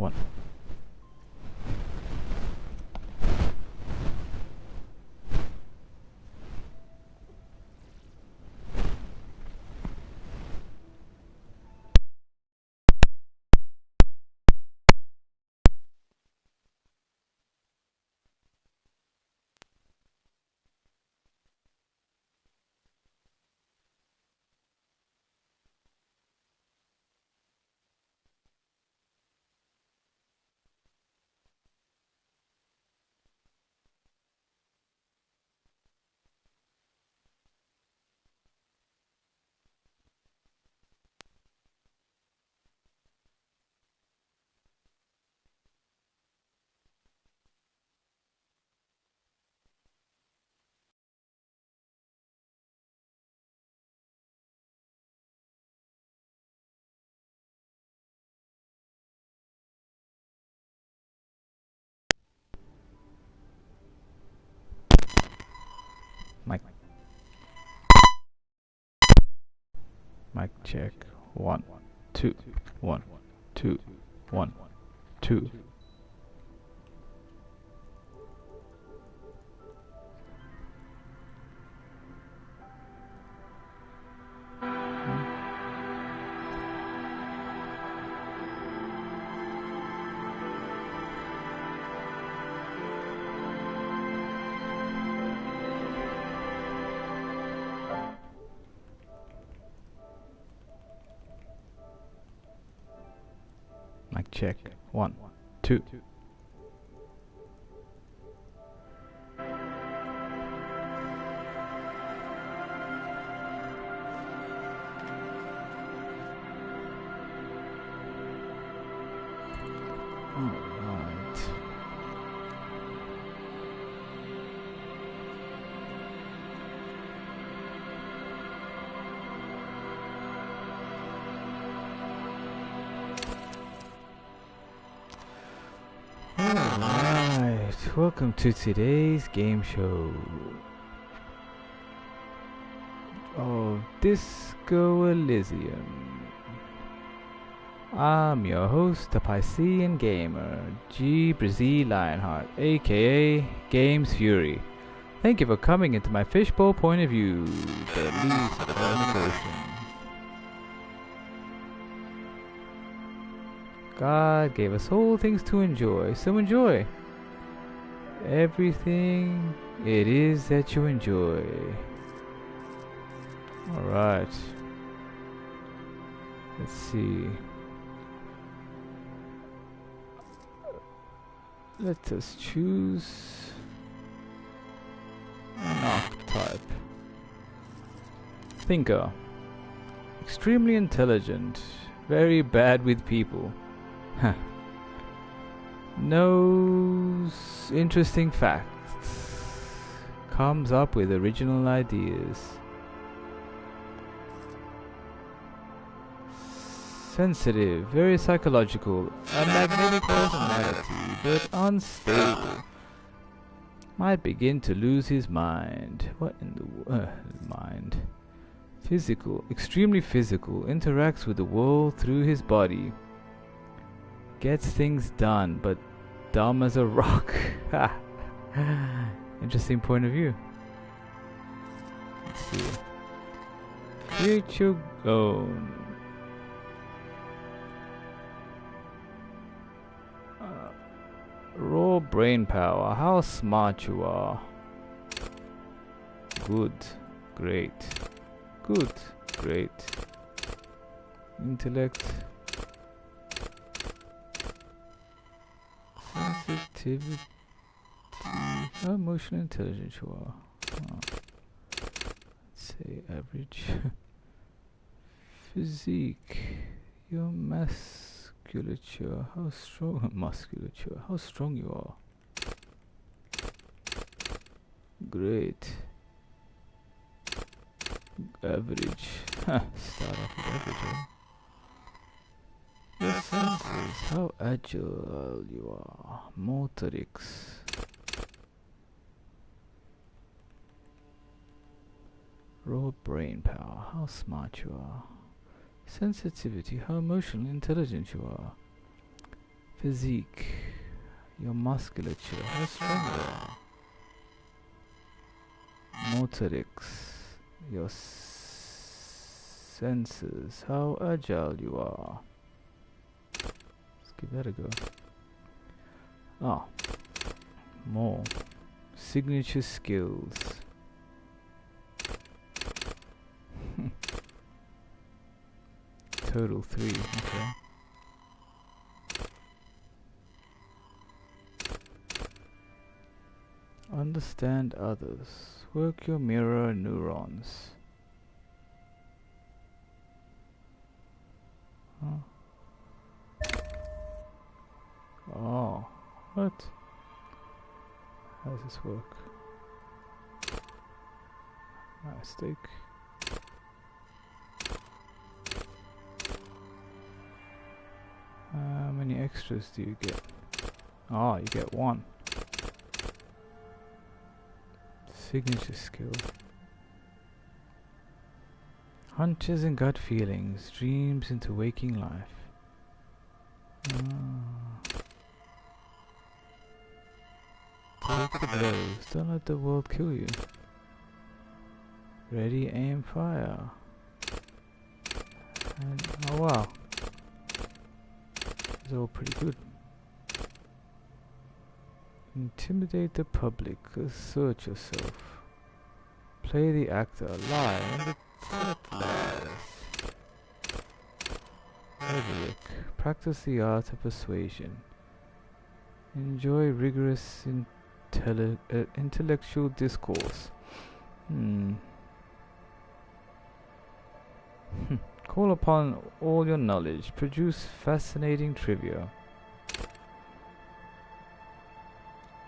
1. Mic. Mic check. 1, 2, 1, 2, 1, 2. Mic check. 1, 2. Alright. Alright, welcome to today's game show of Disco Elysium. I'm your host, the Piscean gamer, GaMeZ LioNHearT, aka Games Fury. Thank you for coming into my fishbowl point of view, the least of the ocean. God gave us all things to enjoy, so enjoy everything it is that you enjoy. Alright. Let's see. Let us choose an archetype. Thinker. Extremely intelligent. Very bad with people. Knows interesting facts. Comes up with original ideas. Sensitive, very psychological, a magnetic personality, but unstable. Might begin to lose his mind. What in the mind? Physical, extremely physical, interacts with the world through his body. Gets things done, but dumb as a rock. Interesting point of view. Let's see. Create your own. Raw brain power. How smart you are. Good. Great. Good. Great. Intellect. Sensitivity. How emotional intelligence you are. Let's say average. Physique. Your musculature. How strong musculature. How strong you are. Great. Average. Start off with average. Huh? Your senses. How agile you are. Motorics. Raw brain power. How smart you are. Sensitivity. How emotionally intelligent you are. Physique. Your musculature. How strong you are. Motorics. Your senses. How agile you are. Let's give that a go. Ah. More. Signature skills. Total 3. Okay. Understand others. Work your mirror neurons. Huh. Oh, what? How does this work? Mistake. How many extras do you get? Oh, you get 1. Signature skill. Hunches and gut feelings. Dreams into waking life. Take the blows. Don't let the world kill you. Ready, aim, fire. And, oh wow. It's all pretty good. Intimidate the public. Assert yourself. Play the actor. Lie. And the rhetoric. Practice the art of persuasion. Enjoy rigorous intellectual discourse. Call upon all your knowledge. Produce fascinating trivia.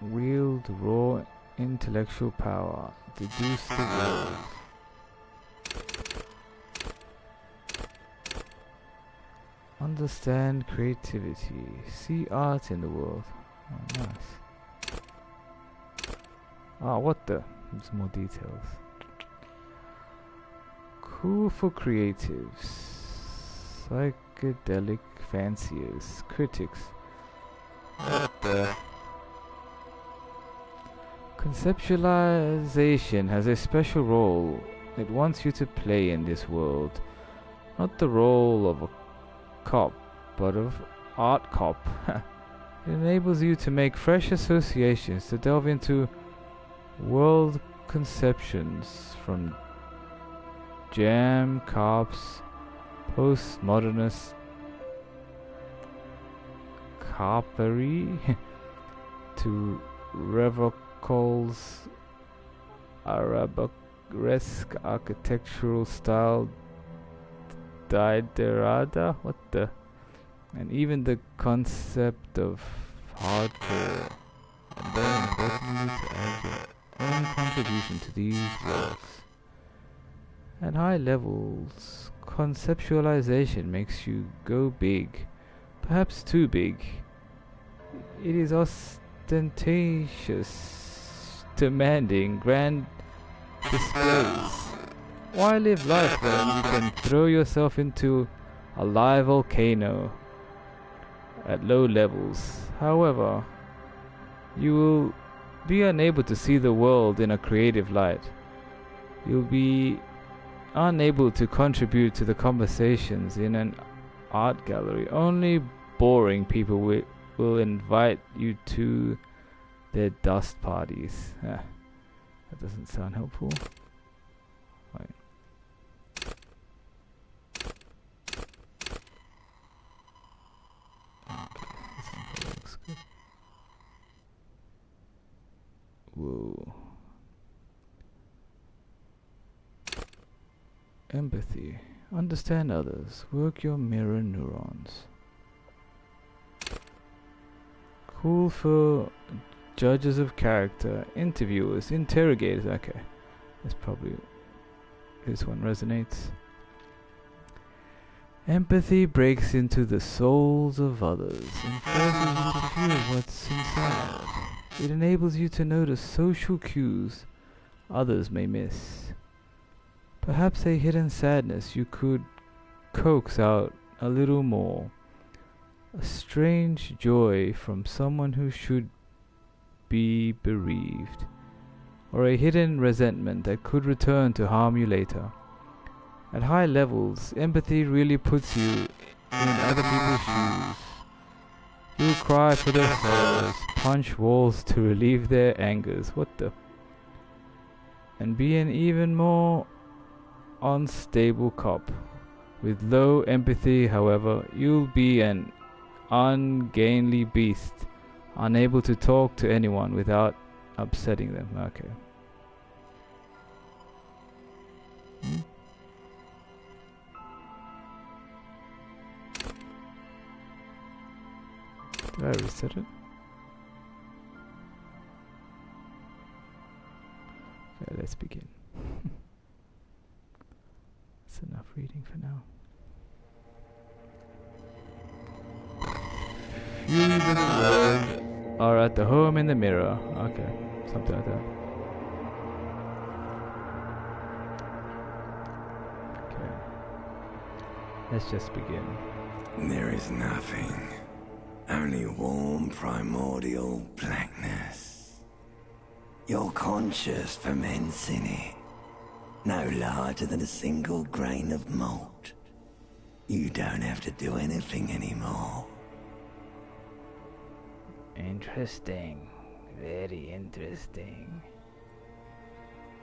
Wield raw intellectual power. Deduce the world. Understand creativity. See art in the world. Oh, nice. Ah, what the? There's more details. Cool for creatives. Psychedelic fanciers. Critics. What the? Conceptualization has a special role it wants you to play in this world. Not the role of a cop, but of art cop. It enables you to make fresh associations, to delve into world conceptions from jam, cops, postmodernist carpery to Revocal's Arabesque architectural style Diderada, what the? And even the concept of hardcore. And then importantly to add your own contribution to these works. At high levels, conceptualization makes you go big, perhaps too big. It is ostentatious, demanding, grand displays. Why live life when you can throw yourself into a live volcano at low levels? However, you will be unable to see the world in a creative light. You'll be unable to contribute to the conversations in an art gallery. Only boring people will invite you to their dust parties. That doesn't sound helpful. Right. Okay, this one looks good. Whoa. Empathy. Understand others. Work your mirror neurons. Cool for judges of character, interviewers, interrogators. Okay, that's probably this one resonates. Empathy breaks into the souls of others and forces you to feel what's inside. It enables you to notice social cues others may miss. Perhaps a hidden sadness you could coax out a little more. A strange joy from someone who should be bereaved, or a hidden resentment that could return to harm you later. At high levels, empathy really puts you in other people's shoes. You'll cry for their sorrows, punch walls to relieve their angers. What the? And be an even more unstable cop. With low empathy, however, you'll be an ungainly beast, unable to talk to anyone without upsetting them. Okay. Did I reset it? Okay, let's begin. That's enough reading for now. Few in the world are at the home in the mirror. Okay, something like that. Okay. Let's just begin. There is nothing. Only warm primordial blackness. Your conscious ferments in it. No larger than a single grain of malt. You don't have to do anything anymore. Interesting. Very interesting.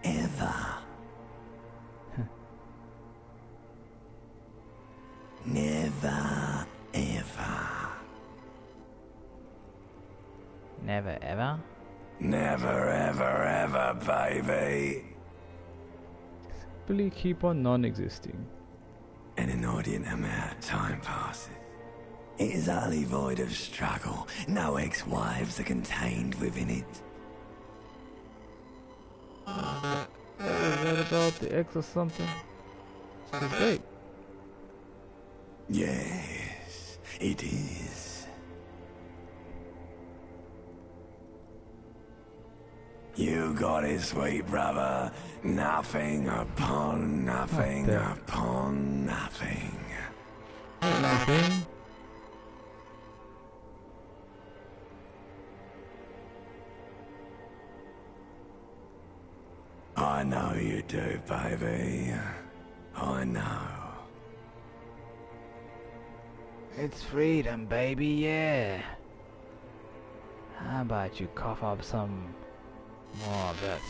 Ever. Never, ever. Never ever? Never, ever, ever, baby. Simply keep on non-existing. An inordinate amount of time passes. It is utterly void of struggle. No ex-wives are contained within it. Is that about the X or something? This is great. Yes, it is. You got it, sweet brother. Nothing upon nothing upon nothing. Nothing? I know you do, baby. I know. It's freedom, baby, yeah. How about you cough up some more of that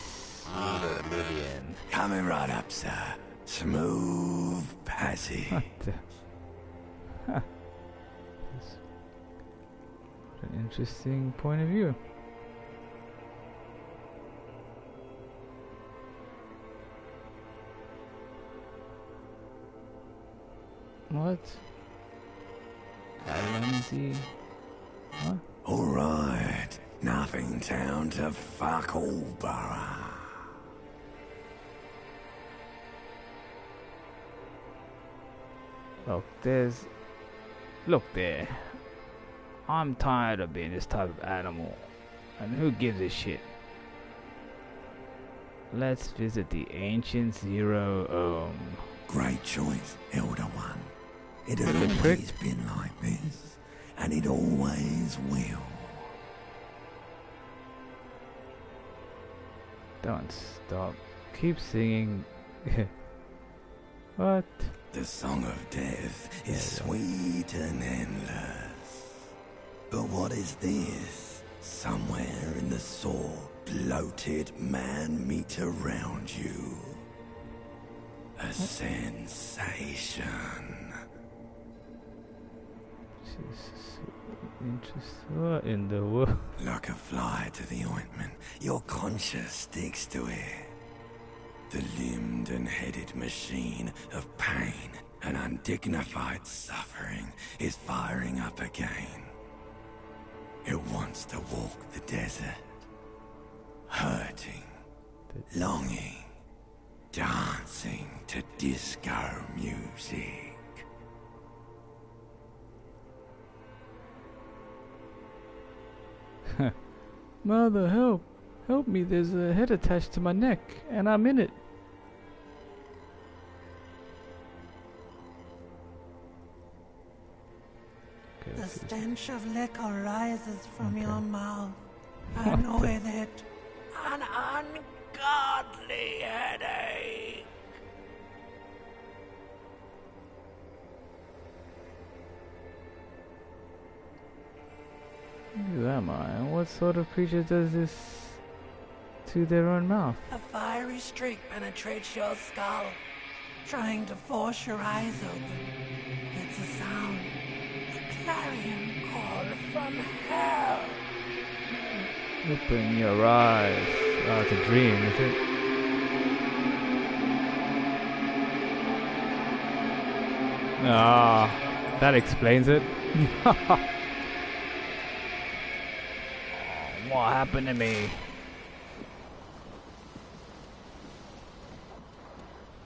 sweet oblivion? Coming right up, sir. Smooth passage. That's an interesting point of view. What? Elysium? Huh? Alright. Nothing down to fuck all borough. Look there. I'm tired of being this type of animal. And who gives a shit? Let's visit the ancient Zero Ohm. Great choice, Elder One. It has always been like this, and it always will. Don't stop. Keep singing. What? The song of death is sweet and endless. But what is this? Somewhere in the sore, bloated man meet around you. A sensation. Interesting. What in the world? Like a fly to the ointment, your conscience sticks to it. The limbed and headed machine of pain and undignified suffering is firing up again. It wants to walk the desert, hurting, longing, dancing to disco music. Mother, help! Help me, there's a head attached to my neck, and I'm in it. Okay. The stench of liquor rises from your mouth, and with it, an ungodly headache. Who am I, and what sort of creature does this to their own mouth? A fiery streak penetrates your skull, trying to force your eyes open. It's a sound, a clarion call from hell. Open your eyes. Oh, it's a dream, is it? Ah, that explains it. What happened to me?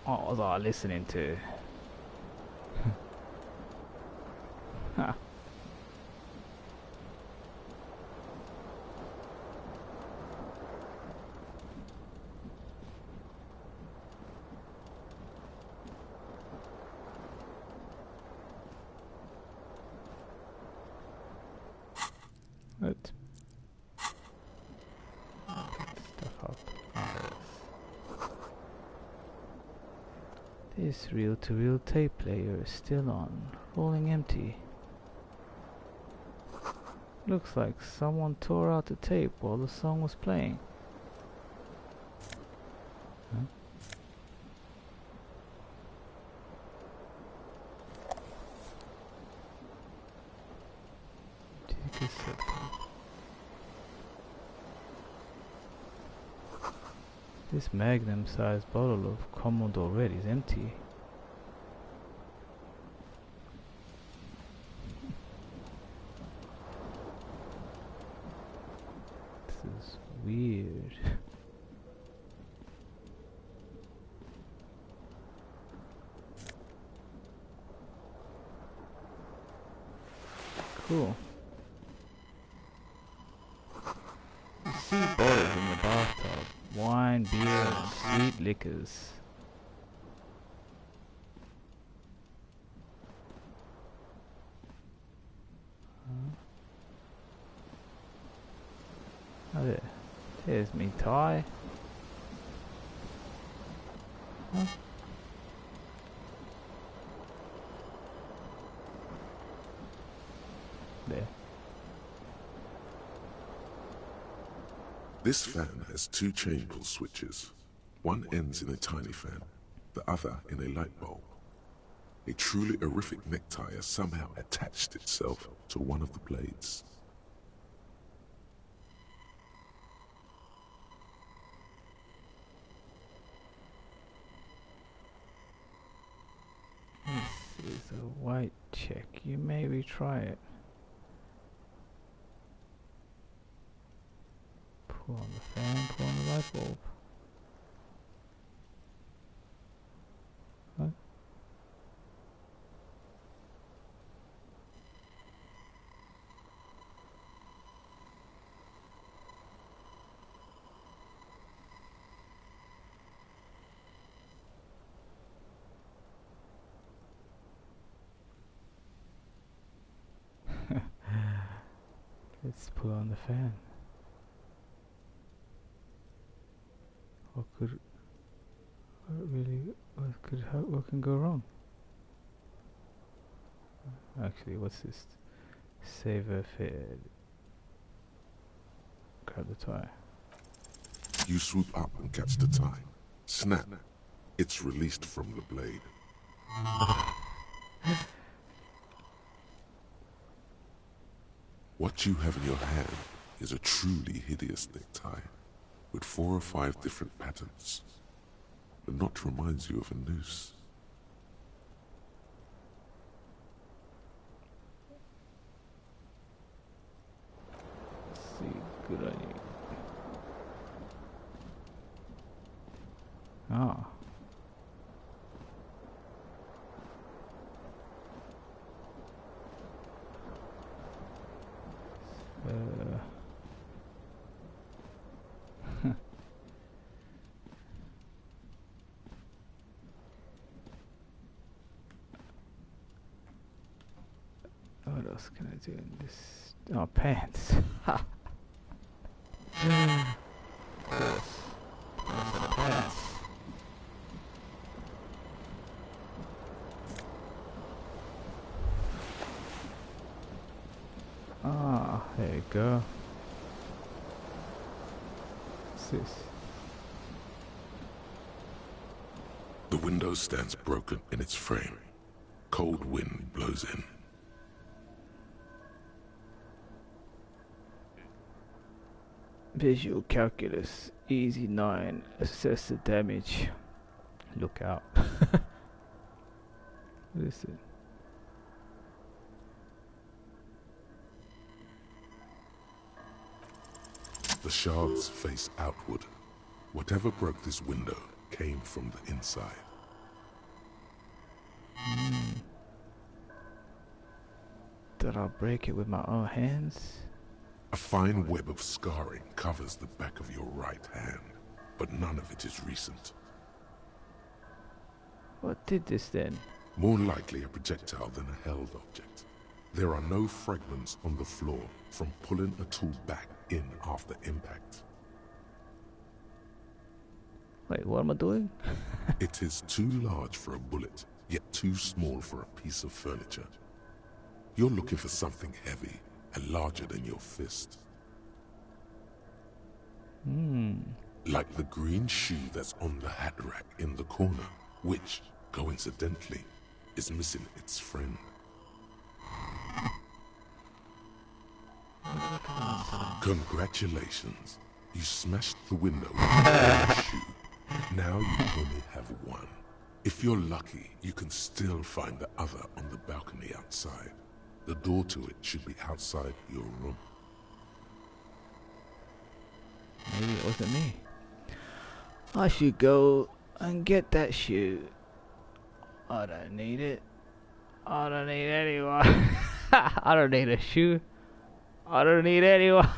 What was I listening to? Huh. What? Stuff up. This reel-to-reel tape player is still on, rolling empty. Looks like someone tore out the tape while the song was playing. Huh? Take a sip. This magnum-sized bottle of Commodore Red is empty. This is weird. Cool. You see bottles in the bathtub. Wine, beer, and sweet liquors. Oh, there's me tie. Huh? There. This fan has two chain pull switches. One ends in a tiny fan, the other in a light bulb. A truly horrific necktie has somehow attached itself to one of the blades. This is a white check. You may retry it. Pull on the fan, pull on the light bulb. What? Let's pull on the fan. What can go wrong? Actually, what's this? Saver fed. Grab the tie. You swoop up and catch the tie. Snap. It's released from the blade. What you have in your hand is a truly hideous necktie, with 4 or 5 different patterns. The knot reminds you of a noose. Let's see, good on you. Ah. What else can I do in this? Oh, pants. Ha! Yes. Pants. Ah, there you go. What's this? The window stands broken in its frame. Cold wind blows in. Visual calculus, easy 9. Assess the damage. Look out. What is it? The shards face outward. Whatever broke this window came from the inside. Did I break it with my own hands? A fine web of scarring covers the back of your right hand, but none of it is recent. What did this then? More likely a projectile than a held object. There are no fragments on the floor from pulling a tool back in after impact. Wait, what am I doing? It is too large for a bullet, yet too small for a piece of furniture. You're looking for something heavy and larger than your fist. Like the green shoe that's on the hat rack in the corner, which, coincidentally, is missing its friend. Congratulations. You smashed the window with your shoe. Now you only have one. If you're lucky, you can still find the other on the balcony outside. The door to it should be outside your room. Maybe it wasn't me. I should go and get that shoe. I don't need it. I don't need anyone. I don't need a shoe. I don't need anyone.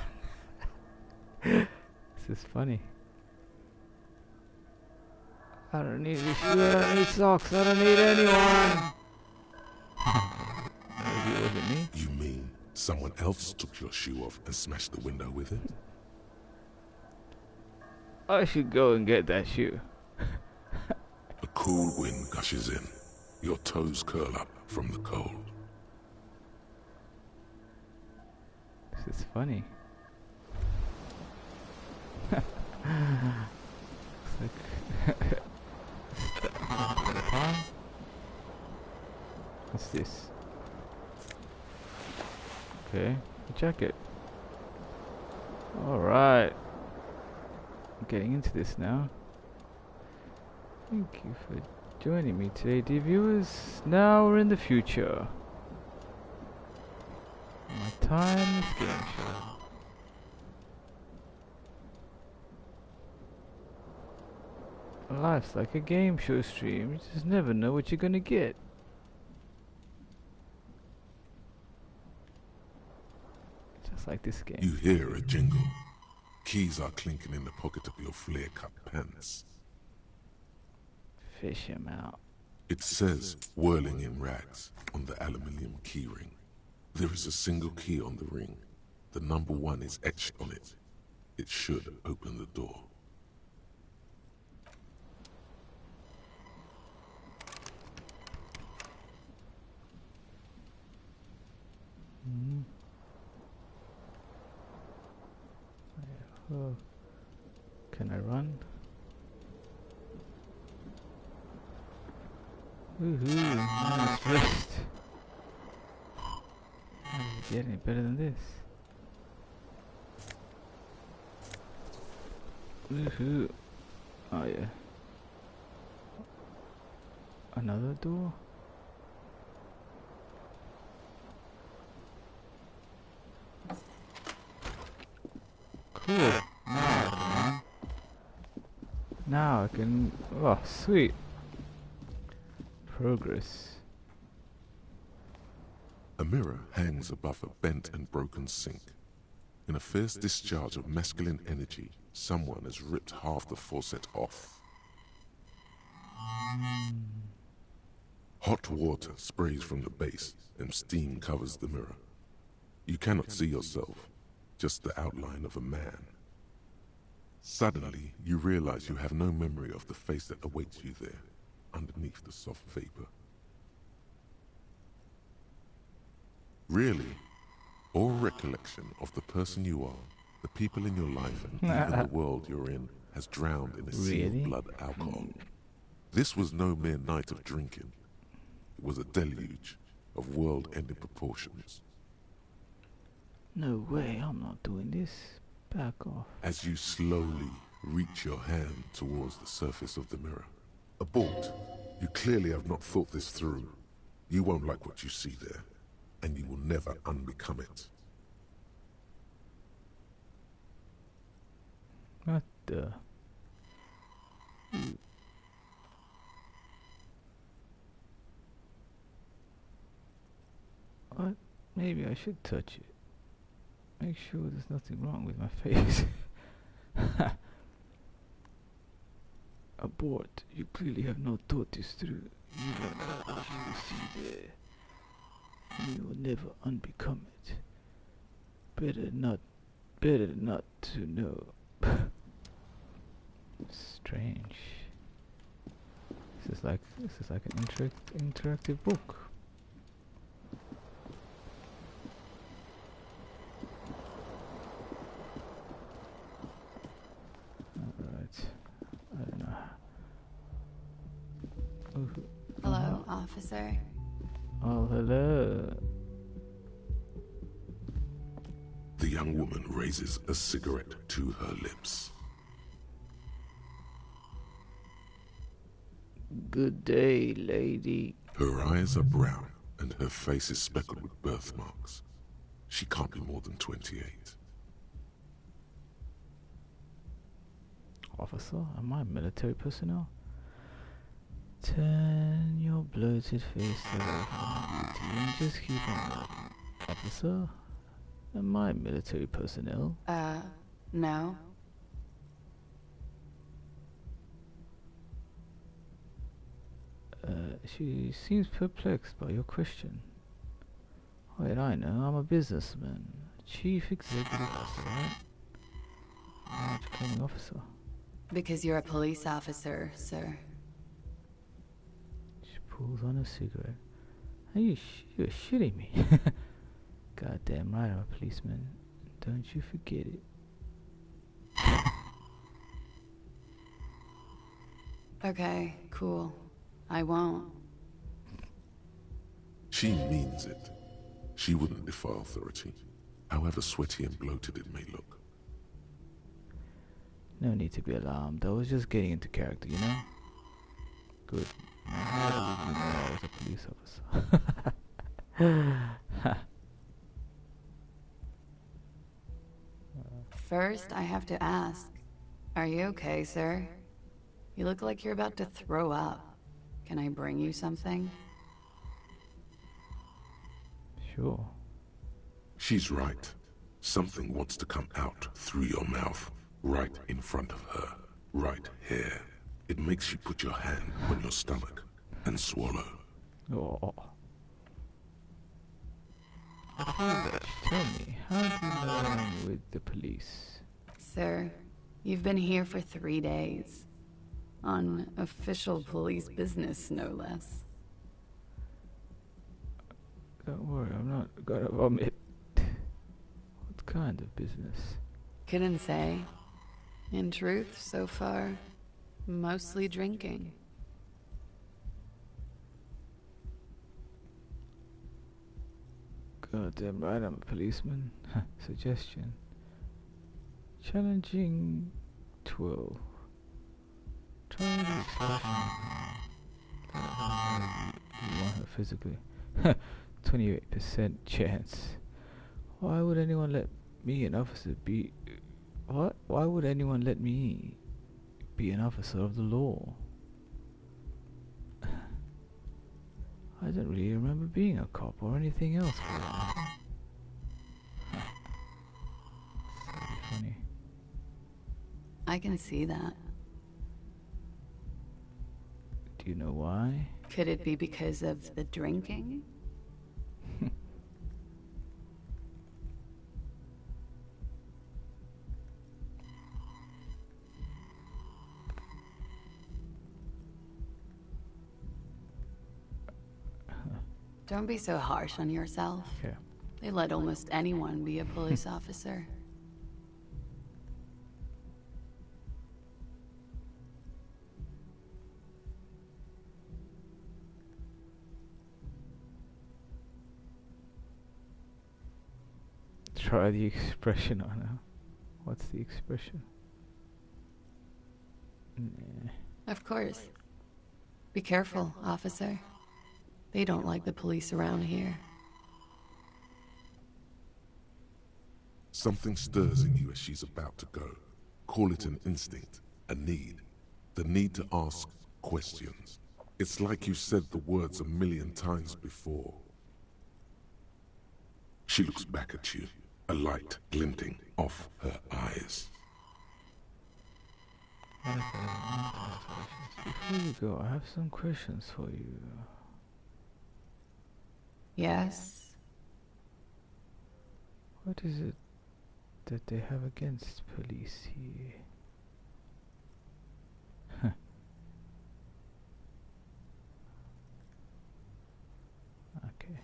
This is funny. I don't need a shoe. I don't need socks. I don't need anyone. Maybe it wasn't me. You mean someone else took your shoe off and smashed the window with it? I should go and get that shoe. A cool wind gushes in. Your toes curl up from the cold. This is funny. What's this? Okay, a jacket. Alright. I'm getting into this now. Thank you for joining me today, dear viewers. Now we're in the future. My timeless game show. Life's like a game show stream. You just never know what you're gonna get. Just like this game. You hear a jingle. Keys are clinking in the pocket of your flare-cut pants. Fish him out. It says, whirling in rags, on the aluminium keyring. There is a single key on the ring. The number 1 is etched on it. It should open the door. Oh. Can I run? Woohoo! Nice wrist. How does it get any better than this? Woohoo! Oh yeah. Another door? Cool. Now I can. Oh, sweet. Progress. A mirror hangs above a bent and broken sink. In a fierce discharge of masculine energy, someone has ripped half the faucet off. Hot water sprays from the base and steam covers the mirror. You cannot see yourself, just the outline of a man. Suddenly, you realize you have no memory of the face that awaits you there, underneath the soft vapor. Really, all recollection of the person you are, the people in your life, and even the world you're in has drowned in a sea of blood alcohol. This was no mere night of drinking. It was a deluge of world-ending proportions. No way, I'm not doing this. Back off. As you slowly reach your hand towards the surface of the mirror. Abort. You clearly have not thought this through. You won't like what you see there, and you will never unbecome it. What the? What? Maybe I should touch it. Make sure there's nothing wrong with my face. Abort. You clearly have not thought this through. You don't know what you will see there. And you will never unbecome it. Better not to know. Strange. This is like an interactive book. Alright. I don't know. Hello, officer. Oh, hello. The young woman raises a cigarette to her lips. Good day, lady. Her eyes are brown, and her face is speckled with birthmarks. She can't be more than 28. Officer, am I military personnel? Turn your bloated face away from my beauty and just keep on walking. Officer, am I military personnel? No. She seems perplexed by your question. Wait, I know, I'm a businessman. Chief Executive Officer, right? Not a training officer. Because you're a police officer, sir. She pulls on a cigarette. Are you're shitting me. Goddamn right, I'm a policeman. Don't you forget it. Okay, cool. I won't. She means it. She wouldn't defy authority, however sweaty and bloated it may look. No need to be alarmed. I was just getting into character, you know? Good. Now, how did you know I was a police officer? First, I have to ask. Are you okay, sir? You look like you're about to throw up. Can I bring you something? Sure. She's right. Something wants to come out through your mouth, right in front of her, right here. It makes you put your hand on your stomach and swallow. Oh. Tell me, how do you know I'm with the police? Sir, you've been here for 3 days. On official police business, no less. Don't worry, I'm not gonna vomit. What kind of business? Couldn't say. In truth, so far, mostly drinking. Goddamn right, I'm a policeman. Suggestion. Challenging 12. Try the expression. You want her physically. 28% chance. Why would anyone let me, an officer, be... What? Why would anyone let me be an officer of the law? I don't really remember being a cop or anything else for that matter. So funny. I can see that. Do you know why? Could it be because of the drinking? Don't be so harsh on yourself. Okay. They let almost anyone be a police officer. Try the expression on her. What's the expression? Nah. Of course. Be careful, officer. They don't like the police around here. Something stirs in you as she's about to go. Call it an instinct, a need. The need to ask questions. It's like you said the words a million times before. She looks back at you, a light glinting off her eyes. Before you go, I have some questions for you. Yes? What is it that they have against police here? Okay.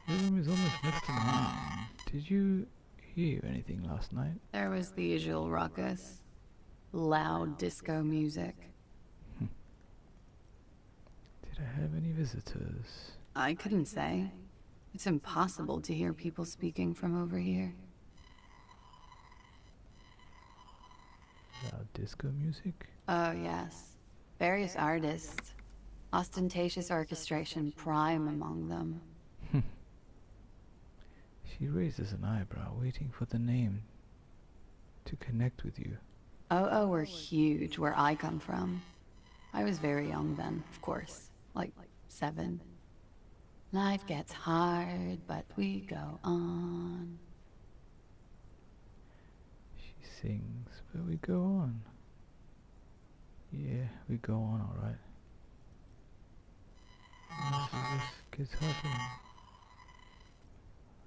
Your room is almost next to mine. Did you hear anything last night? There was the usual ruckus. Loud disco music. Did I have any visitors? I couldn't say. It's impossible to hear people speaking from over here. Loud disco music? Oh, yes. Various artists. Ostentatious orchestration prime among them. She raises an eyebrow, waiting for the name to connect with you. Oh, were huge where I come from. I was very young then, of course. Like 7. Life gets hard, but we go on. She sings, but we go on. Yeah, we go on, alright. Gets hard.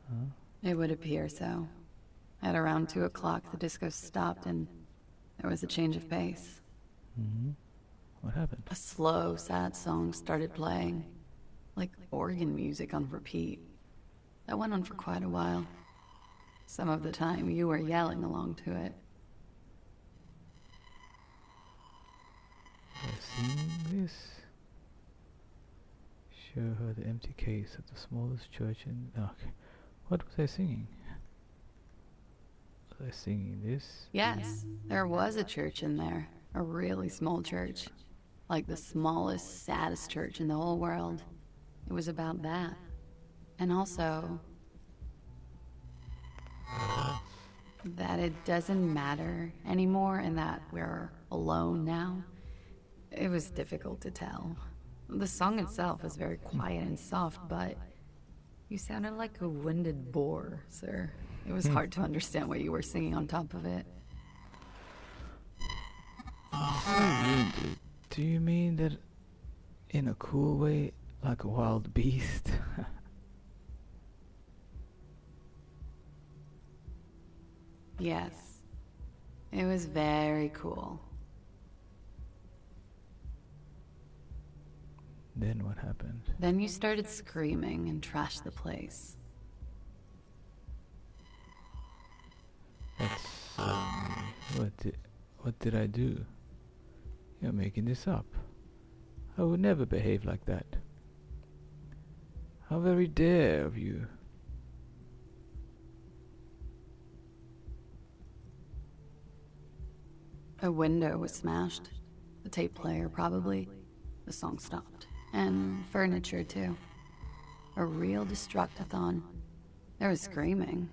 Huh? It would appear so. At around 2 o'clock, the disco stopped and there was a change of pace. Mm-hmm. What happened? A slow, sad song started playing, like organ music on repeat. That went on for quite a while. Some of the time, you were yelling along to it. They're singing this. Show her the empty case at the smallest church in... Okay. What was I singing? Was I singing this? Yes, there was a church in there. A really small church. Like the smallest, saddest church in the whole world. It was about that. And also... that it doesn't matter anymore and that we're alone now. It was difficult to tell. The song itself was very quiet and soft, but you sounded like a winded boar, sir. It was hard to understand what you were singing on top of it. Do you mean that in a cool way, like a wild beast? Yes. It was very cool. Then what happened? Then you started screaming and trashed the place. That's... what did I do? You're making this up. I would never behave like that. How very dare of you. A window was smashed. The tape player, probably. The song stopped. And furniture, too. A real destructathon. There was screaming.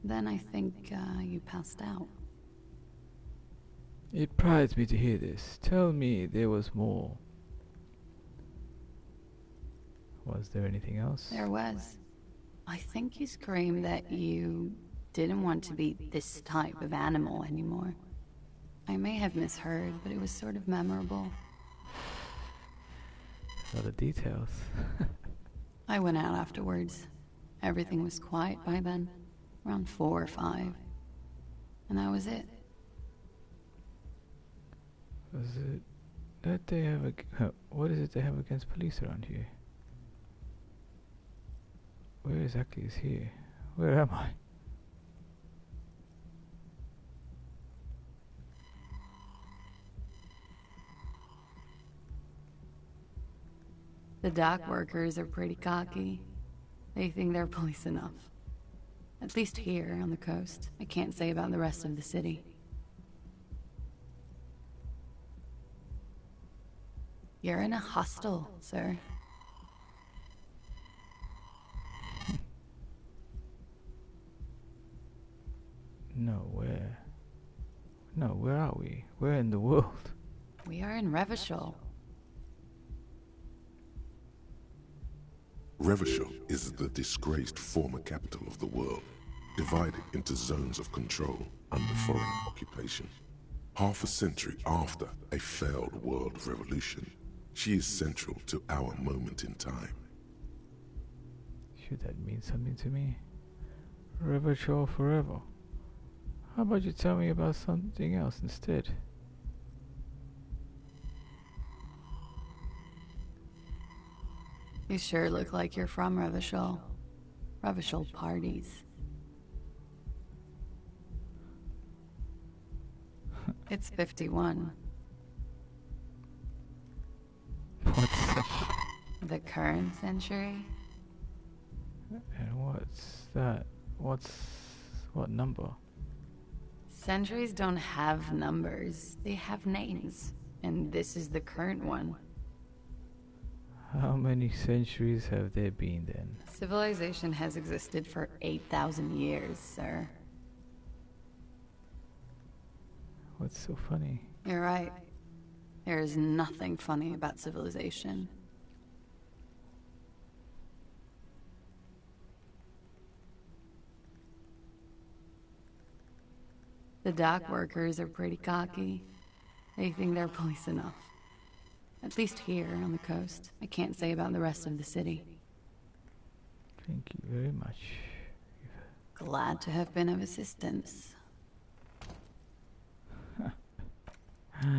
Then I think you passed out. It prides me to hear this. Tell me there was more. Was there anything else? There was. I think you screamed that you didn't want to be this type of animal anymore. I may have misheard, but it was sort of memorable. A lot of details. I went out afterwards. Everything was quiet by then, around 4 or 5. And that was it. Was it that they have what is it they have against police around here? Where exactly is here? Where am I? The dock workers are pretty cocky. They think they're police enough. At least here on the coast. I can't say about the rest of the city. You're in a hostel, sir. No, where? No, where are we? Where in the world? We are in Revachol. Revachol is the disgraced former capital of the world, divided into zones of control under foreign occupation. Half a century after a failed world revolution, she is central to our moment in time. Should that mean something to me? Revachol forever. How about you tell me about something else instead? You sure look like you're from Revachol. Revachol parties. It's 51. What's that? The current century? And what's that? What number? Centuries don't have numbers. They have names. And this is the current one. How many centuries have there been then? Civilization has existed for 8,000 years, sir. What's so funny? You're right. There is nothing funny about civilization. The dock workers are pretty cocky. They think they're police enough. At least here on the coast. I can't say about the rest of the city. Thank you very much. Glad to have been of assistance. That's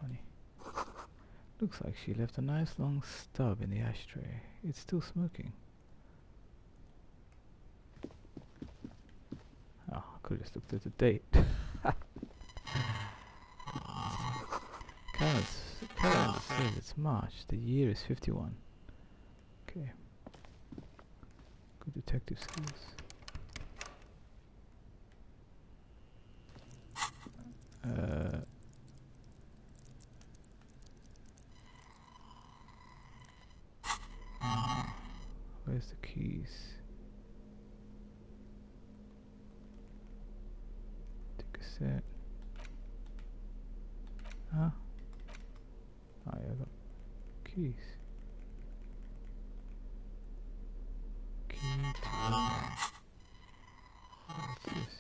funny. Looks like she left a nice long stub in the ashtray. It's still smoking. Oh, I could have just looked at the date. Calendar says it's March. The year is 51. Okay. Good detective skills. Where's the keys? Take a set. Huh? Oh, yeah, I got keys. Key to what's this?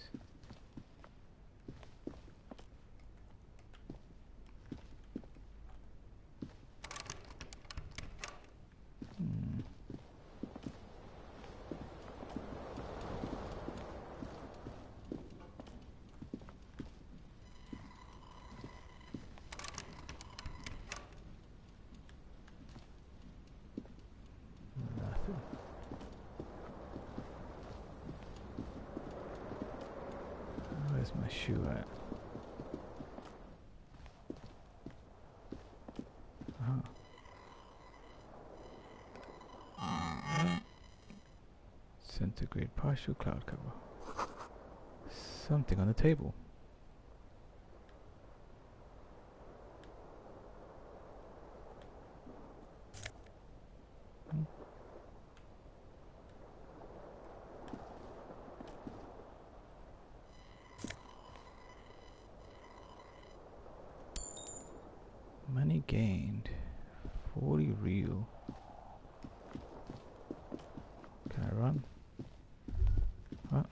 Nothing. Where's my shoe at? Centigrade partial cloud cover. Something on the table. Money gained. 40 real. Can I run? What?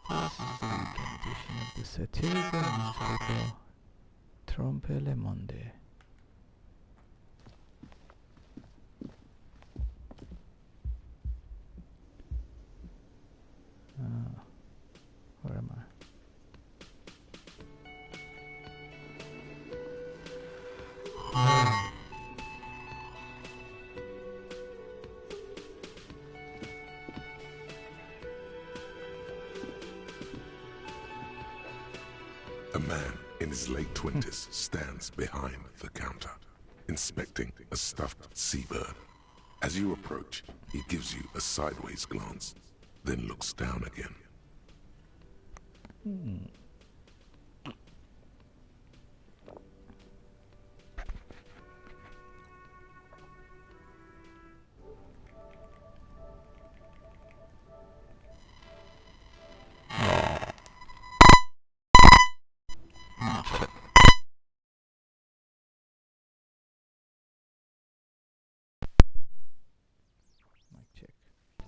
This is the weekend edition of the satirical newspaper Trompe le Monde. Where am I? A man in his late 20s stands behind the counter, inspecting a stuffed seabird. As you approach, he gives you a sideways glance, then looks down again.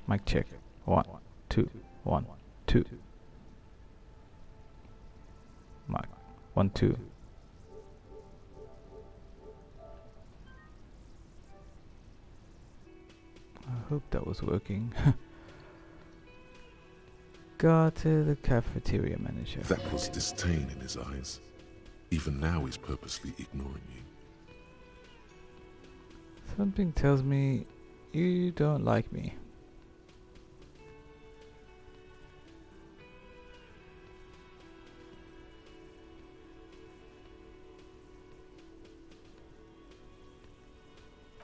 Mic check. 1, 2, 1, 2. Mic 1, 2. I hope that was working. Got to the cafeteria manager. That was disdain in his eyes. Even now he's purposely ignoring you. Something tells me you don't like me.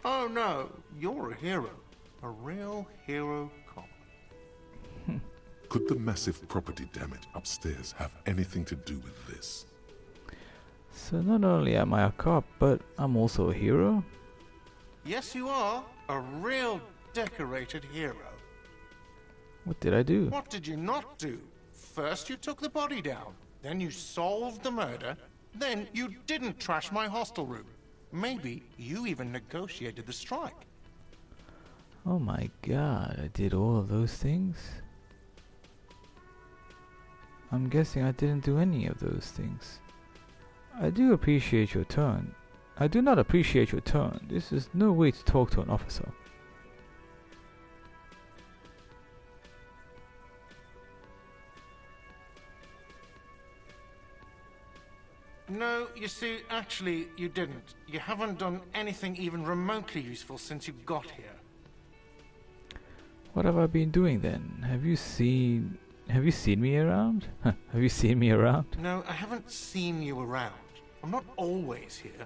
Oh no, you're a hero. A real hero cop. Could the massive property damage upstairs have anything to do with this? So not only am I a cop, but I'm also a hero? Yes, you are. A real decorated hero. What did I do? What did you not do? First you took the body down. Then you solved the murder. Then you didn't trash my hostel room. Maybe you even negotiated the strike. Oh my god, I did all of those things? I'm guessing I didn't do any of those things. I do appreciate your tone. I do not appreciate your tone. This is no way to talk to an officer. No, you see, actually, you didn't. You haven't done anything even remotely useful since you got here. What have I been doing then? Have you seen me around? Have you seen me around? No, I haven't seen you around. I'm not always here.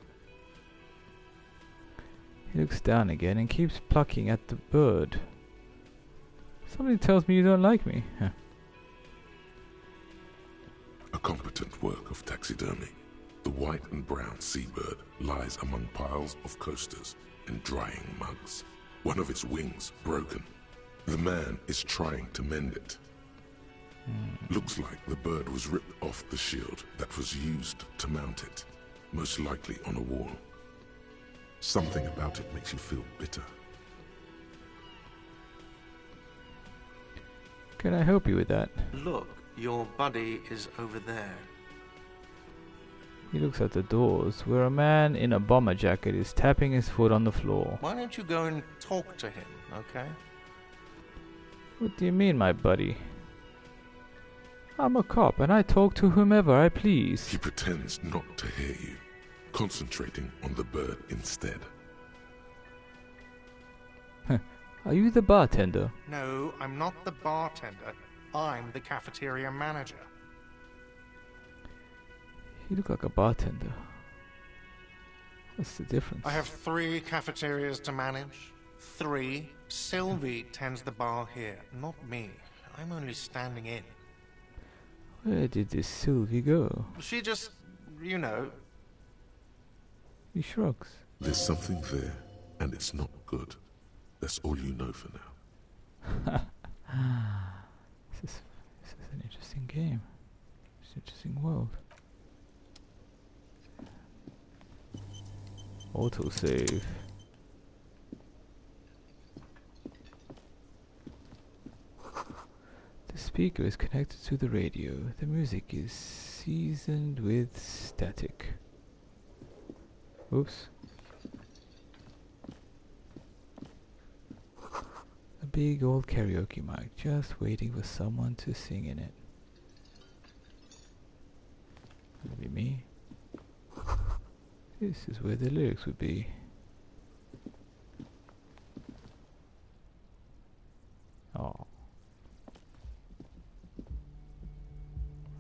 He looks down again and keeps plucking at the bird. Something tells me you don't like me. A competent work of taxidermy. The white and brown seabird lies among piles of coasters and drying mugs. One of its wings broken. The man is trying to mend it. Looks like the bird was ripped off the shield that was used to mount it, most likely on a wall. Something about it makes you feel bitter. Can I help you with that? Look, your buddy is over there. He looks at the doors, where a man in a bomber jacket is tapping his foot on the floor. Why don't you go and talk to him, okay? What do you mean, my buddy? I'm a cop, and I talk to whomever I please. He pretends not to hear you, concentrating on the bird instead. Are you the bartender? No, I'm not the bartender. I'm the cafeteria manager. You look like a bartender. What's the difference? I have 3 cafeterias to manage. 3. Sylvie tends the bar here, not me. I'm only standing in. Where did this Sylvie go? She just, you know. He shrugs. There's something there, and it's not good. That's all you know for now. This is an interesting game. It's an interesting world. Autosave. The speaker is connected to the radio. The music is seasoned with static. Oops. A big old karaoke mic, just waiting for someone to sing in it. Maybe me. This is where the lyrics would be. Oh.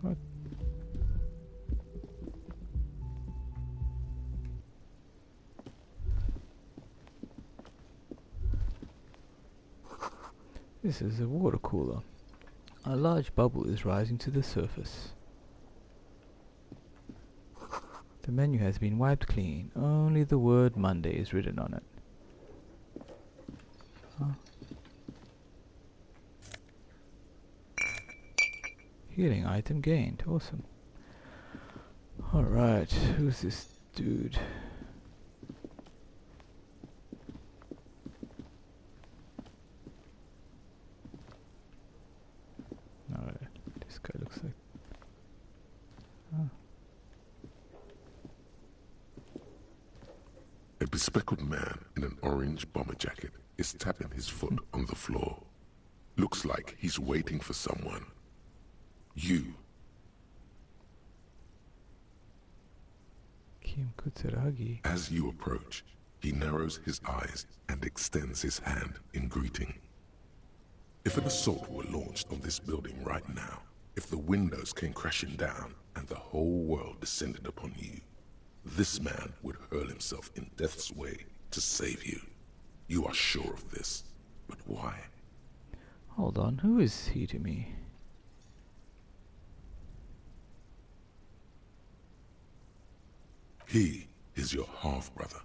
What? This is a water cooler. A large bubble is rising to the surface. The menu has been wiped clean. Only the word Monday is written on it. Huh? Healing item gained. Awesome. Alright, who's this dude? Alright, this guy looks like... Oh. A bespectacled man in an orange bomber jacket is tapping his foot on the floor. Looks like he's waiting for someone. You. Kim Kutsuragi. As you approach, he narrows his eyes and extends his hand in greeting. If an assault were launched on this building right now, if the windows came crashing down and the whole world descended upon you, this man would hurl himself in death's way to save you. You are sure of this, but why? Hold on, who is he to me? He is your half-brother.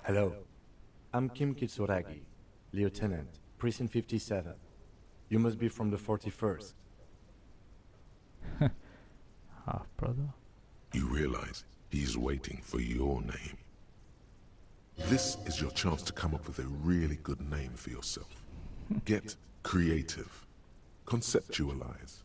Hello. I'm Kim Kitsuragi, Lieutenant, Precinct 57. You must be from the 41st. Half brother? You realize he's waiting for your name. This is your chance to come up with a really good name for yourself. Get creative. Conceptualize.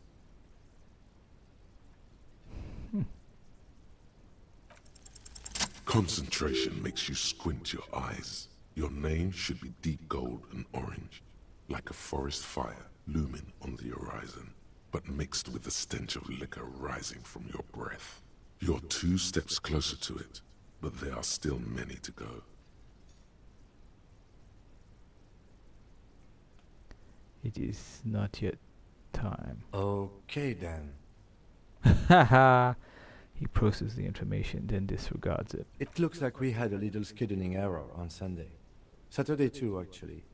Concentration makes you squint your eyes. Your name should be deep gold and orange, like a forest fire looming on the horizon, but mixed with the stench of liquor rising from your breath. You're 2 steps closer to it, but there are still many to go. It is not yet time. Okay then. Haha! He processes the information, then disregards it. It looks like we had a little scheduling error on Sunday. Saturday too, actually.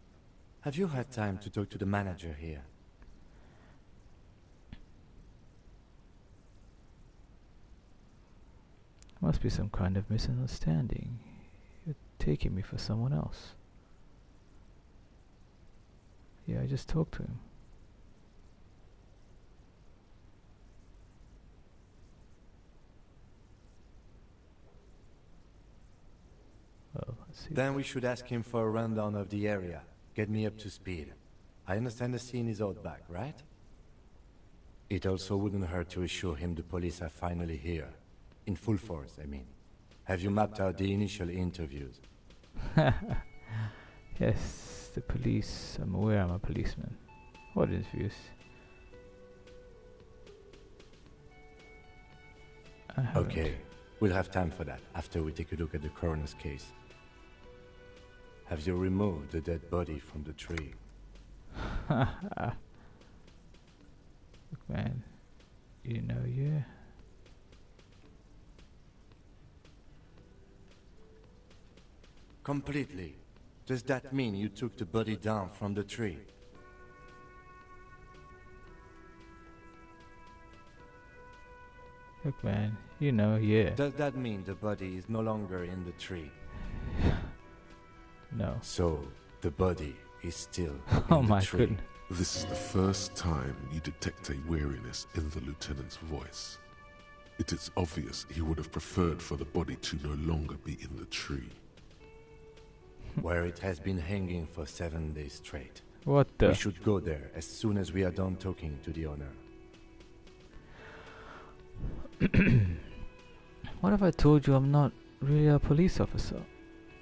Have you had time to talk to the manager here? Must be some kind of misunderstanding. You're taking me for someone else. Yeah, I just talked to him. Well, let's see. Then we should ask him for a rundown of the area. Get me up to speed. I understand the scene is out back, right? It also wouldn't hurt to assure him the police are finally here. In full force, I mean. Have you mapped out the initial interviews? Yes, the police. I'm aware I'm a policeman. What interviews? I haven't. Okay, we'll have time for that after we take a look at the coroner's case. Have you removed the dead body from the tree? Look, man. You know, yeah. Completely. Does that mean you took the body down from the tree? Look, man. You know, yeah. Does that mean the body is no longer in the tree? No. So, the body is still Oh in the my tree. goodness. This is the first time you detect a weariness in the lieutenant's voice. It is obvious he would have preferred for the body to no longer be in the tree. Where it has been hanging for 7 days straight. What the? We should go there as soon as we are done talking to the owner. What if I told you I'm not really a police officer?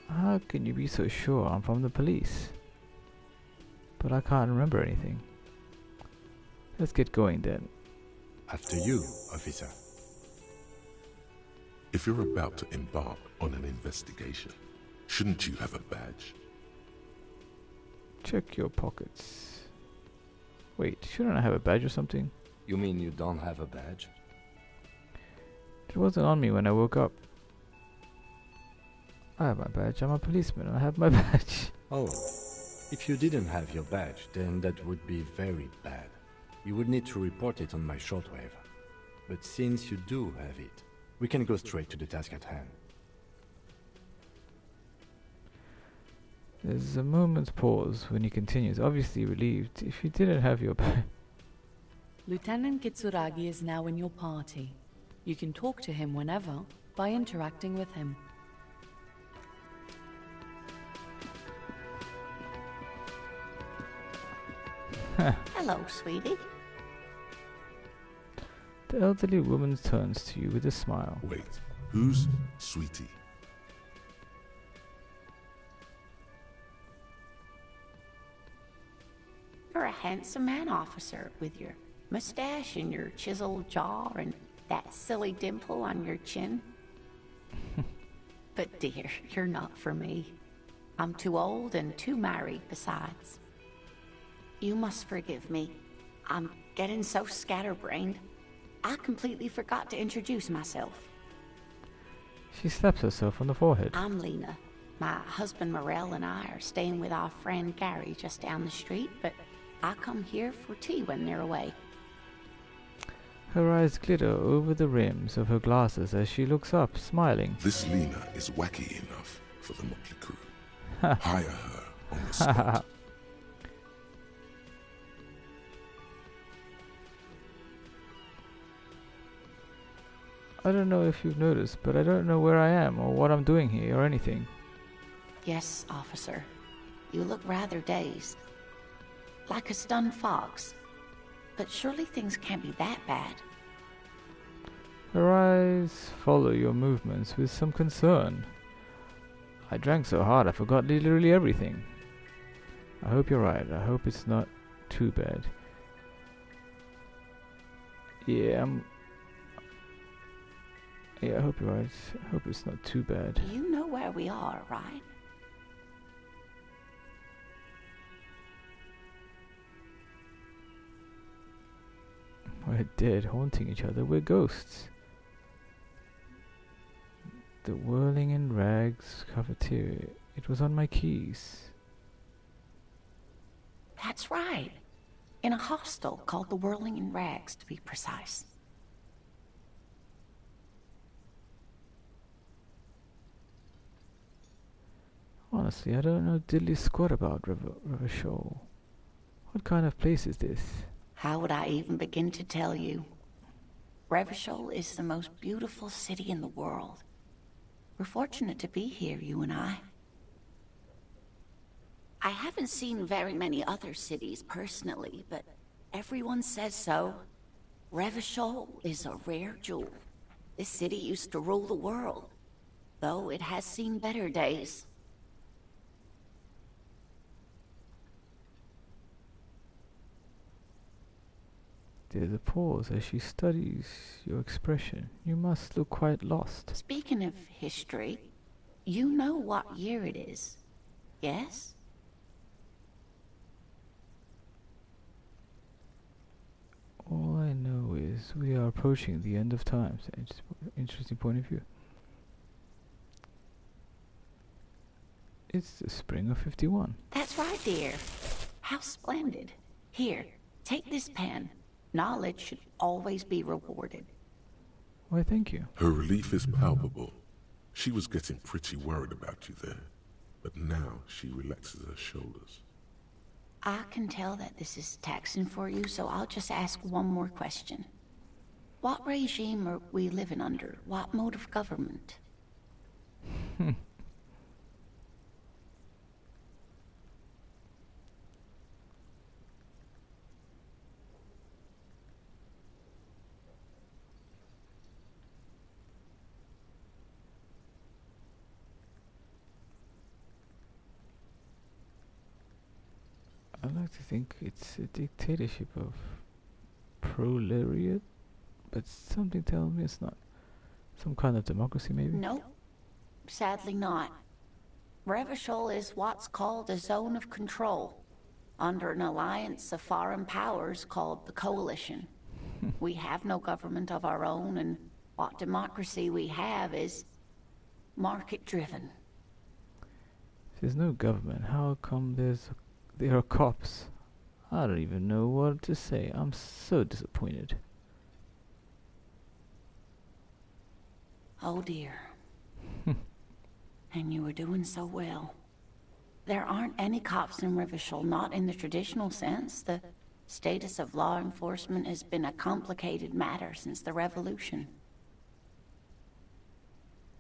How can you be so sure I'm from the police? But I can't remember anything. Let's get going then. After you, officer. If you're about to embark on an investigation, shouldn't you have a badge? Check your pockets. Wait, shouldn't I have a badge or something? You mean you don't have a badge? It wasn't on me when I woke up. I have my badge. I'm a policeman and I have my badge. Oh, If you didn't have your badge, then that would be very bad. You would need to report it on my shortwave. But since you do have it, we can go straight to the task at hand. There's a moment's pause when he continues, obviously relieved. If you didn't have your badge... Lieutenant Kitsuragi is now in your party. You can talk to him whenever by interacting with him. Hello, sweetie. The elderly woman turns to you with a smile. Wait, who's Sweetie? You're a handsome man, officer, with your mustache and your chiseled jaw and that silly dimple on your chin. But dear, you're not for me. I'm too old and too married besides. You must forgive me. I'm getting so scatterbrained. I completely forgot to introduce myself. She slaps herself on the forehead. I'm Lena. My husband Morel and I are staying with our friend Gary just down the street, but I come here for tea when they're away. Her eyes glitter over the rims of her glasses as she looks up, smiling. This Lena is wacky enough for the Motley Crew. Hire her on the spot. I don't know if you've noticed, but I don't know where I am or what I'm doing here or anything. Yes, officer. You look rather dazed. Like a stunned fox. But surely things can't be that bad. Her eyes follow your movements with some concern. I drank so hard I forgot literally everything. I hope you're right. I hope it's not too bad. Yeah, I hope you're right. I hope it's not too bad. You know where we are, right? We're dead, haunting each other. We're ghosts. The Whirling in Rags cafeteria. It was on my keys. That's right. In a hostel called the Whirling in Rags, to be precise. Honestly, I don't know diddly squat about Revachol. What kind of place is this? How would I even begin to tell you? Revachol is the most beautiful city in the world. We're fortunate to be here, you and I. I haven't seen very many other cities personally, but everyone says so. Revachol is a rare jewel. This city used to rule the world, though it has seen better days. There's a pause as she studies your expression. You must look quite lost. Speaking of history, you know what year it is, yes? All I know is we are approaching the end of time. Interesting point of view. It's the spring of 51. That's right, dear. How splendid. Here, take this pen. Knowledge should always be rewarded. Why, thank you. Her relief is palpable. She was getting pretty worried about you there, but now she relaxes her shoulders. I can tell that this is taxing for you, so I'll just ask one more question. What regime are we living under? What mode of government? I like to think it's a dictatorship of proletariat, but something tells me it's not. Some kind of democracy, maybe? Nope. Sadly not. Revachol is what's called a zone of control, under an alliance of foreign powers called the Coalition. We have no government of our own, and what democracy we have is market-driven. If there's no government, how come there's they are cops. I don't even know what to say. I'm so disappointed. Oh dear. And you were doing so well. There aren't any cops in Riverdale, not in the traditional sense. The status of law enforcement has been a complicated matter since the Revolution.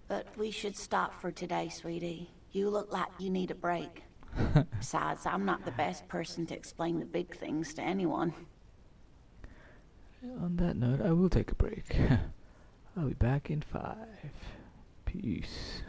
But we should stop for today, sweetie. You look like you need a break. Besides, I'm not the best person to explain the big things to anyone. On that note, I will take a break. I'll be back in 5. Peace.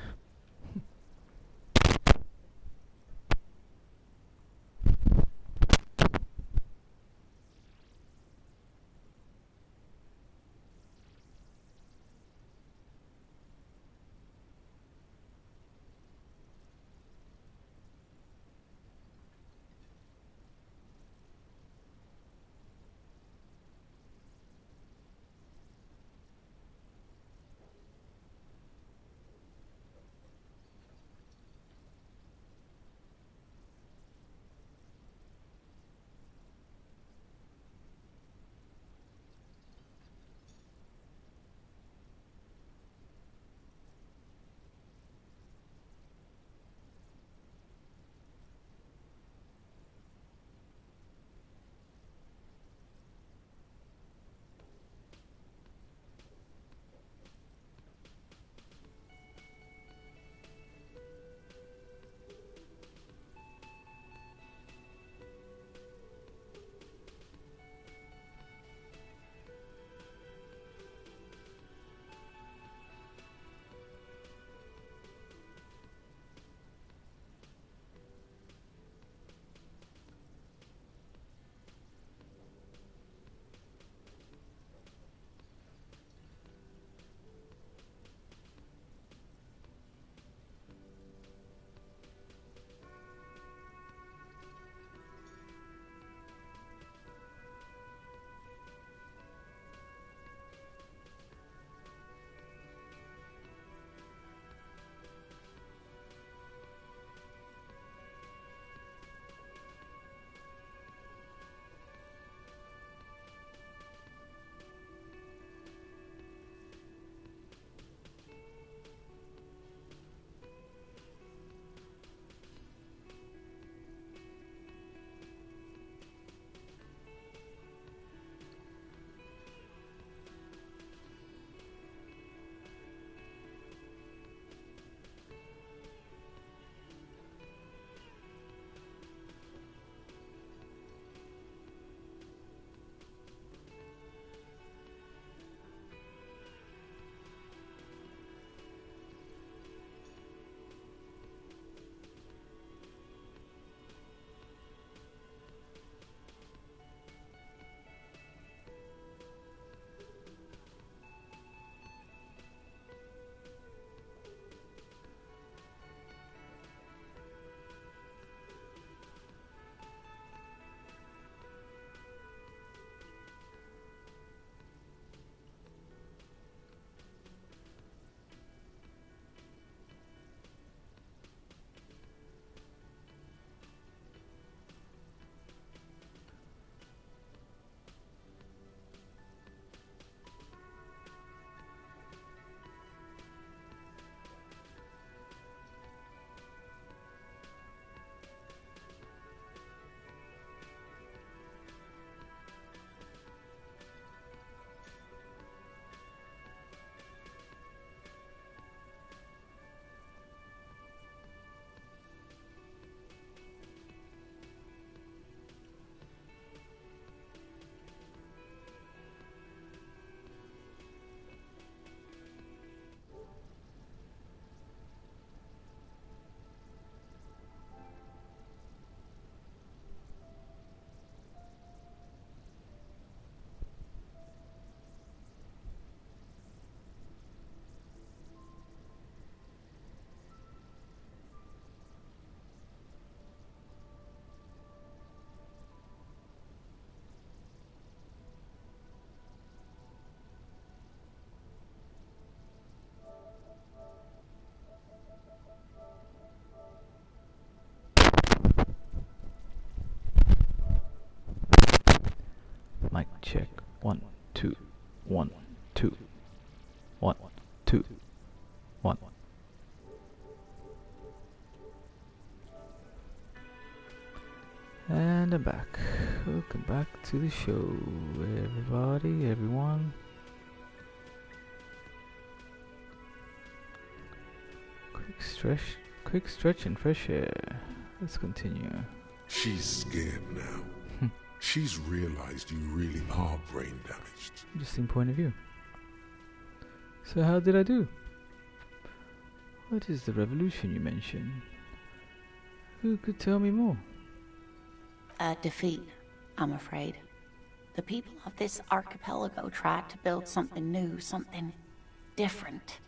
Mic check. 1, 2, 1, 2, 1, 2, 1. And I'm back. Welcome back to the show, everybody, everyone. Quick stretch and fresh air. Let's continue. She's scared now. She's realized you really are brain damaged. Interesting point of view. So how did I do? What is the revolution you mentioned? Who could tell me more? A defeat, I'm afraid. The people of this archipelago tried to build something new, something different.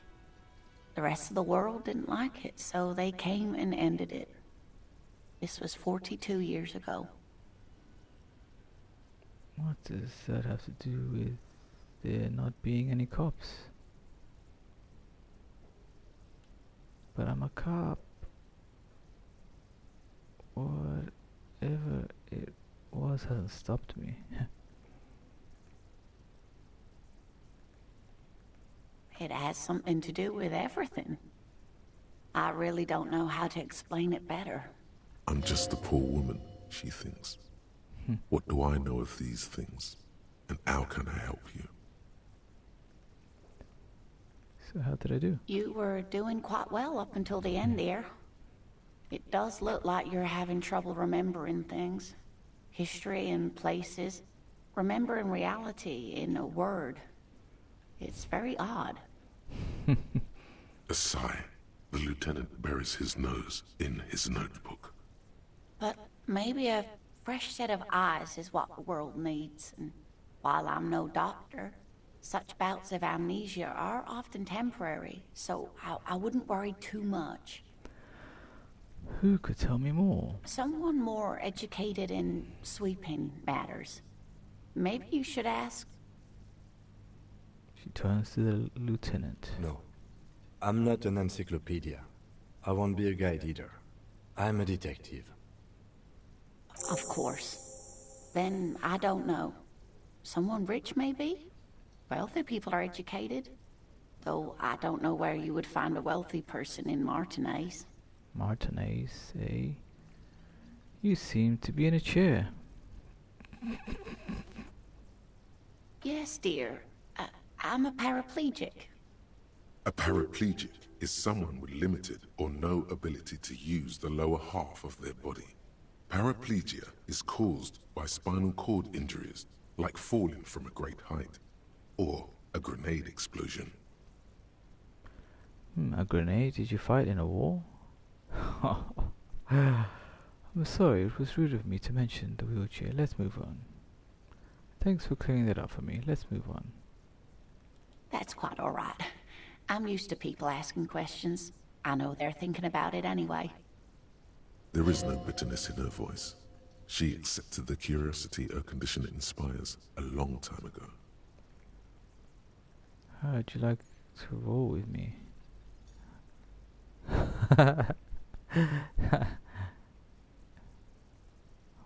The rest of the world didn't like it, so they came and ended it. This was 42 years ago. What does that have to do with there not being any cops? But I'm a cop. Whatever it was hasn't stopped me. It has something to do with everything. I really don't know how to explain it better. I'm just a poor woman, she thinks. What do I know of these things? And how can I help you? So how did I do? You were doing quite well up until the end there. It does look like you're having trouble remembering things. History and places. Remembering reality in a word. It's very odd. A sigh. The lieutenant buries his nose in his notebook. But maybe a fresh set of eyes is what the world needs. And while I'm no doctor, such bouts of amnesia are often temporary, so I wouldn't worry too much. Who could tell me more? Someone more educated in sweeping matters. Maybe you should ask. She turns to the lieutenant. No. I'm not an encyclopedia. I won't be a guide either. I'm a detective. Of course. Then I don't know. Someone rich, maybe? Wealthy people are educated. Though I don't know where you would find a wealthy person in Martinez. Martinez, eh? You seem to be in a chair. Yes, dear. I'm a paraplegic. A paraplegic is someone with limited or no ability to use the lower half of their body. Paraplegia is caused by spinal cord injuries, like falling from a great height, or a grenade explosion. A grenade? Did you fight in a war? I'm sorry, it was rude of me to mention the wheelchair. Let's move on. Thanks for clearing that up for me. Let's move on. That's quite all right. I'm used to people asking questions. I know they're thinking about it anyway. There is no bitterness in her voice. She accepted the curiosity her condition inspires a long time ago. How would you like to roll with me?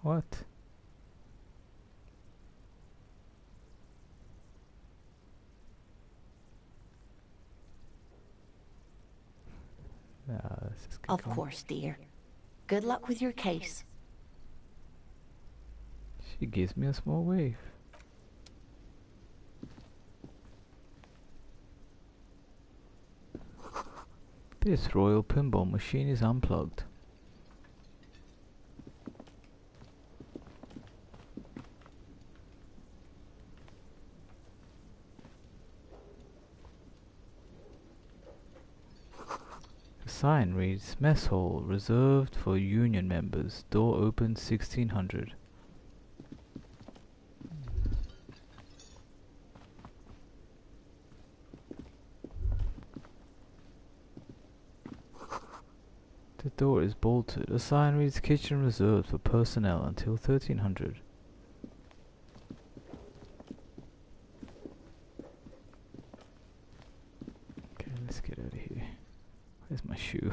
What? Of course, dear. Good luck with your case. She gives me a small wave. This royal pinball machine is unplugged. The sign reads, Mess Hall, reserved for Union members. Door open 1600. The door is bolted. A sign reads, Kitchen reserved for personnel until 1300. Okay, let's get out of here. Where's my shoe?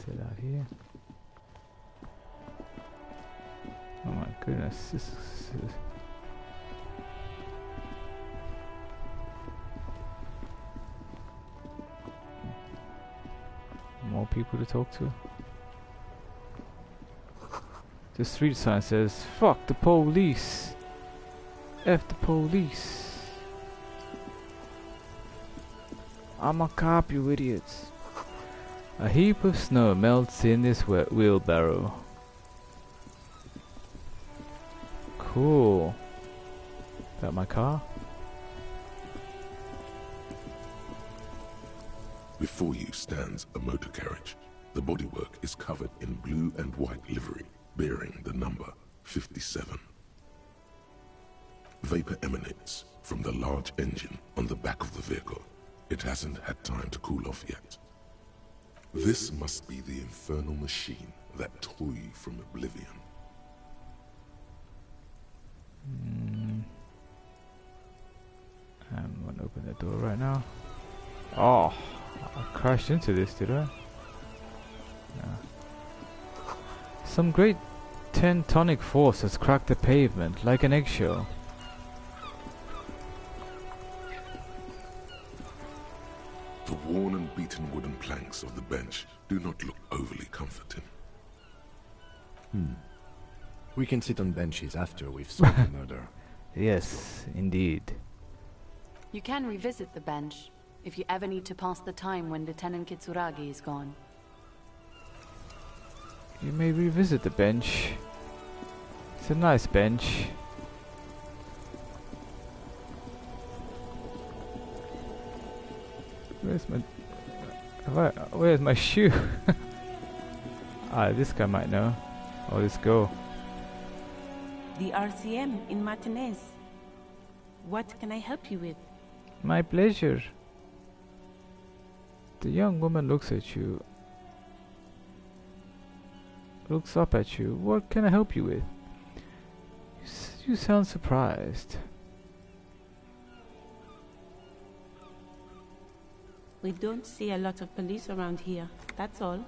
it out here. Oh my goodness, this is more people to talk to. The street sign says, "Fuck the police. F the police. I'm a cop, you idiots." A heap of snow melts in this wheelbarrow. Cool. That my car? Before you stands a motor carriage. The bodywork is covered in blue and white livery, bearing the number 57. Vapor emanates from the large engine on the back of the vehicle. It hasn't had time to cool off yet. This must be the infernal machine that tore you from oblivion. I'm gonna open the door right now. Oh, I crashed into this, did I? Yeah. Some great tectonic force has cracked the pavement like an eggshell. The worn and beaten wooden planks of the bench do not look overly comforting. We can sit on benches after we've solved the murder. Yes, indeed. You can revisit the bench if you ever need to pass the time when Lieutenant Kitsuragi is gone. You may revisit the bench. It's a nice bench. Where's my shoe? This guy might know. Oh, let's go. The RCM in Martinez. What can I help you with? My pleasure. The young woman looks at you. Looks up at you. What can I help you with? You sound surprised. We don't see a lot of police around here, that's all.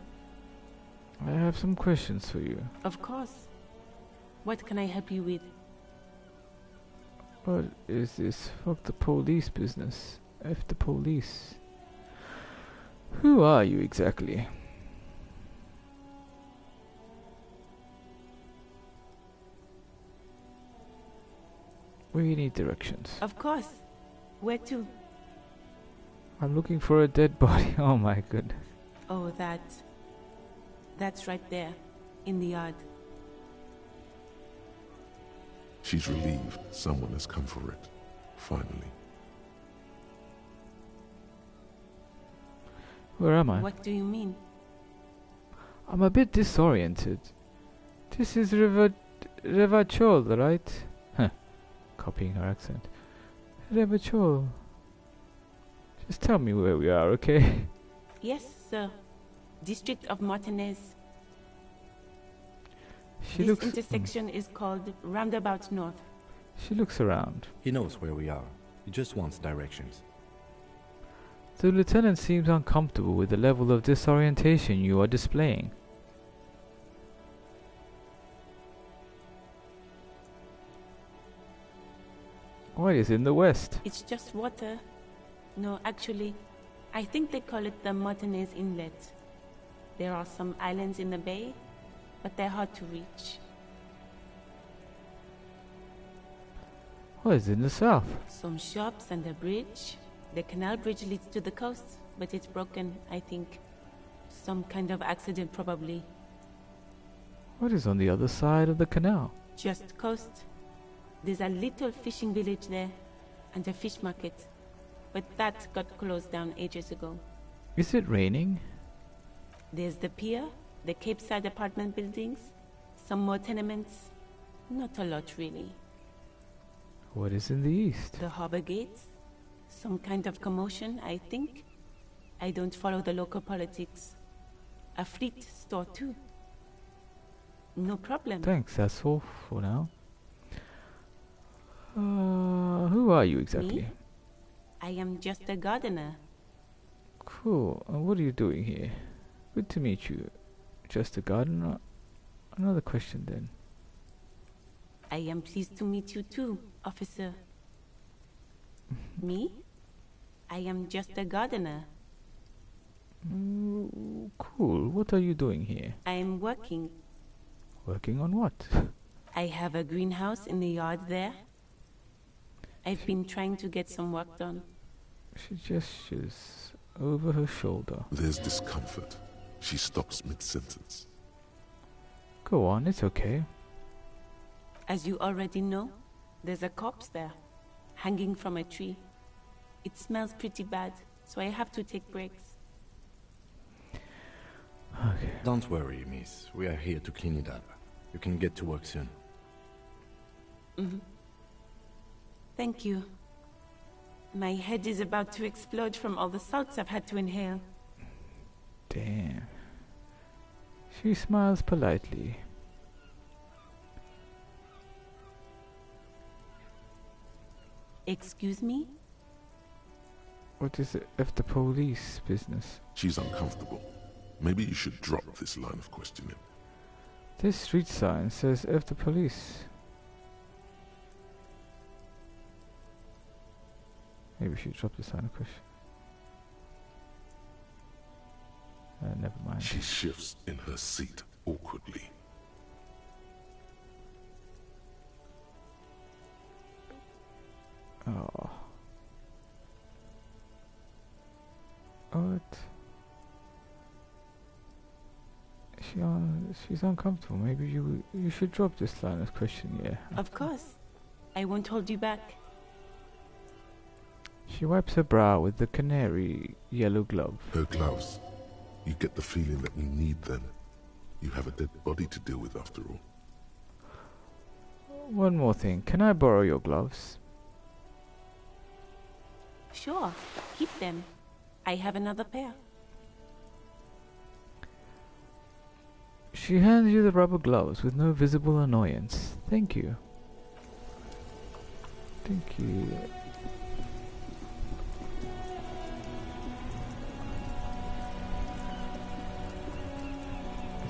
I have some questions for you. Of course. What can I help you with? What is this fuck the police business? F the police. Who are you exactly? We need directions. Of course. Where to? I'm looking for a dead body. Oh my goodness. Oh, that's right there, in the yard. She's relieved someone has come for it, finally. Where am I? What do you mean? I'm a bit disoriented. This is Revachol, right? Huh. Copying her accent. Revachol. Just tell me where we are, okay? Yes, sir. District of Martinez. This intersection is called Roundabout North. She looks around. He knows where we are. He just wants directions. The lieutenant seems uncomfortable with the level of disorientation you are displaying. What is in the west? It's just water. No, actually, I think they call it the Martinez Inlet. There are some islands in the bay, but they're hard to reach. What is in the south? Some shops and a bridge. The canal bridge leads to the coast, but it's broken, I think. Some kind of accident, probably. What is on the other side of the canal? Just coast. There's a little fishing village there, and a fish market. But that got closed down ages ago. Is it raining? There's the pier, the Cape Side apartment buildings, some more tenements. Not a lot, really. What is in the east? The harbor gates. Some kind of commotion, I think. I don't follow the local politics. A fleet store, too. No problem. Thanks, that's all for now. Who are you exactly? Me? I am just a gardener. Cool. What are you doing here? Good to meet you. just a gardener? Another question then. I am pleased to meet you too, officer. Me? I am just a gardener. Cool. What are you doing here? I am working. Working on what? I have a greenhouse in the yard there. I've been trying to get some work done. She gestures over her shoulder. There's discomfort. She stops mid-sentence. Go on, it's okay. As you already know, there's a corpse there, hanging from a tree. It smells pretty bad, so I have to take breaks. Okay. Don't worry, miss. We are here to clean it up. You can get to work soon. Thank you. My head is about to explode from all the salts I've had to inhale. Damn. She smiles politely. Excuse me? What is it of the police business? She's uncomfortable. Maybe you should drop this line of questioning. This street sign says F the police. Maybe we should drop this line of question. Never mind. She shifts in her seat awkwardly. Oh. What? She's uncomfortable. Maybe you should drop this line of question, yeah. Of course. I won't hold you back. She wipes her brow with the canary yellow glove. Her gloves. You get the feeling that you need them. You have a dead body to deal with after all. One more thing. Can I borrow your gloves? Sure, keep them. I have another pair. She hands you the rubber gloves with no visible annoyance. Thank you. Thank you.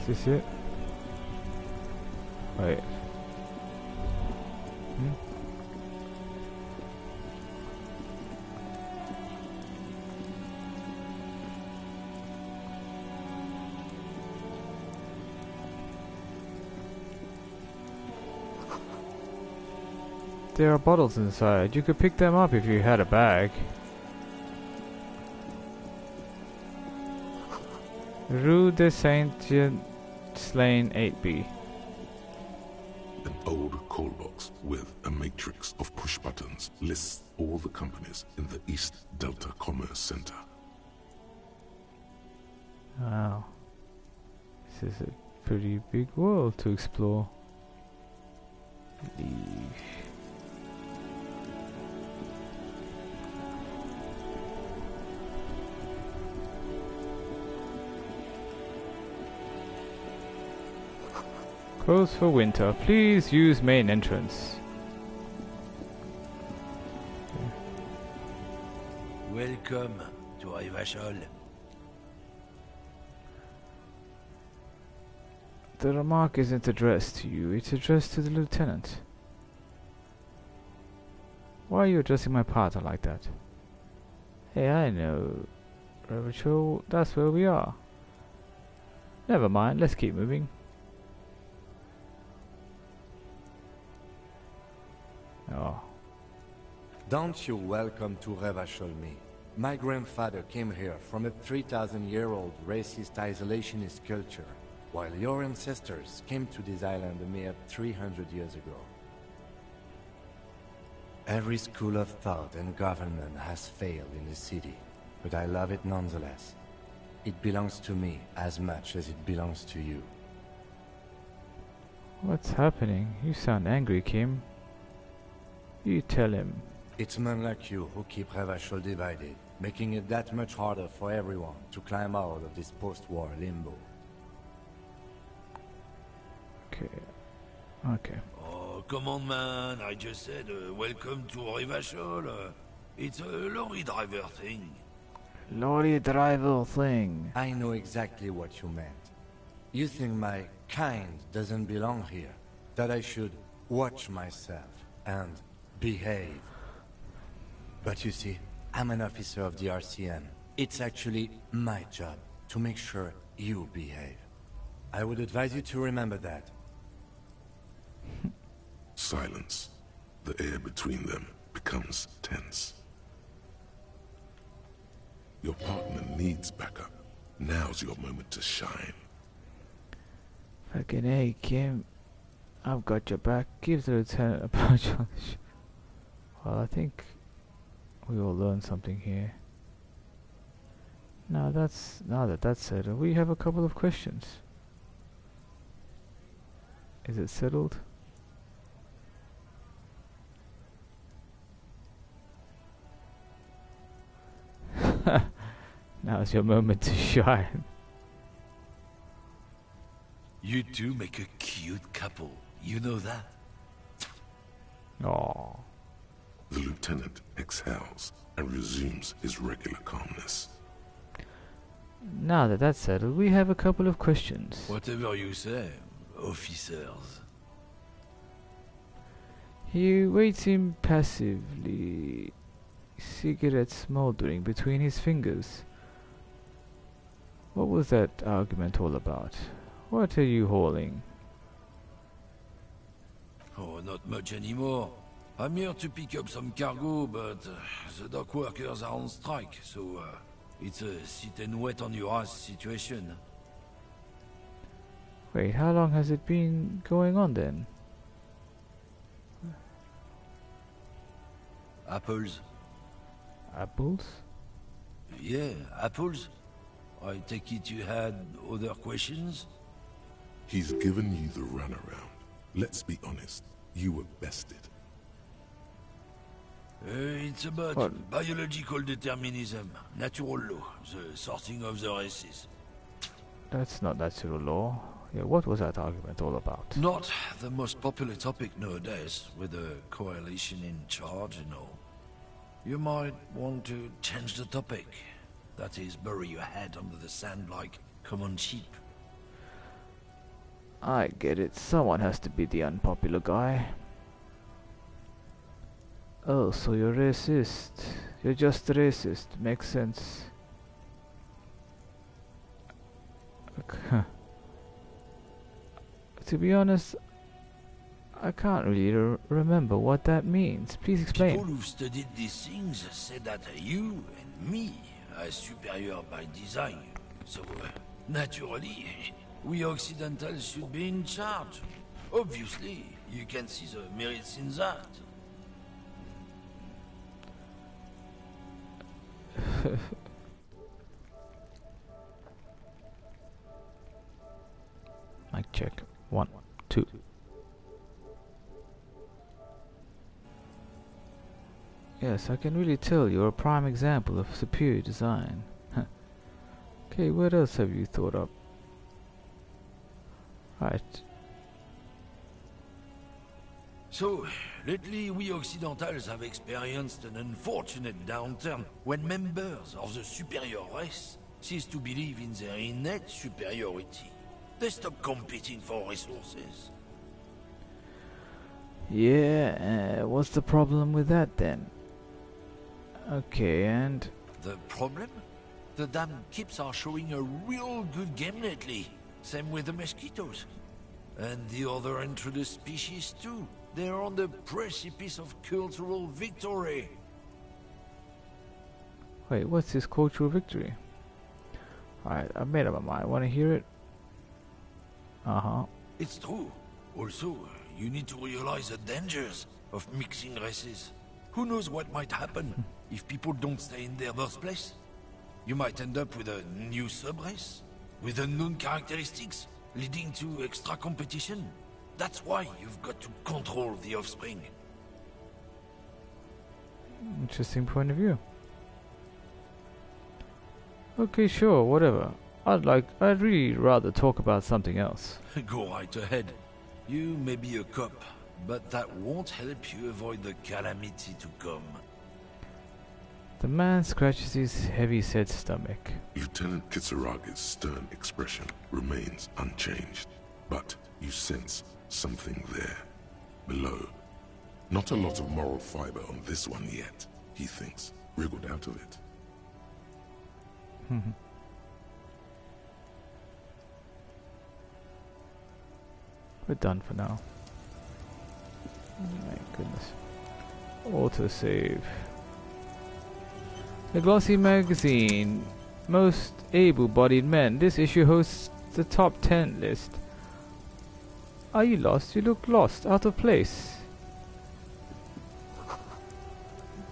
Is this it? Wait. There are bottles inside. You could pick them up if you had a bag. Rue de Saint-Jean, Lane 8B. An old call box with a matrix of push buttons lists all the companies in the East Delta Commerce Center. Wow. This is a pretty big world to explore. Leave. Closed for winter. Please use main entrance. Welcome to Rivachol. The remark isn't addressed to you, it's addressed to the lieutenant. Why are you addressing my partner like that? Hey, I know. Rivachol, that's where we are. Never mind, let's keep moving. Oh. Don't you welcome to Rivachol me. My grandfather came here from a 3,000-year-old racist isolationist culture, while your ancestors came to this island a mere 300 years ago. Every school of thought and government has failed in the city, but I love it nonetheless. It belongs to me as much as it belongs to you. What's happening? You sound angry, Kim. You tell him. It's men like you who keep Rivachol divided, making it that much harder for everyone to climb out of this post-war limbo. Okay. Oh, come on, man. I just said welcome to Rivachol. It's a lorry driver thing. Lorry driver thing. I know exactly what you meant. You think my kind doesn't belong here? That I should watch myself and behave? But you see, I'm an officer of the RCM. It's actually my job to make sure you behave. I would advise you to remember that. Silence. The air between them becomes tense. Your partner needs backup. Now's your moment to shine. Fucking hey, Kim. I've got your back. Give the lieutenant a punch on the Well, I think we all learned something here. Now that that's settled, we have a couple of questions. Is it settled? Now's your moment to shine. You two make a cute couple. You know that? Aww. The lieutenant exhales and resumes his regular calmness. Now that that's settled, we have a couple of questions. Whatever you say, officers. He waits impassively, cigarette smoldering between his fingers. What was that argument all about? What are you hauling? Oh, not much anymore. I'm here to pick up some cargo, but the dock workers are on strike, so it's a sit and wait on your ass situation. Wait, how long has it been going on then? Apples? Apples? Yeah, apples. I take it you had other questions? He's given you the runaround. Let's be honest, you were bested. It's about What? biological determinism, natural law, the sorting of the races. That's not natural law. Yeah, what was that argument all about? Not the most popular topic nowadays, with the coalition in charge and all. You might want to change the topic. That is, bury your head under the sand like common sheep. I get it. Someone has to be the unpopular guy. Oh, so you're racist. You're just racist. Makes sense. To be honest, I can't really remember what that means. Please explain. People who've studied these things say that you and me are superior by design. So, naturally, we Occidentals should be in charge. Obviously, you can see the merits in that. Mic check. 1, 2. Yes, I can really tell you're a prime example of superior design. Okay, what else have you thought up? Right. So, lately we Occidentals have experienced an unfortunate downturn when members of the superior race cease to believe in their innate superiority. They stop competing for resources. Yeah, what's the problem with that then? Okay, and... The problem? The damn kips are showing a real good game lately. Same with the mosquitoes. And the other introduced species too. They're on the precipice of cultural victory. Wait, what's this cultural victory? Alright, I've made up my mind. Wanna hear it? Uh-huh. It's true. Also, you need to realize the dangers of mixing races. Who knows what might happen if people don't stay in their birthplace? You might end up with a new sub-race, with unknown characteristics, leading to extra competition. That's why you've got to control the offspring. Interesting point of view. Okay, sure, whatever. I'd really rather talk about something else. Go right ahead. You may be a cop, but that won't help you avoid the calamity to come. The man scratches his heavy-set stomach. Lieutenant Kitsuragi's stern expression remains unchanged, but you sense something there, below. Not a lot of moral fiber on this one yet, he thinks, wriggled out of it. We're done for now. My goodness. Autosave. The glossy magazine. Most able-bodied men. This issue hosts the top 10 list. Are you lost? You look lost, out of place.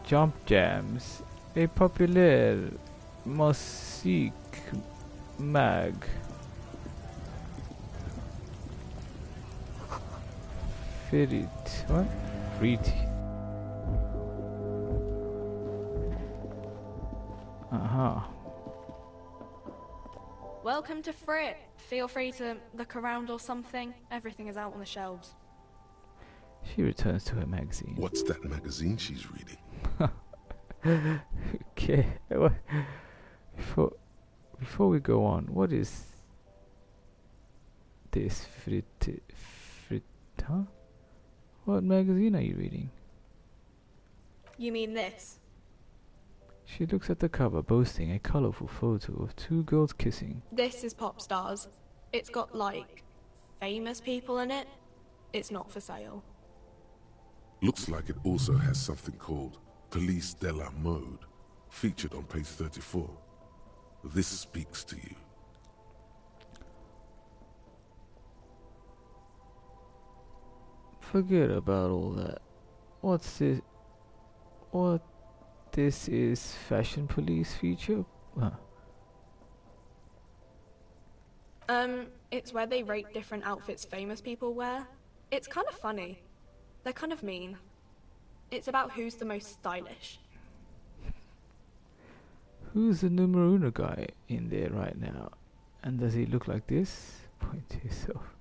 Jump Jams. A popular musique mag. Ferit. What? Frit. Welcome to Frit. Feel free to look around or something. Everything is out on the shelves. She returns to her magazine. What's that magazine she's reading? Okay. Before we go on, what is this Frit? Huh? What magazine are you reading? You mean this? She looks at the cover, boasting a colorful photo of two girls kissing. This is Pop Stars. It's got, like, famous people in it. It's not for sale. Looks like it also has something called Police de la Mode, featured on page 34. This speaks to you. Forget about all that. What's this? What? This is Fashion Police feature? Huh. It's where they rate different outfits famous people wear. It's kind of funny. They're kind of mean. It's about who's the most stylish. Who's the numero uno guy in there right now? And does he look like this? Point to yourself.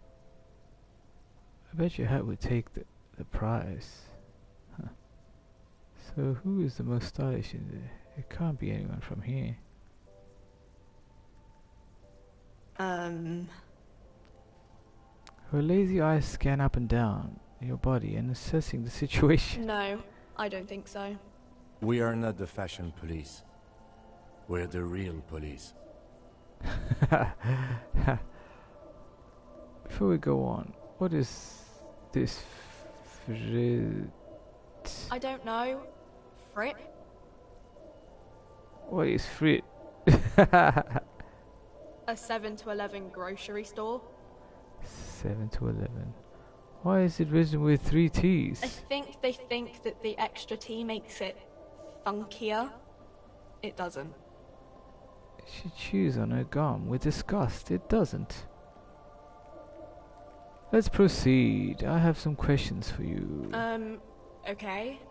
I bet your hat would take the prize. Huh. So who is the most stylish in there? It can't be anyone from here. Her lazy eyes scan up and down your body and assessing the situation. No, I don't think so. We are not the fashion police. We're the real police. Before we go on, what is this Frit? I don't know. Frit? What is Frit? A 7 to 11 grocery store. 7 to 11. Why is it written with 3 T's? I think they think that the extra T makes it funkier. It doesn't. She chews on her gum with disgust. It doesn't. Let's proceed. I have some questions for you. Okay.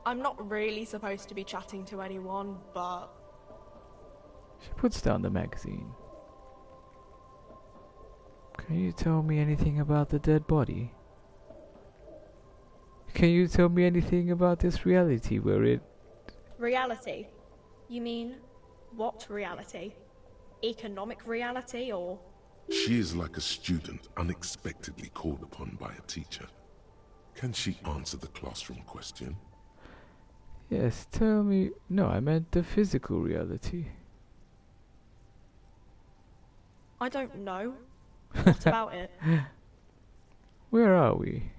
I'm not really supposed to be chatting to anyone, but... She puts down the magazine. Can you tell me anything about the dead body? Can you tell me anything about this reality where it... Reality? You mean, what reality? Economic reality, or...? She is like a student unexpectedly called upon by a teacher. Can she answer the classroom question? Yes, tell me... No, I meant the physical reality. I don't know. What about it? Where are we?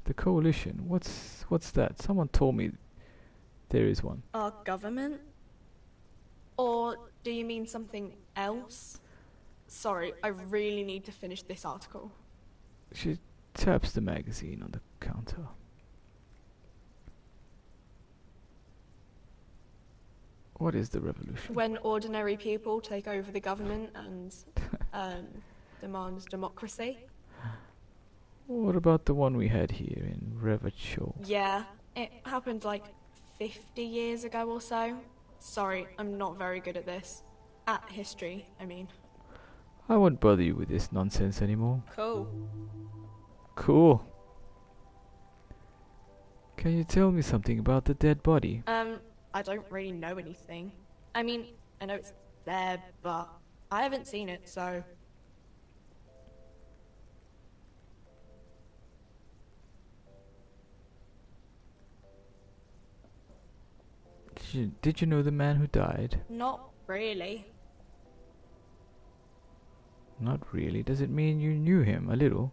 The coalition. What's that? Someone told me there is one. Our government? Or do you mean something else? Sorry, I really need to finish this article. She taps the magazine on the counter. What is the revolution? When ordinary people take over the government and demands democracy. What about the one we had here in Revachol? Yeah, it happened like 50 years ago or so. Sorry, I'm not very good at this. At history, I mean. I won't bother you with this nonsense anymore. Cool. Cool. Can you tell me something about the dead body? I don't really know anything. I mean, I know it's there, but I haven't seen it, so... Did you know the man who died? Not really. Not really. Does it mean you knew him a little?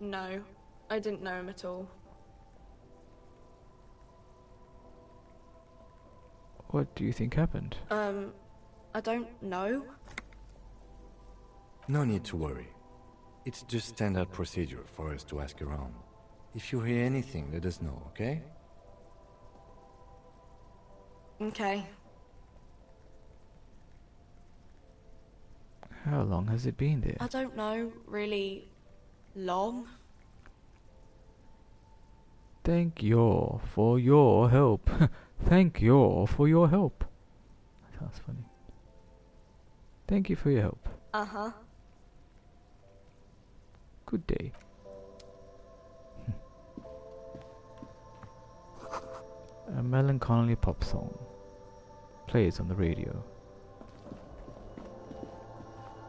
No. I didn't know him at all. What do you think happened? I don't know. No need to worry. It's just standard procedure for us to ask around. If you hear anything, let us know, okay? Okay. How long has it been there? I don't know, really long. Thank you for your help. Thank you for your help. That sounds funny. Thank you for your help. Uh-huh. Good day. A melancholy pop song plays on the radio.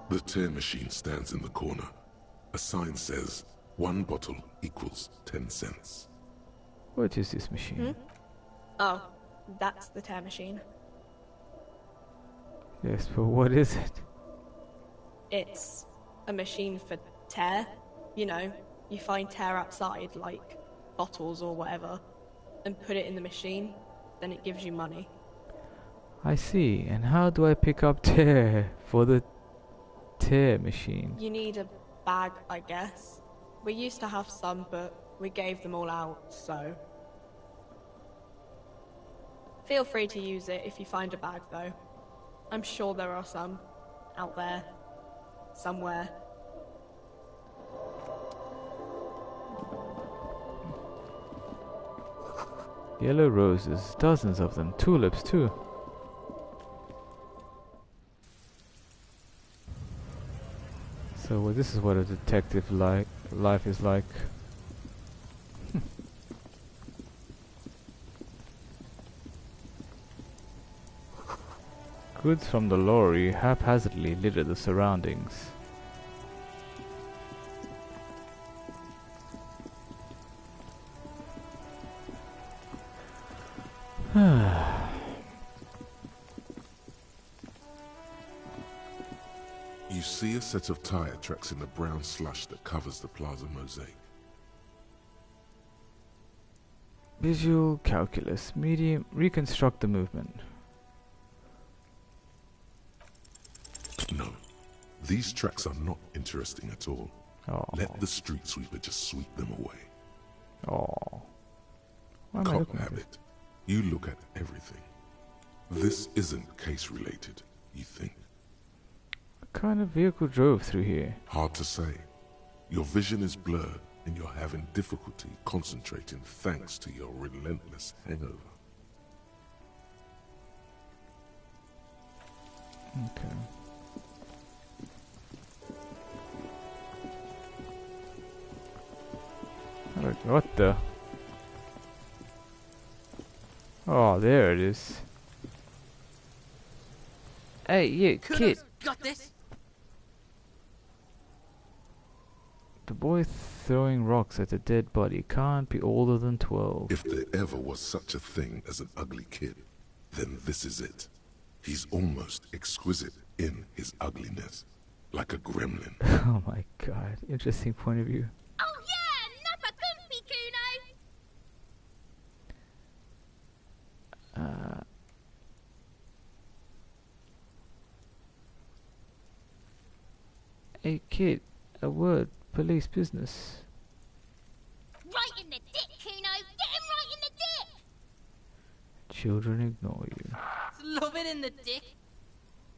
The tear machine stands in the corner. A sign says, 1 bottle equals 10 cents. What is this machine? Oh, that's the tear machine. Yes, but what is it? It's a machine for tear. You know, you find tear outside, like bottles or whatever, and put it in the machine, then it gives you money. I see. And how do I pick up tear for the tear machine? You need a bag, I guess. We used to have some, but we gave them all out, so... Feel free to use it if you find a bag, though. I'm sure there are some out there, somewhere. Yellow roses, dozens of them, tulips too. So this is what a detective life is like. Goods from the lorry haphazardly litter the surroundings. You see a set of tire tracks in the brown slush that covers the plaza mosaic. Visual calculus, medium, reconstruct the movement. No, these tracks are not interesting at all. Oh. Let the street sweeper just sweep them away. Oh. Why am I Cop looking at habit. You look at everything. This isn't case related, you think? What kind of vehicle drove through here? Hard to say. Your vision is blurred and you're having difficulty concentrating thanks to your relentless hangover. Okay. What the? Oh, there it is. Hey, you kid. Got this. The boy throwing rocks at a dead body can't be older than 12. If there ever was such a thing as an ugly kid, then this is it. He's almost exquisite in his ugliness, like a gremlin. Oh my god, interesting point of view. Oh yeah, nappa comfy, Kuno. Hey kid, a word, police business. Right in the dick, Kuno. Get him right in the dick. Children ignore you. Love it in the dick.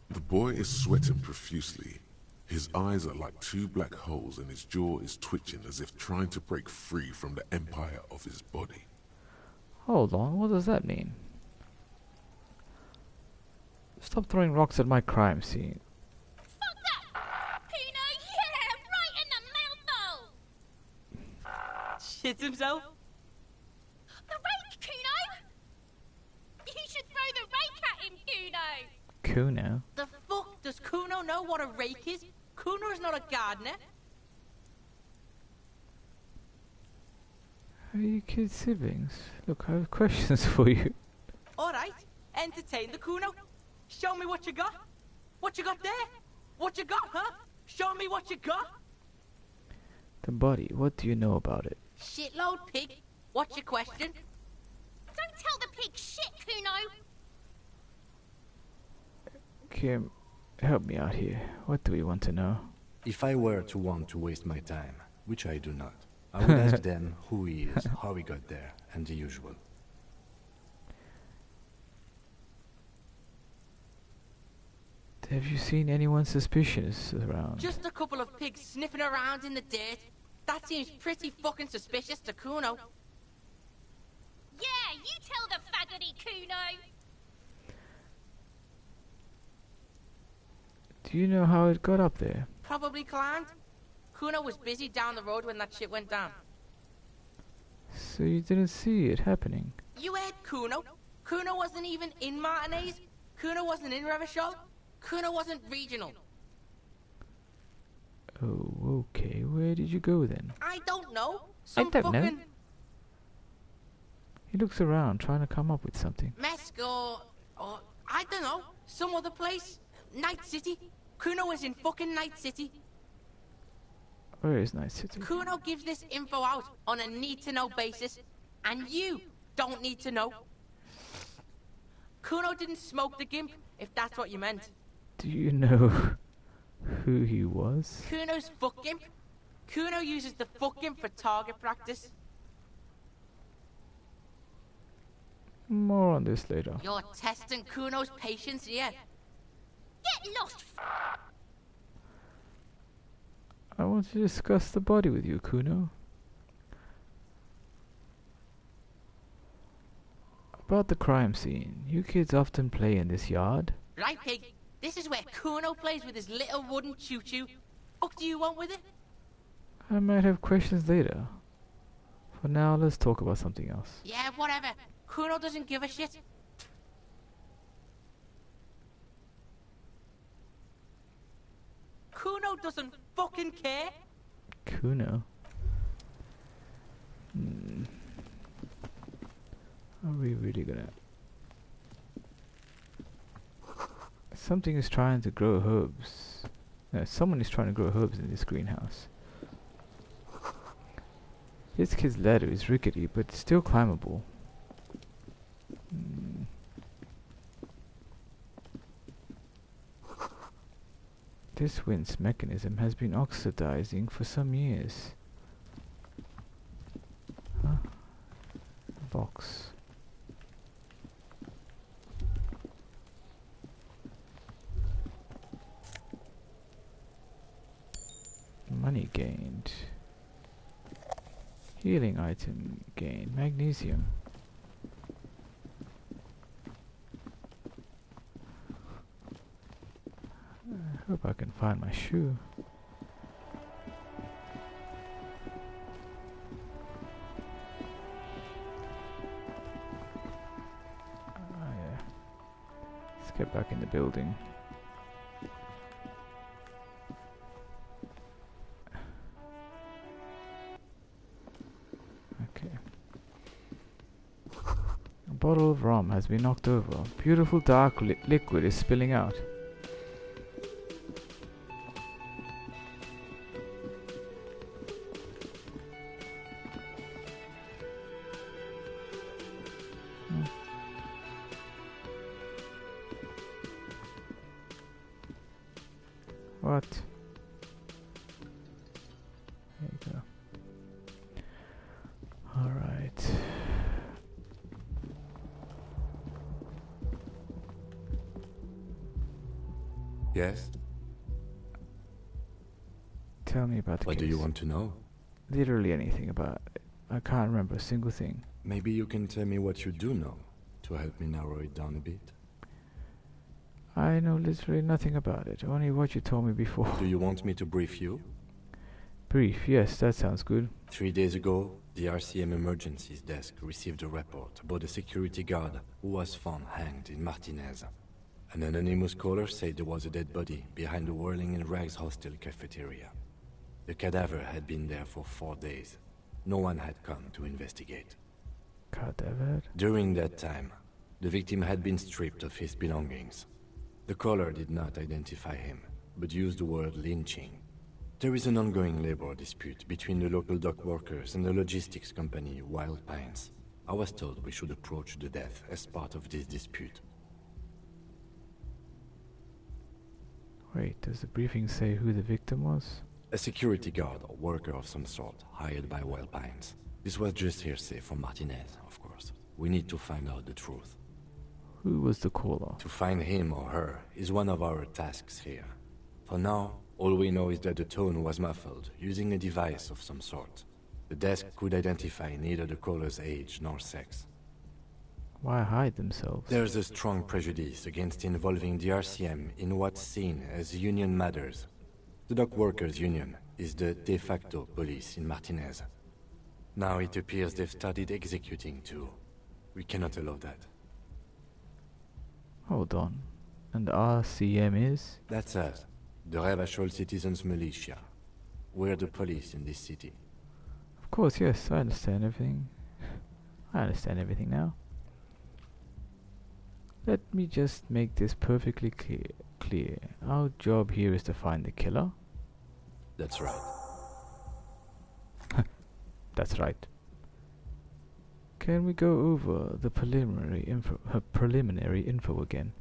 The boy is sweating profusely. His eyes are like 2 black holes and his jaw is twitching as if trying to break free from the empire of his body. Hold on, what does that mean? Stop throwing rocks at my crime scene. Fuck that! Kuno, yeah, right in the mouthhole! Shits himself? The rake, Kuno! You should throw Kuno. The fuck? Does Kuno know what a rake is? Kuno's not a gardener. Are you kids siblings? Look, I have questions for you. Alright, entertain the Kuno. Show me what you got. What you got there? What you got, huh? Show me what you got. The body, what do you know about it? Shitload pig. What's your question? Don't tell the pig shit, Kuno! Kim, help me out here. What do we want to know? If I were to want to waste my time, which I do not, I would ask them who he is, how he got there, and the usual. Have you seen anyone suspicious around? Just a couple of pigs sniffing around in the dirt. That seems pretty fucking suspicious to Kuno. Yeah, you tell the faggoty, Kuno! Do you know how it got up there? Probably climbed. Kuno was busy down the road when that shit went down. So you didn't see it happening? You heard Kuno. Kuno wasn't even in Martinez. Kuno wasn't in Revachol. Kuno wasn't regional. Oh, okay. Where did you go then? I don't know. I don't know. He looks around, trying to come up with something. Mesk or I don't know. Some other place. Night City. Kuno was in fucking Night City. Where is Night City? Kuno gives this info out on a need-to-know basis, and you don't need to know. Kuno didn't smoke the gimp, if that's what you meant. Do you know who he was? Kuno's fuck gimp. Kuno uses the fuck gimp for target practice. More on this later. You're testing Kuno's patience here. Get lost, I want to discuss the body with you, Kuno. About the crime scene. You kids often play in this yard? Right, pig. This is where Kuno plays with his little wooden choo-choo. What do you want with it? I might have questions later. For now, let's talk about something else. Yeah, whatever. Kuno doesn't give a shit. Kuno doesn't fucking care. Kuno? Are we really gonna... Something is trying to grow herbs. No, someone is trying to grow herbs in this greenhouse. This kid's ladder is rickety, but still climbable. This wind's mechanism has been oxidizing for some years. Huh? Box. Money gained. Healing item gained. Magnesium. I hope I can find my shoe. Yeah. Let's get back in the building. Okay. A bottle of rum has been knocked over. Beautiful dark liquid is spilling out. What? There you go. Alright. Yes? Tell me about the What case. do you want to know? Literally anything about it. I can't remember a single thing. Maybe you can tell me what you do know, to help me narrow it down a bit. I know literally nothing about it, only what you told me before. Do you want me to brief you? Brief, yes, that sounds good. 3 days ago, the RCM emergencies desk received a report about a security guard who was found hanged in Martinez. An anonymous caller said there was a dead body behind the Whirling in Rags hostel cafeteria. The cadaver had been there for 4 days. No one had come to investigate. Cadaver? During that time, the victim had been stripped of his belongings. The caller did not identify him, but used the word lynching. There is an ongoing labor dispute between the local dock workers and the logistics company Wild Pines. I was told we should approach the death as part of this dispute. Wait, does the briefing say who the victim was? A security guard or worker of some sort, hired by Wild Pines. This was just hearsay from Martinez, of course. We need to find out the truth. Who was the caller? To find him or her is one of our tasks here. For now, all we know is that the tone was muffled, using a device of some sort. The desk could identify neither the caller's age nor sex. Why hide themselves? There's a strong prejudice against involving the RCM in what's seen as union matters. The dock workers' union is the de facto police in Martinez. Now it appears they've started executing too. We cannot allow that. Hold on. And the RCM is? That's us. The Revachol Citizens Militia. We're the police in this city. Of course, yes, I understand everything. I understand everything now. Let me just make this perfectly clear. Our job here is to find the killer. That's right. That's right. Can we go over the preliminary info again?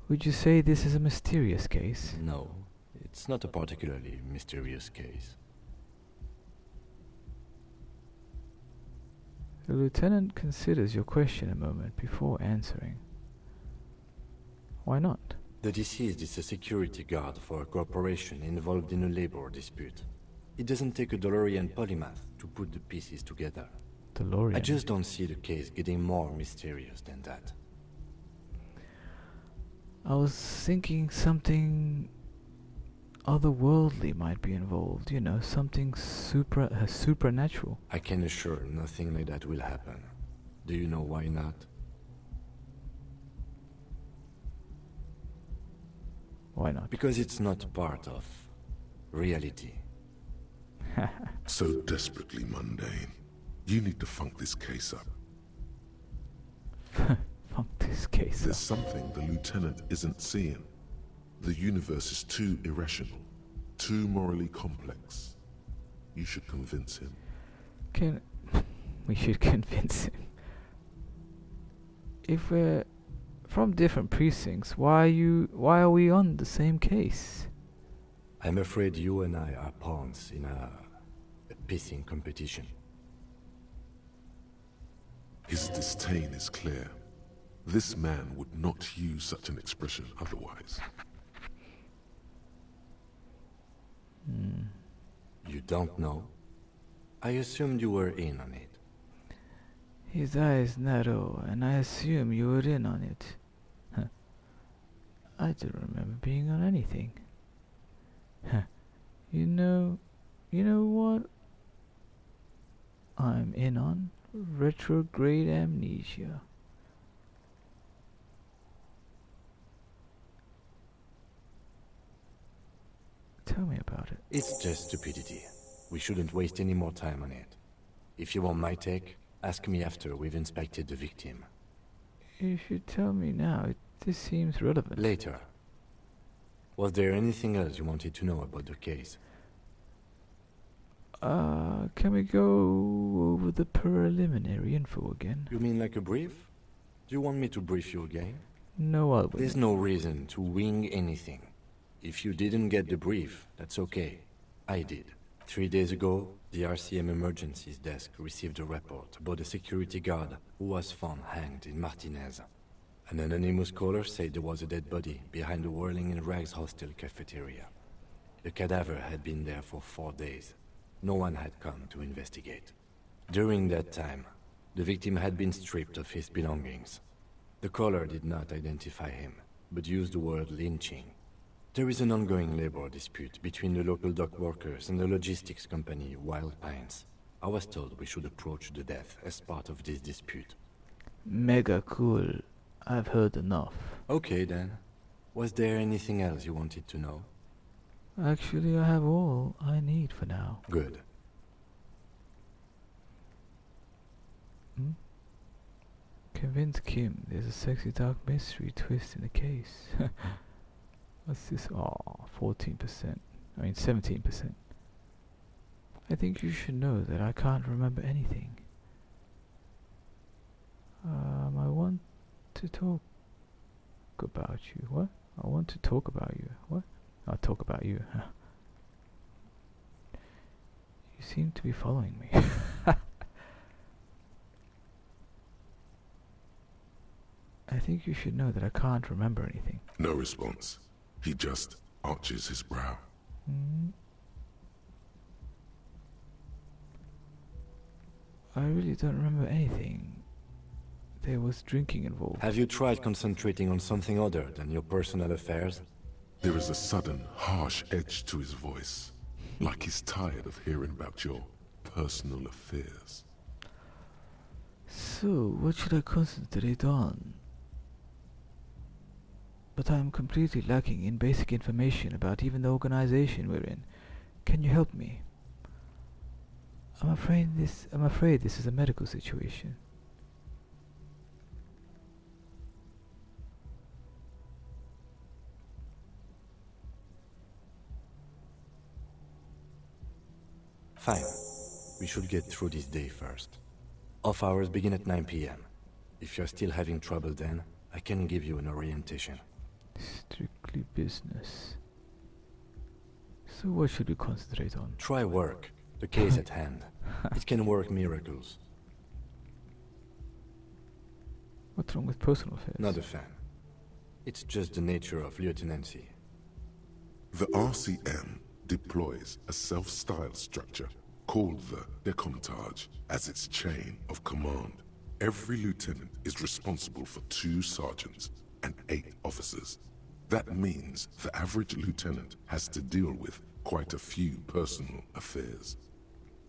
Would you say this is a mysterious case? No, it's not a particularly mysterious case. The lieutenant considers your question a moment before answering. Why not? The deceased is a security guard for a corporation involved in a labor dispute. It doesn't take a DeLorean polymath to put the pieces together. DeLorean? I just don't see the case getting more mysterious than that. I was thinking something otherworldly might be involved, you know, something supernatural. I can assure nothing like that will happen. Do you know why not? Why not? Because it's not part of reality. So desperately mundane. You need to funk this case up. Funk this case There's up. something the lieutenant isn't seeing. The universe is too irrational, too morally complex. You should convince him. We should convince him. If we're from different precincts, why are we on the same case? I'm afraid you and I are pawns in a pissing competition. His disdain is clear. This man would not use such an expression otherwise. You don't know? I assumed you were in on it. His eyes narrow, and I assume you were in on it. Huh. I don't remember being on anything. Huh. You know what I'm in on? Retrograde amnesia. Tell me about it. It's just stupidity. We shouldn't waste any more time on it. If you want my take, ask me after we've inspected the victim. If you tell me now, this seems relevant. Later. Was there anything else you wanted to know about the case? Can we go over the preliminary info again? You mean like a brief? Do you want me to brief you again? No, I'll wait. There's no reason to wing anything. If you didn't get the brief, that's okay. I did. 3 days ago, the RCM Emergencies Desk received a report about a security guard who was found hanged in Martinez. An anonymous caller said there was a dead body behind the Whirling in Rags hostel cafeteria. The cadaver had been there for 4 days. No one had come to investigate. During that time, the victim had been stripped of his belongings. The caller did not identify him, but used the word lynching. There is an ongoing labor dispute between the local dock workers and the logistics company Wild Pines. I was told we should approach the death as part of this dispute. Mega cool. I've heard enough. Okay then. Was there anything else you wanted to know? Actually, I have all I need for now. Good. Convince Kim there's a sexy dark mystery twist in the case. What's this? Oh, 14%. I mean 17%. I think you should know that I can't remember anything. I want to talk about you. What? I want to talk about you. What? I'll talk about you. You seem to be following me. I think you should know that I can't remember anything. No response. He just arches his brow. I really don't remember anything. There was drinking involved. Have you tried concentrating on something other than your personal affairs? There is a sudden, harsh edge to his voice, like he's tired of hearing about your personal affairs. So, what should I concentrate on? But I am completely lacking in basic information about even the organization we're in. Can you help me? I'm afraid this is a medical situation. Fine. We should get through this day first. Off hours begin at 9 p.m. If you're still having trouble then, I can give you an orientation. Strictly business. So what should we concentrate on? Try work. The case at hand. It can work miracles. What's wrong with personal affairs? Not a fan. It's just the nature of lieutenancy. The RCM deploys a self-styled structure called the Decomptage as its chain of command. Every lieutenant is responsible for 2 sergeants and 8 officers. That means the average lieutenant has to deal with quite a few personal affairs.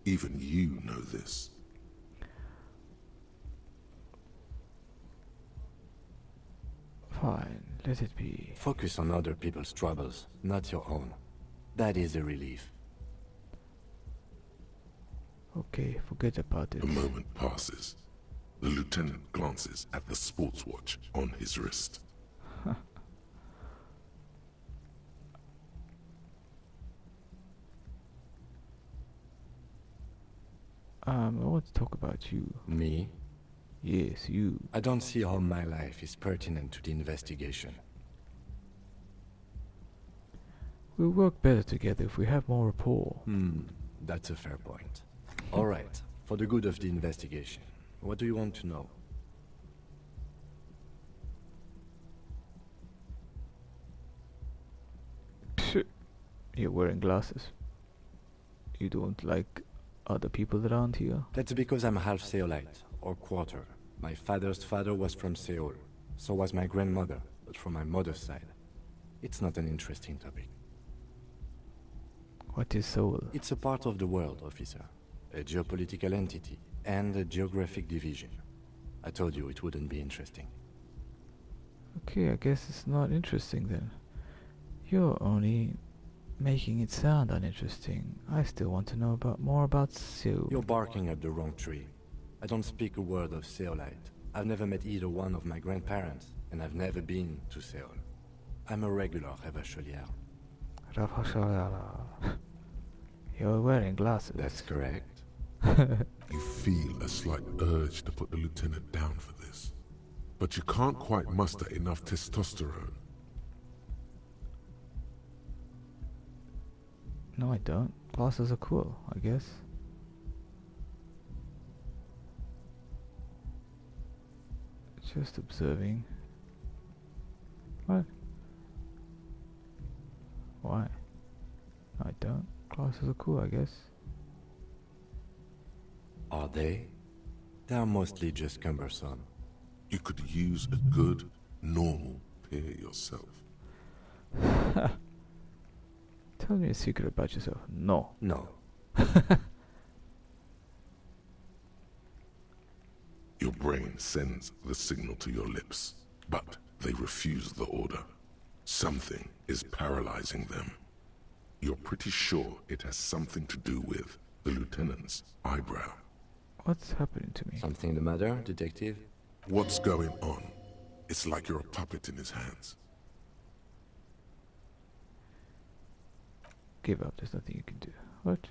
Even you know this. Fine, let it be. Focus on other people's troubles, not your own. That is a relief. Okay, forget about it. A moment passes. The lieutenant glances at the sports watch on his wrist. I want to talk about you. Me? Yes, you. I don't see how my life is pertinent to the investigation. We'll work better together if we have more rapport. That's a fair point. All right, for the good of the investigation, what do you want to know? You're wearing glasses. You don't like other people that aren't here? That's because I'm half Seolite, or quarter. My father's father was from Seoul. So was my grandmother, but from my mother's side. It's not an interesting topic. What is Seoul? It's a part of the world, officer. A geopolitical entity, and a geographic division. I told you it wouldn't be interesting. Okay, I guess it's not interesting then. You're only making it sound uninteresting. I still want to know more about Seoul. You're barking up the wrong tree. I don't speak a word of Seolite. I've never met either one of my grandparents, and I've never been to Seoul. I'm a regular Ravacholière. You're wearing glasses. That's correct. You feel a slight urge to put the lieutenant down for this, but you can't quite muster enough testosterone. No, I don't. Glasses are cool, I guess. Just observing. What? Why? No, I don't. Glasses are cool, I guess. Are they? They are mostly just cumbersome. You could use a good, normal pair yourself. Tell me a secret about yourself. No. No. Your brain sends the signal to your lips. but they refuse the order. Something is paralyzing them. You're pretty sure it has something to do with the lieutenant's eyebrow. What's happening to me? Something the matter, detective? What's going on? It's like you're a puppet in his hands. Give up, there's nothing you can do. What?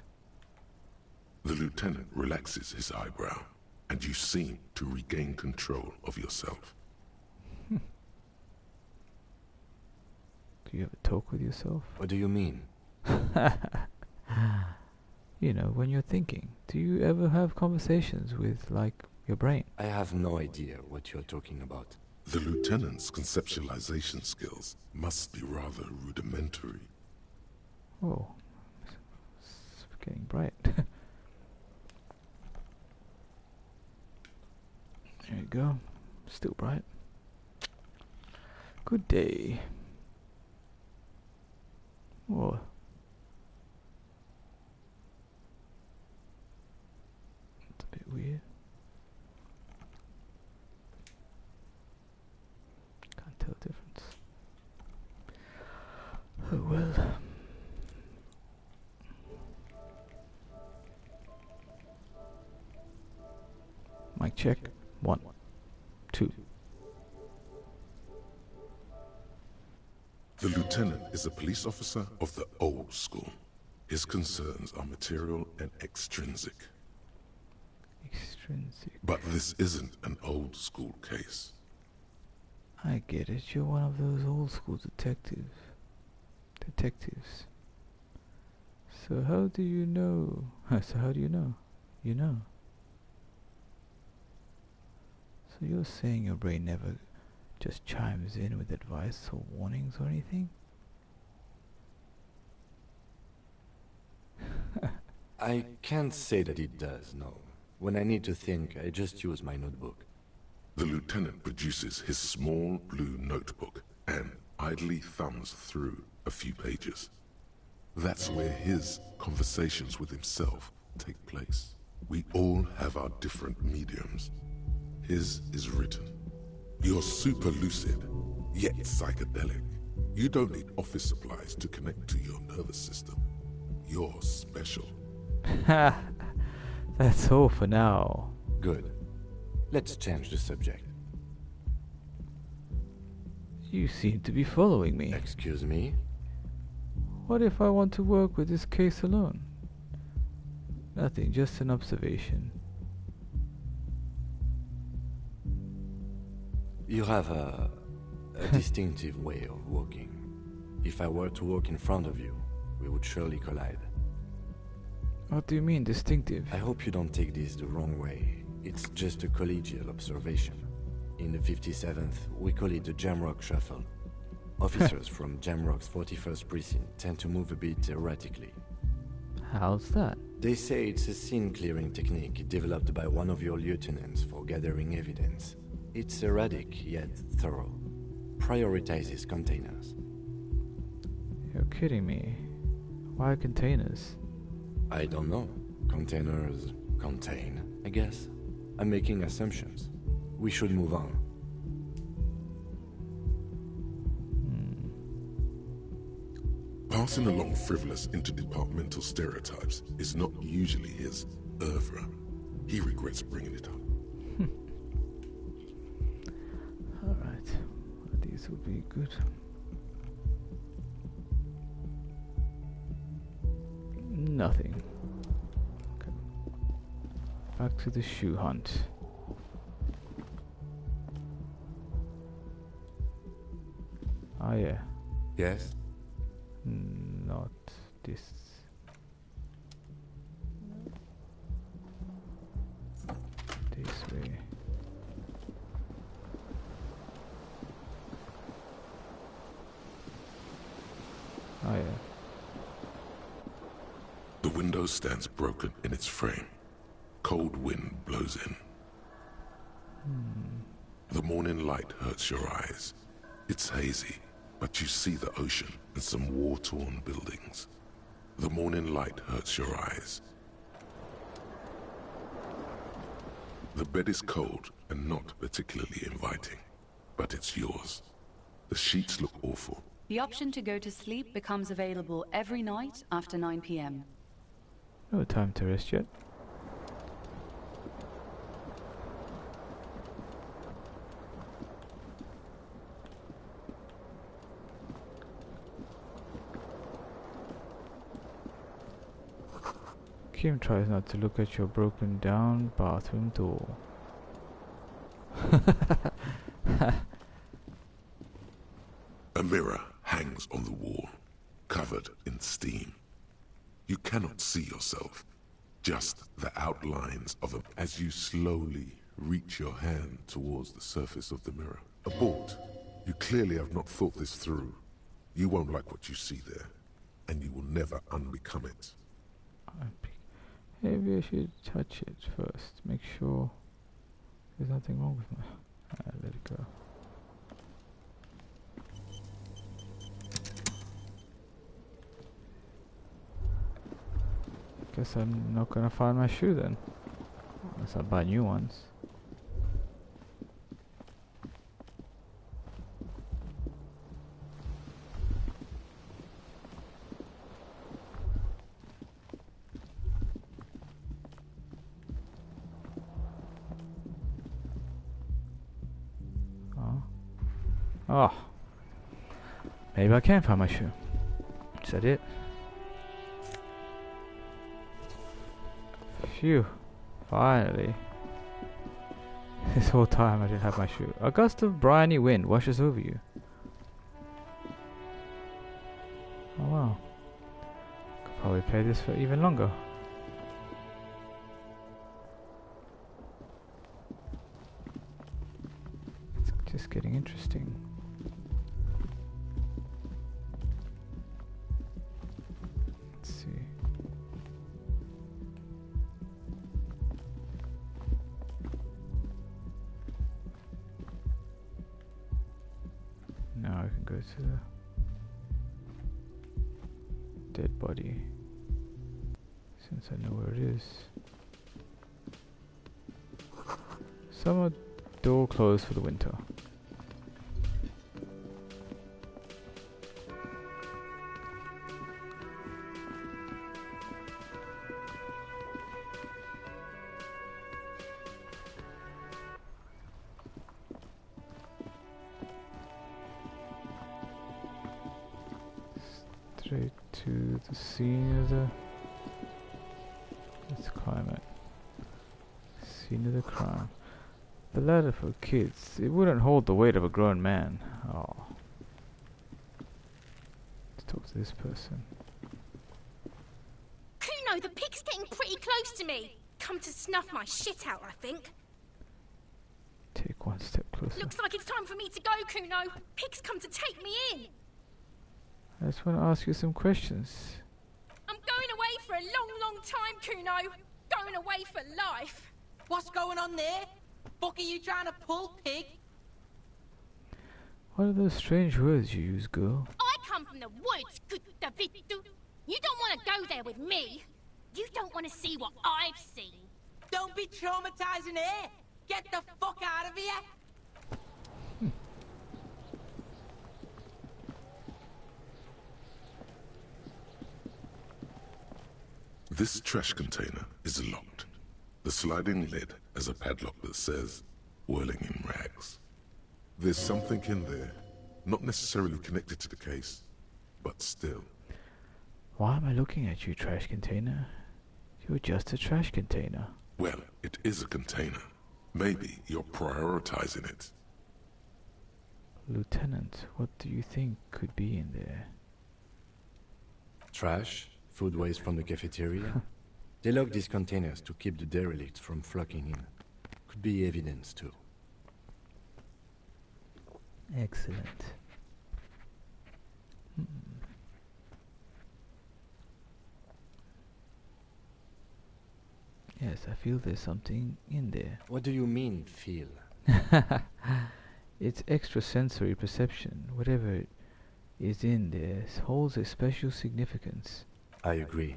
The lieutenant relaxes his eyebrow, and you seem to regain control of yourself. Do you ever talk with yourself? What do you mean? You know, when you're thinking. Do you ever have conversations with, like, your brain? I have no idea what you're talking about. The lieutenant's conceptualization skills must be rather rudimentary. Oh, it's getting bright. There you go. Still bright. Good day. Oh. It's a bit weird. Can't tell the difference. Oh well. Mic check. 1, 2. The lieutenant is a police officer of the old school. His concerns are material and extrinsic. Extrinsic. But this isn't an old school case. I get it. You're one of those old school detectives. So how do you know? So how do you know? You know. So you're saying your brain never just chimes in with advice or warnings or anything? I can't say that it does, no. When I need to think, I just use my notebook. The lieutenant produces his small blue notebook and idly thumbs through a few pages. That's where his conversations with himself take place. We all have our different mediums. His is written. You're super lucid, yet psychedelic. You don't need office supplies to connect to your nervous system. You're special. That's all for now. Good. Let's change the subject. You seem to be following me. Excuse me? What if I want to work with this case alone? Nothing, just an observation. You have a distinctive way of walking. If I were to walk in front of you, we would surely collide. What do you mean, distinctive? I hope you don't take this the wrong way. It's just a collegial observation. In the 57th, we call it the Jamrock Shuffle. Officers from Jamrock's 41st Precinct tend to move a bit erratically. How's that? They say it's a scene-clearing technique developed by one of your lieutenants for gathering evidence. It's erratic, yet thorough. Prioritizes containers. You're kidding me. Why containers? I don't know. Containers contain, I guess. I'm making assumptions. We should move on. Passing along frivolous interdepartmental stereotypes is not usually his oeuvre. He regrets bringing it up. Alright, these will be good. Nothing. Okay. Back to the shoe hunt. Oh yeah. Yes? Not this. This way. Oh yeah. The window stands broken in its frame. Cold wind blows in. The morning light hurts your eyes. It's hazy, but you see the ocean and some war-torn buildings. The morning light hurts your eyes. The bed is cold and not particularly inviting. but it's yours. The sheets look awful. The option to go to sleep becomes available every night after 9 p.m. No time to rest yet. Kim tries not to look at your broken down bathroom door. A mirror hangs on the wall, covered in steam. You cannot see yourself, just the outlines of it as you slowly reach your hand towards the surface of the mirror. Abort. You clearly have not thought this through. You won't like what you see there, and you will never unbecome it. Maybe I should touch it first. Make sure there's nothing wrong with my... let it go. Guess I'm not gonna find my shoe then. Unless I buy new ones. Oh. Maybe I can find my shoe. Is that it? Phew. Finally. This whole time I didn't have my shoe. A gust of briny wind washes over you. Oh wow. Could probably play this for even longer. It's just getting interesting. Let's see. Now I can go to the dead body, since I know where it is. Summer door closed for the winter. Straight to the scene of the... Let's climb it. Scene of the crime. The ladder for kids. It wouldn't hold the weight of a grown man. Oh. Let's talk to this person. Kuno, the pig's getting pretty close to me. Come to snuff my shit out, I think. Take one step closer. Looks like it's time for me to go, Kuno. Pig's come to take me in. I just want to ask you some questions. I'm going away for a long, long time, Kuno. Going away for life. What's going on there? Fuck are you trying to pull, pig? What are those strange words you use, girl? I come from the woods, good David. You don't want to go there with me. You don't want to see what I've seen. Don't be traumatizing here. Get the fuck out of here. This trash container is locked. The sliding lid has a padlock that says, whirling in rags. There's something in there, not necessarily connected to the case, but still. Why am I looking at you, trash container? You're just a trash container. Well, it is a container. Maybe you're prioritizing it. Lieutenant, what do you think could be in there? Trash? Food waste from the cafeteria? They lock these containers to keep the derelicts from flocking in. Could be evidence too. Excellent. Yes, I feel there's something in there. What do you mean, feel? It's extrasensory perception. Whatever is in there holds a special significance. I agree.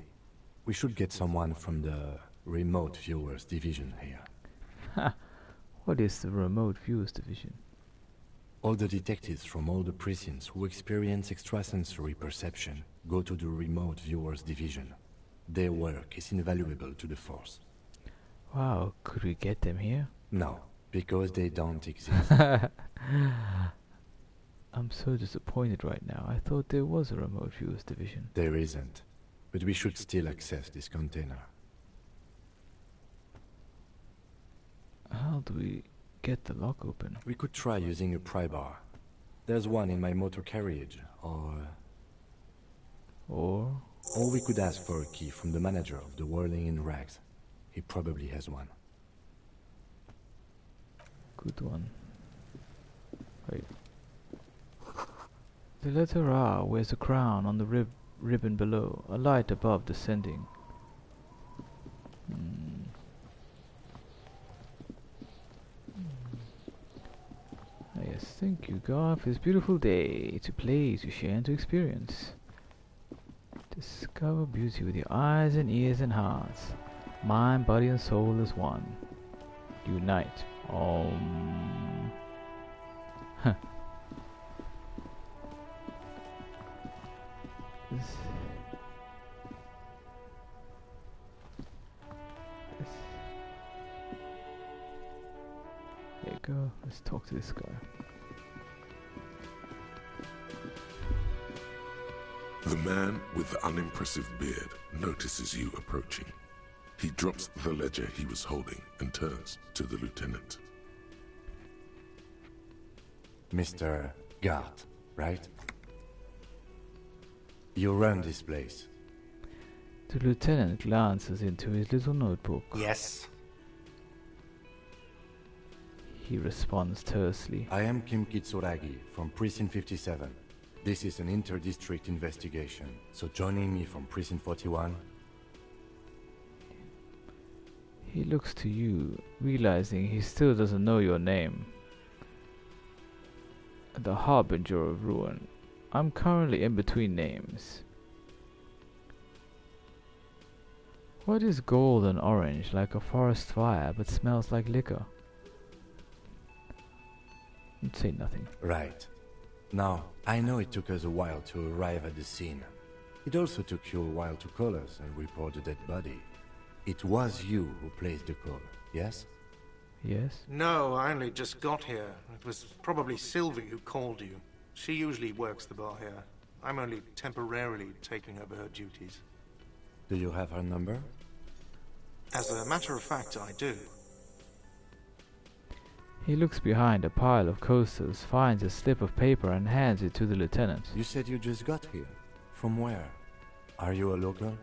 We should get someone from the remote viewers division here. Ha! What is the remote viewers division? All the detectives from all the precincts who experience extrasensory perception go to the remote viewers division. Their work is invaluable to the Force. Wow, could we get them here? No, because they don't exist. I'm so disappointed right now. I thought there was a remote viewers division. There isn't, but we should still access this container. How do we get the lock open? We could try using a pry bar. There's one in my motor carriage, Or we could ask for a key from the manager of the Whirling in Rags. He probably has one. good one. Wait. The letter R wears a crown on the ribbon below, a light above descending. Yes, thank you, God, for this beautiful day, to play, to share, and to experience. Discover beauty with your eyes and ears and hearts. Mind, body, and soul as one. Unite. This. There you go. Let's talk to this guy. The man with the unimpressive beard notices you approaching. He drops the ledger he was holding and turns to the lieutenant. Mr. Gart, right? You run this place. The lieutenant glances into his little notebook. Yes. He responds tersely. I am Kim Kitsuragi from Precinct 57. This is an inter-district investigation, so joining me from Precinct 41... He looks to you, realizing he still doesn't know your name. The Harbinger of Ruin. I'm currently in between names. What is gold and orange, like a forest fire, but smells like liquor? I'd say nothing. Right. Now, I know it took us a while to arrive at the scene. It also took you a while to call us and report the dead body. It was you who placed the call, yes? Yes? No, I only just got here. It was probably Sylvie who called you. She usually works the bar here. I'm only temporarily taking over her duties. Do you have her number? As a matter of fact, I do. He looks behind a pile of coasters, finds a slip of paper and hands it to the lieutenant. You said you just got here. From where? Are you a local?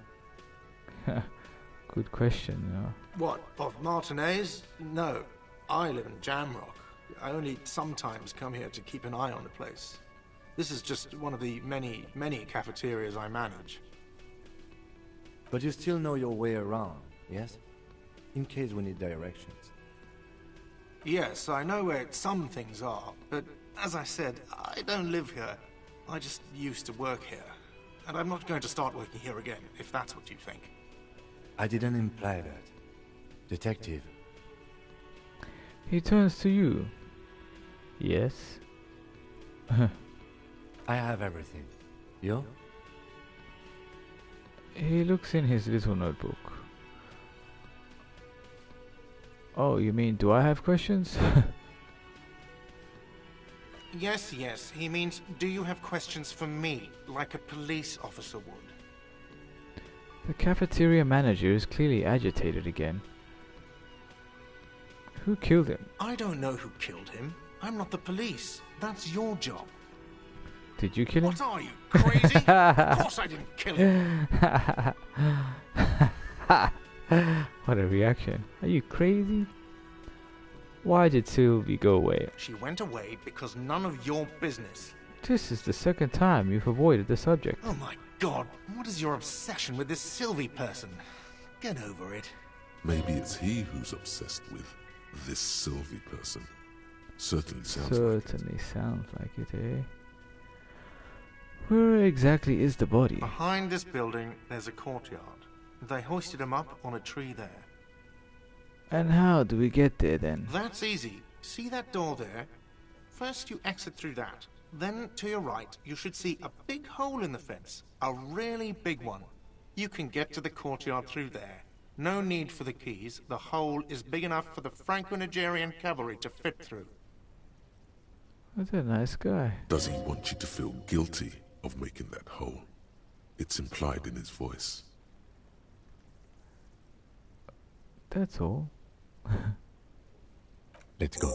Good question, yeah. What, of Martinez? No, I live in Jamrock. I only sometimes come here to keep an eye on the place. This is just one of the many, many cafeterias I manage. But you still know your way around, yes? In case we need directions. Yes, I know where some things are, but as I said, I don't live here. I just used to work here. And I'm not going to start working here again, if that's what you think. I didn't imply that. Detective. He turns to you. Yes? I have everything. You? He looks in his little notebook. Oh, you mean, do I have questions? Yes, yes. He means, do you have questions for me, like a police officer would? The cafeteria manager is clearly agitated again. Who killed him? I don't know who killed him. I'm not the police. That's your job. Did you kill him? What are you, crazy? Of course I didn't kill him. What a reaction. Are you crazy? Why did Sylvie go away? She went away because none of your business. This is the second time you've avoided the subject. Oh my god, what is your obsession with this Sylvie person? Get over it. Maybe it's he who's obsessed with this Sylvie person. Certainly sounds like it, eh? Where exactly is the body? Behind this building, there's a courtyard. They hoisted him up on a tree there. And how do we get there then? That's easy. See that door there? First you exit through that. Then, to your right, you should see a big hole in the fence. A really big one. You can get to the courtyard through there. No need for the keys. The hole is big enough for the Franco-Nigerian cavalry to fit through. What a nice guy. Does he want you to feel guilty of making that hole? It's implied in his voice. That's all. Let's go.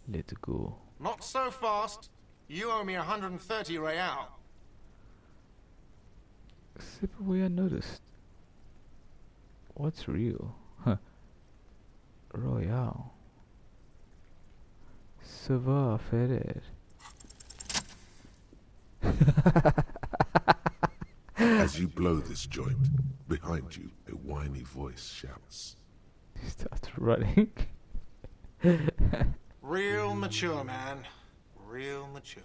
Let's go. Not so fast. You owe me 130 real. Sip away unnoticed. What's real? Huh. Royale. Savoir faire. As you blow this joint, behind you, a whiny voice shouts. He starts running. Real mature, man. Real mature.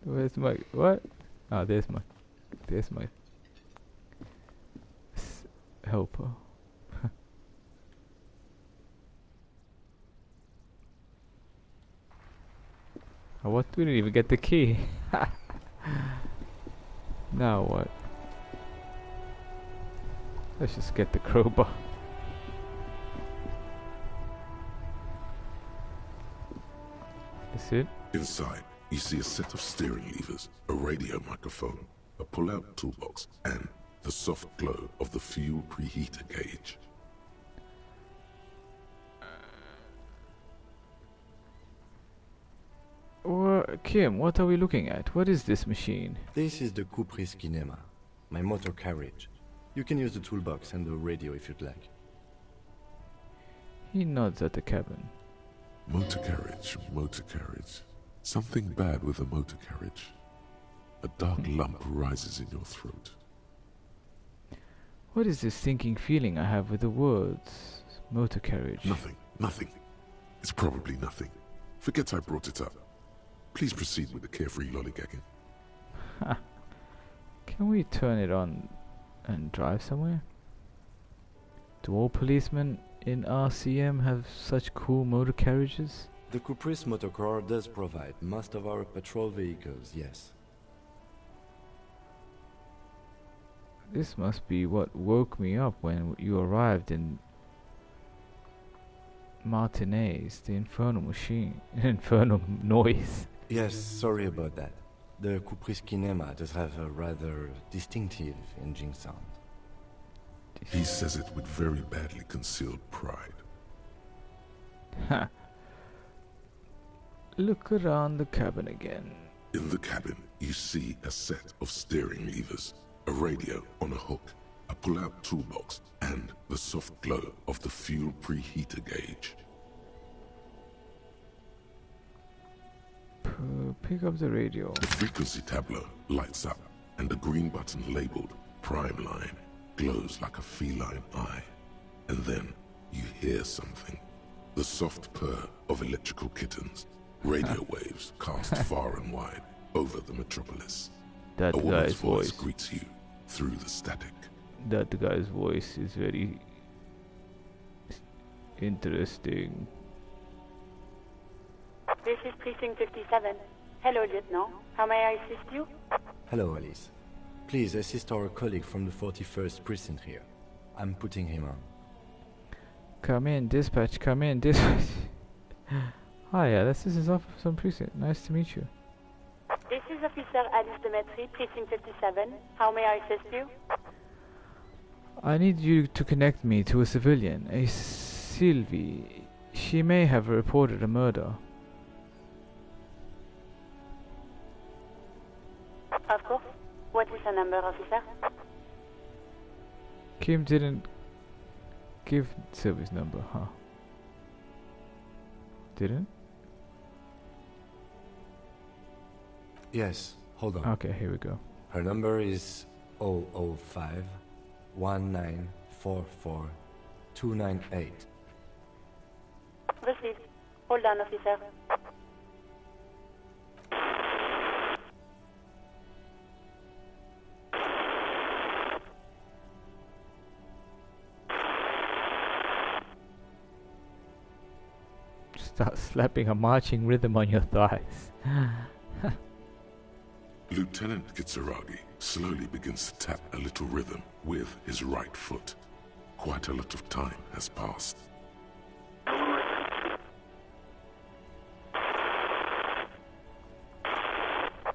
Where's my... What? Oh, there's my helper. Oh, what? We didn't even get the key. Now what? Let's just get the crowbar. That's it? Inside, you see a set of steering levers, a radio microphone, a pull-out toolbox, and the soft glow of the fuel preheater gauge. Kim, what are we looking at? What is this machine? This is the Kupris Kinema, my motor carriage. You can use the toolbox and the radio if you'd like. He nods at the cabin. Motor carriage, motor carriage. Something bad with a motor carriage. A dark lump rises in your throat. What is this sinking feeling I have with the words motor carriage? Nothing, nothing. It's probably nothing. Forget I brought it up. Please proceed with the carefree lollygagging. Can we turn it on and drive somewhere? Do all policemen in RCM have such cool motor carriages? The Kupris Motorcar does provide most of our patrol vehicles, yes. This must be what woke me up when you arrived in Martinez, the infernal machine, infernal noise. Yes, sorry about that. The Kupris Kinema does have a rather distinctive engine sound. He says it with very badly concealed pride. Ha! Look around the cabin again. In the cabin, you see a set of steering levers, a radio on a hook, a pull-out toolbox, and the soft glow of the fuel preheater gauge. Pick up the radio. The frequency tableau lights up, and the green button labeled Prime Line glows like a feline eye. And then you hear something. The soft purr of electrical kittens. Radio waves cast far and wide over the metropolis. That a woman's guy's voice greets you through the static. That guy's voice is very interesting. This is Precinct 57. Hello, Lieutenant. How may I assist you? Hello, Alice. Please assist our colleague from the 41st Precinct here. I'm putting him on. Come in, dispatch. Come in, dispatch. Hi, Alice. This is Officer from Precinct. Nice to meet you. This is Officer Alice Demetri, Precinct 57. How may I assist you? I need you to connect me to a civilian, a Sylvie. She may have reported a murder. Of course. What is her number, officer? Kim didn't give Sylvie's number, huh? Didn't? Yes, hold on. Okay, here we go. Her number is 005 1944 298. Received. Hold on, officer. Start slapping a marching rhythm on your thighs. Lieutenant Kitsuragi slowly begins to tap a little rhythm with his right foot. Quite a lot of time has passed.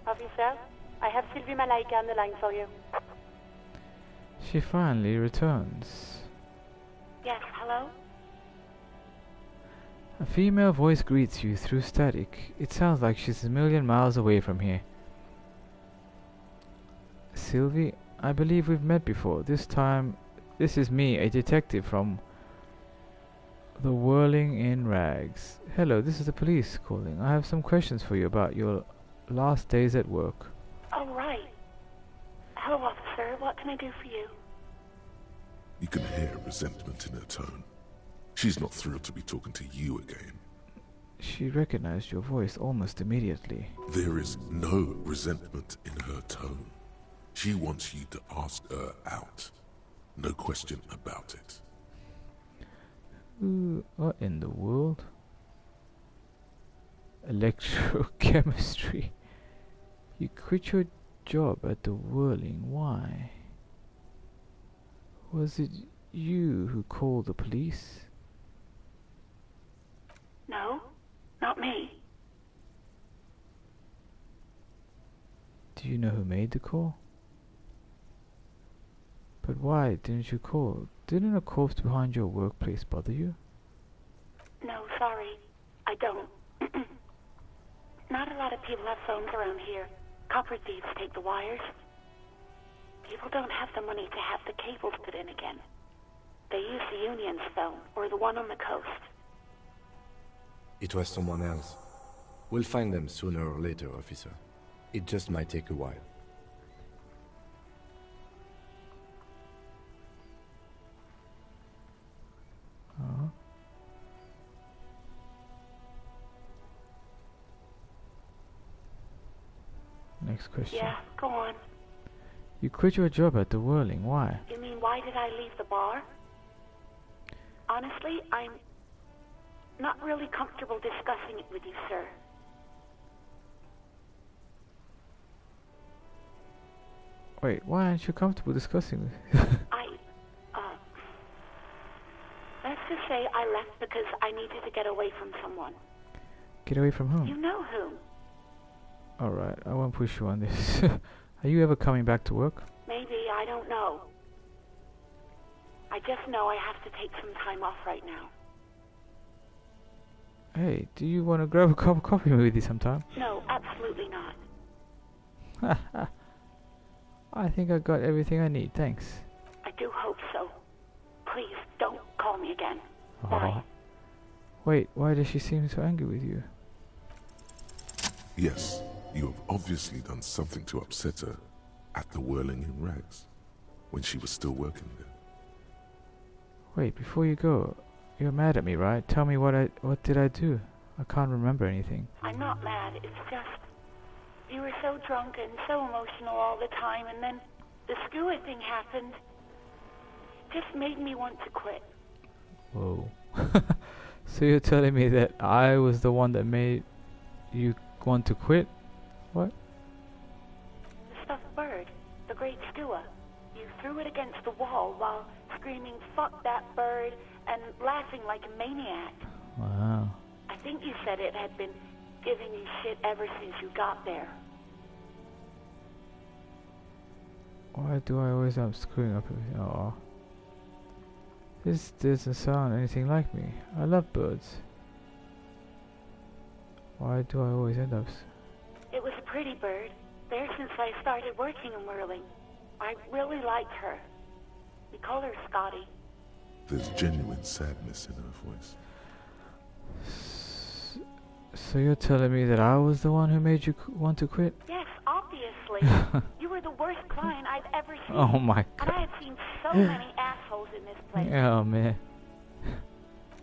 Officer, I have Sylvie Malaika on the line for you. She finally returns. Yes, hello? A female voice greets you through static. It sounds like she's a million miles away from here. Sylvie, I believe we've met before. This time, this is me, a detective from the Whirling in Rags. Hello, this is the police calling. I have some questions for you about your last days at work. Oh, right. Hello, officer. What can I do for you? You can hear resentment in her tone. She's not thrilled to be talking to you again. She recognized your voice almost immediately. There is no resentment in her tone. She wants you to ask her out. No question about it. Ooh, what in the world? Electrochemistry. You quit your job at the Whirling. Why? Was it you who called the police? No, not me. Do you know who made the call? But why didn't you call? Didn't a corpse behind your workplace bother you? No, sorry. I don't. Not a lot of people have phones around here. Copper thieves take the wires. People don't have the money to have the cables put in again. They use the Union's phone, or the one on the coast. It was someone else. We'll find them sooner or later, officer. It just might take a while. Next question. Yeah, go on. You quit your job at the Whirling. Why? You mean, why did I leave the bar? Honestly, I'm not really comfortable discussing it with you, sir. Wait, why aren't you comfortable discussing this? Let's just say I left because I needed to get away from someone. Get away from whom? You know whom. Alright, I won't push you on this. Are you ever coming back to work? Maybe, I don't know. I just know I have to take some time off right now. Hey, do you want to grab a cup of coffee with you sometime? No, absolutely not. I think I got everything I need, thanks. I do hope so. Please, don't call me again. Oh. Bye. Wait, why does she seem so angry with you? Yes, you have obviously done something to upset her at the Whirling in Rags, when she was still working there. Wait, before you go, you're mad at me, right? Tell me what did I do? I can't remember anything. I'm not mad, it's just... You were so drunk and so emotional all the time, and then the skua thing happened. It just made me want to quit. Whoa. So you're telling me that I was the one that made you want to quit? What? The stuffed bird, the great skua. You threw it against the wall while screaming, "Fuck that bird," and laughing like a maniac. Wow. I think you said it had been giving you shit ever since you got there. Why do I always end up screwing up everything? Oh. This doesn't sound anything like me. I love birds. Why do I always end up... It was a pretty bird. There since I started working in Whirling. I really liked her. We call her Scotty. There's genuine sadness in her voice. So you're telling me that I was the one who made you want to quit? Yes, obviously. You were the worst client I've ever seen. Oh my god. And I have seen so many assholes in this place. Oh man.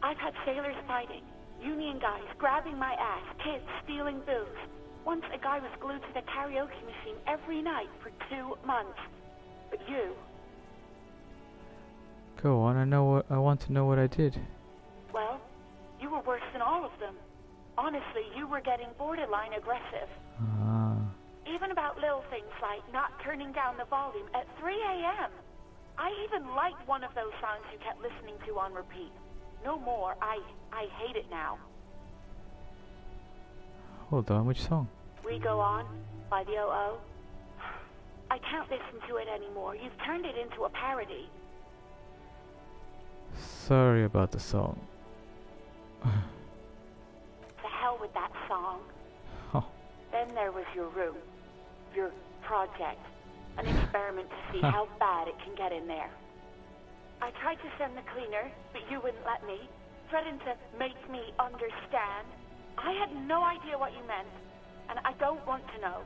I've had sailors fighting, union guys grabbing my ass, kids stealing booze. Once a guy was glued to the karaoke machine every night for 2 months. But you... Go on, I want to know what I did. Well, you were worse than all of them. Honestly, you were getting borderline aggressive. Even about little things like not turning down the volume at 3 a.m. I even liked one of those songs you kept listening to on repeat. No more. I hate it now. Hold on, which song? We Go On by the O.O. I can't listen to it anymore. You've turned it into a parody. Sorry about the song. To hell with that song. Oh. Then there was your room. Your project. An experiment to see how bad it can get in there. I tried to send the cleaner, but you wouldn't let me. Threatened to make me understand. I had no idea what you meant, and I don't want to know.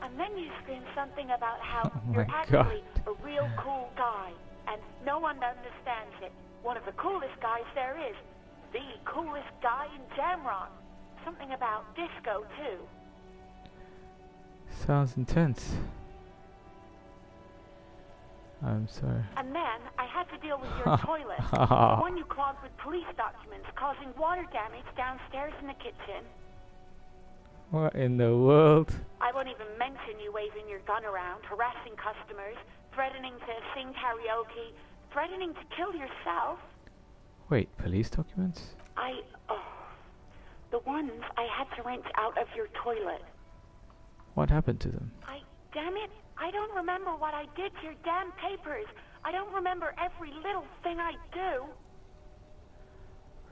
And then you screamed something about how you're actually a real cool guy, and no one understands it. One of the coolest guys there is. The coolest guy in Jamrock. Something about disco, too. Sounds intense. I'm sorry. And then I had to deal with your toilet. The one you clogged with police documents, causing water damage downstairs in the kitchen. What in the world? I won't even mention you waving your gun around, harassing customers, threatening to sing karaoke, threatening to kill yourself. Wait, police documents? The ones I had to wrench out of your toilet. What happened to them? Damn it, I don't remember what I did to your damn papers. I don't remember every little thing I do.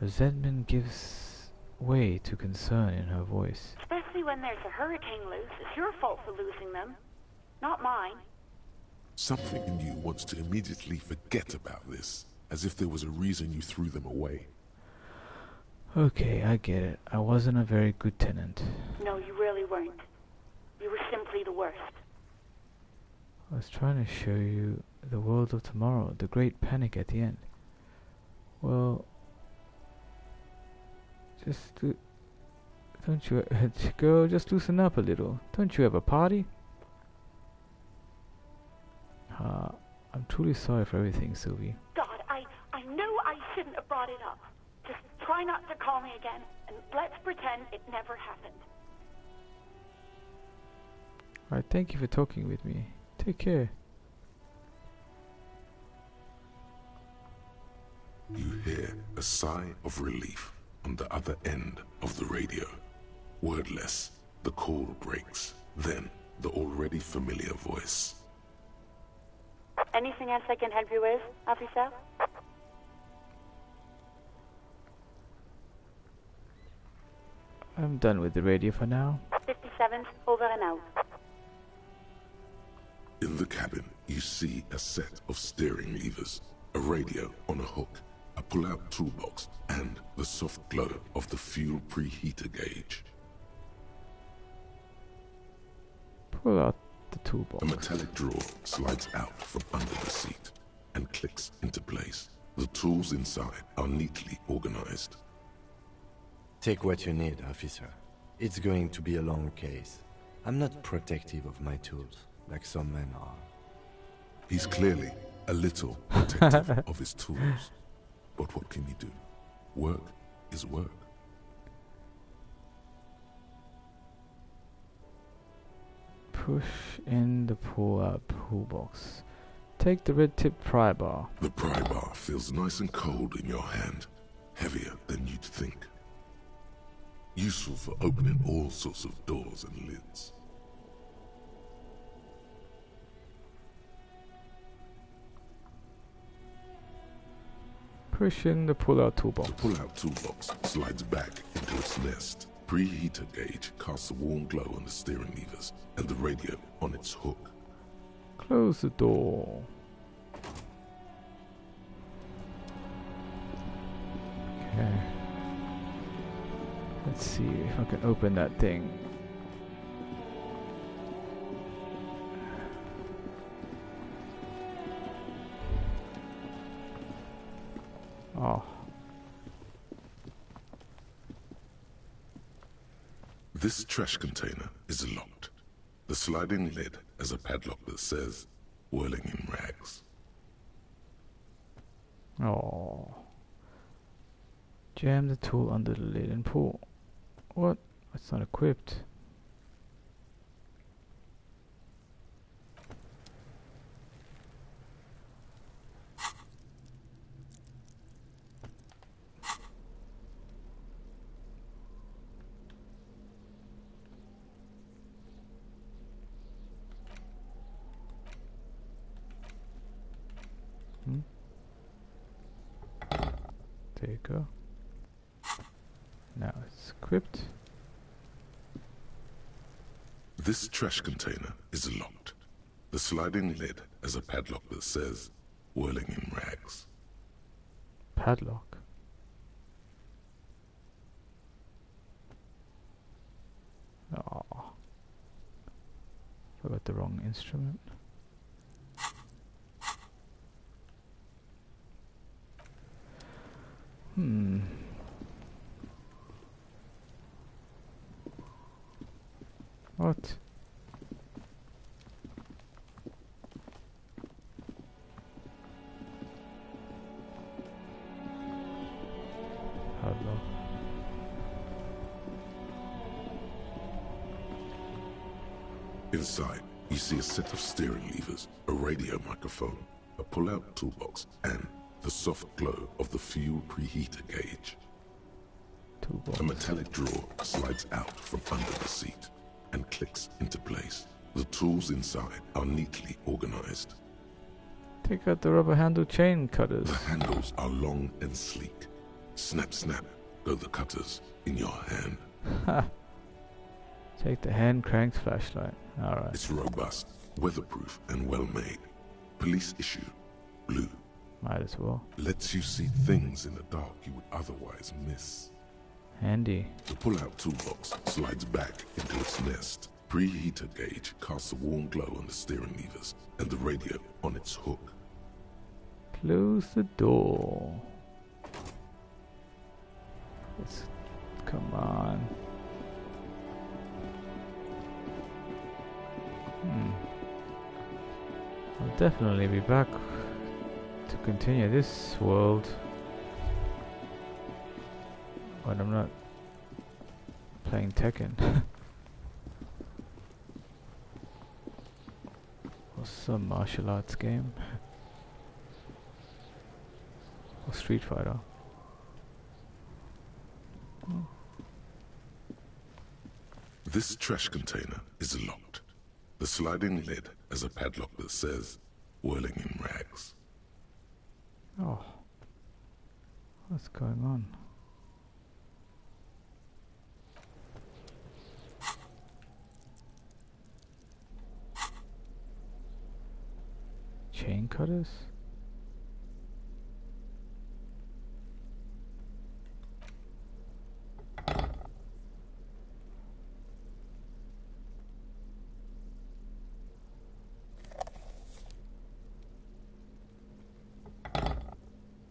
Resentment gives way to concern in her voice. Especially when there's a hurricane loose. It's your fault for losing them, not mine. Something in you wants to immediately forget about this, as if there was a reason you threw them away. Okay, I get it. I wasn't a very good tenant. No, you really weren't. You were simply the worst. I was trying to show you the world of tomorrow, the great panic at the end. Well, don't you, girl, just loosen up a little. Don't you have a party? I'm truly sorry for everything, Sylvie. God, I knew I shouldn't have brought it up. Just try not to call me again, and let's pretend it never happened. Alright, thank you for talking with me. Take care. You hear a sigh of relief on the other end of the radio. Wordless, the call breaks. Then, the already familiar voice. Anything else I can help you with, officer? I'm done with the radio for now. 57's over and out. In the cabin, you see a set of steering levers, a radio on a hook, a pull-out toolbox, and the soft glow of the fuel preheater gauge. Pull out the toolbox. A metallic drawer slides out from under the seat and clicks into place. The tools inside are neatly organized. Take what you need, officer. It's going to be a long case. I'm not protective of my tools, like some men are. He's clearly a little protective of his tools. But what can he do? Work is work. Push in the pull-out toolbox. Take the red-tip pry bar. The pry bar feels nice and cold in your hand, heavier than you'd think. Useful for opening all sorts of doors and lids. Push in the pull-out toolbox. The pull-out toolbox slides back into its nest. Preheater gauge casts a warm glow on the steering levers and the radio on its hook. Close the door. Okay. Let's see if I can open that thing. Oh. This trash container is locked. The sliding lid has a padlock that says, "Whirling in rags." Oh. Jam the tool under the lid and pull. What? It's not equipped. There you go. Now it's equipped. This trash container is locked. The sliding lid has a padlock that says, whirling in rags. Padlock? Oh. Forgot the wrong instrument. What? Padlock. Inside, you see a set of steering levers, a radio microphone, a pull-out toolbox, and the soft glow of the fuel preheater gauge. Toolbox. A metallic drawer slides out from under the seat and clicks into place. The tools inside are neatly organized. Take out the rubber handle chain cutters. The handles are long and sleek. Snap, snap, go the cutters in your hand. Ha! Take the hand cranked flashlight. Alright. It's robust, weatherproof, and well-made. Police issue, blue. Might as well. Lets you see things in the dark you would otherwise miss. Handy. The pull-out toolbox slides back into its nest. Preheater gauge casts a warm glow on the steering levers and the radio on its hook. Close the door. Come on. I'll definitely be back to continue this world when I'm not playing Tekken. Or some martial arts game. Or Street Fighter. This trash container is locked. The sliding lid has a padlock that says, whirling in rags. Oh. What's going on? Chain cutters?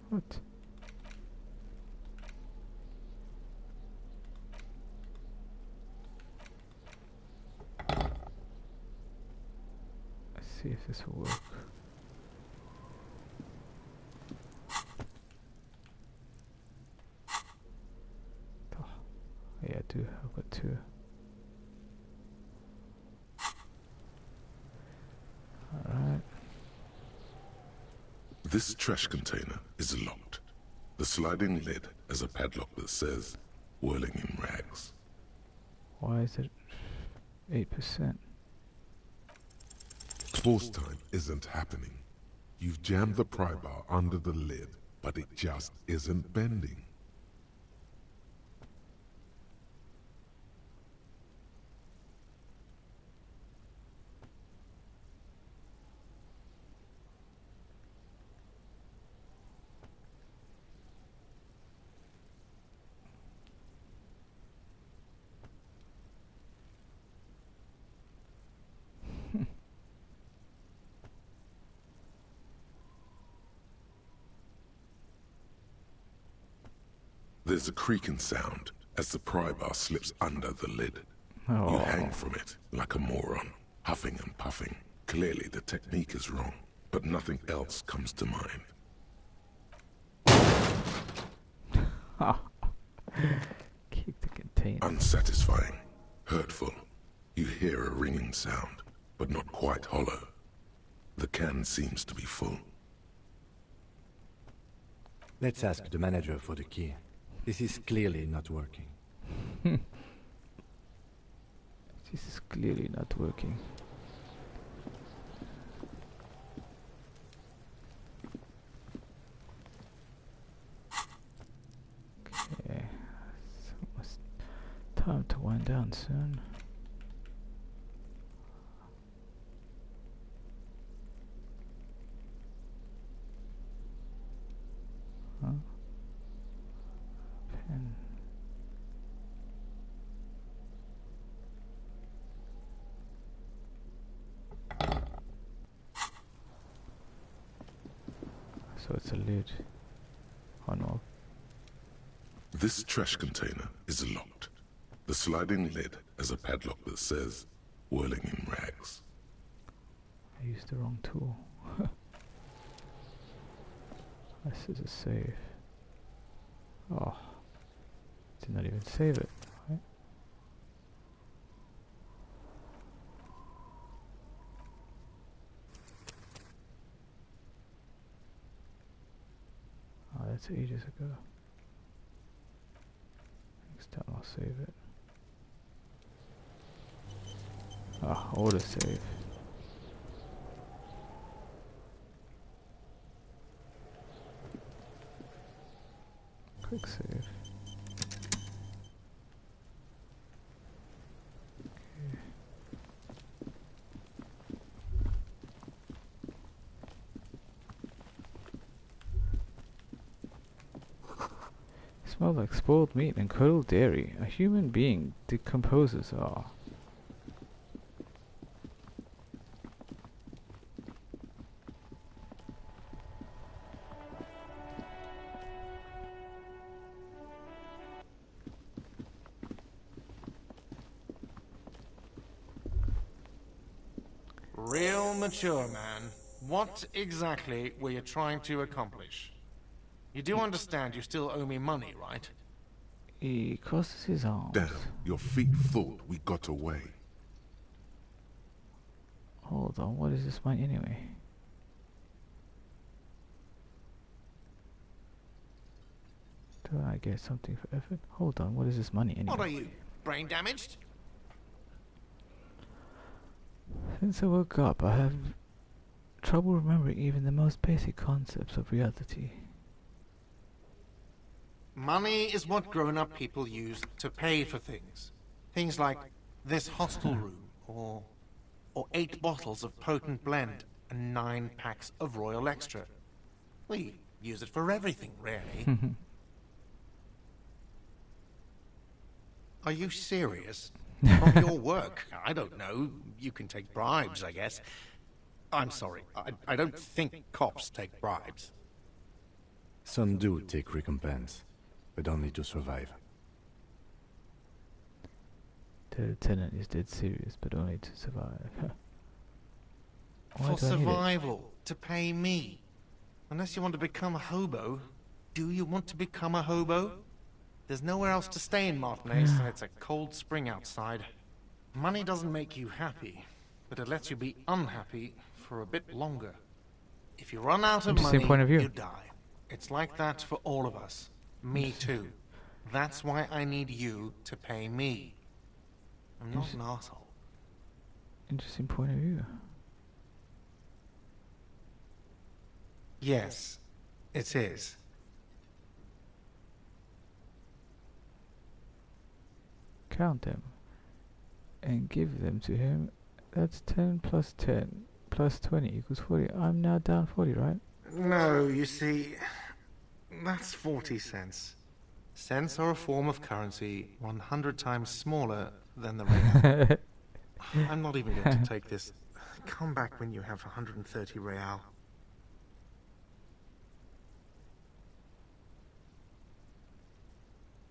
What? Let's see if this will work. Oh, yeah, I do. I've got two. Alright. This trash container is locked. The sliding lid has a padlock that says, whirling in rags. Why is it 8%? Force time isn't happening. You've jammed the pry bar under the lid, but it just isn't bending. There's a creaking sound as the pry bar slips under the lid. Oh. You hang from it like a moron, huffing and puffing. Clearly the technique is wrong, but nothing else comes to mind. Kick the container. mean? Unsatisfying. Hurtful. You hear a ringing sound, but not quite hollow. The can seems to be full. Let's ask the manager for the key. This is clearly not working. This is clearly not working. Okay, it's almost time to wind down soon. Huh? Pen. So it's a lid. Oh no. This trash container is locked. The sliding lid has a padlock that says, whirling in rags. I used the wrong tool. This is a save. Oh. Did not even save it. Right? Oh, that's ages ago. Next time I'll save it. Ah, autosave. Quick save. Okay. Smell like spoiled meat and curdled dairy. A human being decomposes. Ah. Real mature, man. What exactly were you trying to accomplish? You do understand you still owe me money, right? He crosses his arms. Damn, your feet thought we got away. Hold on, what is this money anyway? Do I get something for effort? Hold on, what is this money anyway? What are you, brain damaged? Since I woke up, I have trouble remembering even the most basic concepts of reality. Money is what grown-up people use to pay for things. Things like this hostel room, or 8 bottles of potent blend, and 9 packs of Royal Extra. We use it for everything, really. Are you serious? From your work, I don't know. You can take bribes, I guess. I'm sorry, I don't think cops take bribes. Some do take recompense, but only to survive. The lieutenant is dead serious, but only to survive. For survival, to pay me. Unless you want to become a hobo. Do you want to become a hobo? There's nowhere else to stay in Martinez, and it's a cold spring outside. Money doesn't make you happy, but it lets you be unhappy for a bit longer. If you run out of money, point of view. you die. It's like that for all of us. Me too. That's why I need you to pay me. I'm not an asshole. Interesting point of view. Yes, it is. Count them and give them to him. That's 10 plus 10 plus 20 equals 40. I'm now down 40, right? No, you see, that's 40 cents. Cents are a form of currency 100 times smaller than the real. I'm not even going to take this. Come back when you have 130 real.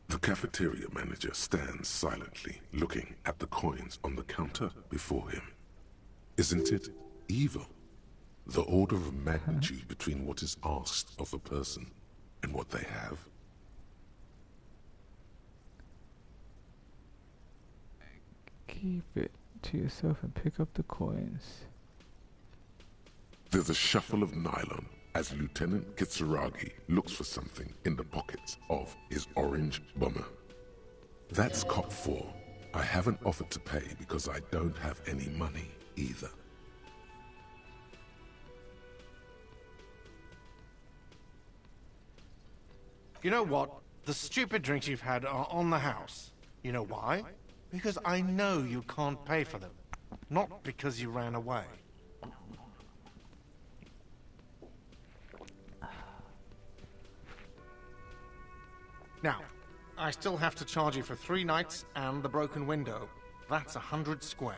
The cafeteria manager stands silently, looking at the coins on the counter before him. Isn't it evil? The order of magnitude between what is asked of a person and what they have. Keep it to yourself and pick up the coins. There's a shuffle of nylon as Lieutenant Kitsuragi looks for something in the pockets of his orange bomber. That's cop 4. I haven't offered to pay because I don't have any money either. You know what? The stupid drinks you've had are on the house. You know why? Because I know you can't pay for them. Not because you ran away. Now, I still have to charge you for 3 nights and the broken window. That's 100 square.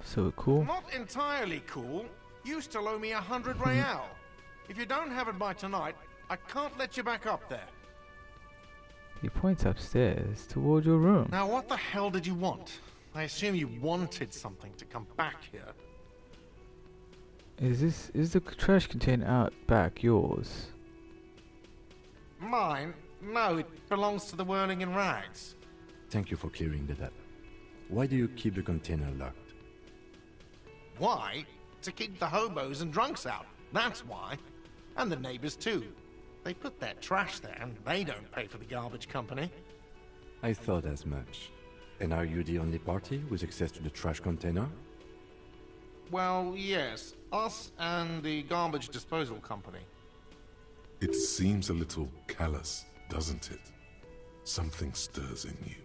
So cool. Not entirely cool. You still owe me 100 real. If you don't have it by tonight, I can't let you back up there. He points upstairs toward your room. Now, what the hell did you want? I assume you wanted something to come back here. Is the trash container out back yours? Mine? No, it belongs to the Whirling in Rags. Thank you for clearing that up. Why do you keep the container locked? Why? To keep the hobos and drunks out. That's why. And the neighbors too. They put their trash there and they don't pay for the garbage company. I thought as much. And are you the only party with access to the trash container? Well, yes. Us and the garbage disposal company. It seems a little callous, doesn't it? Something stirs in you.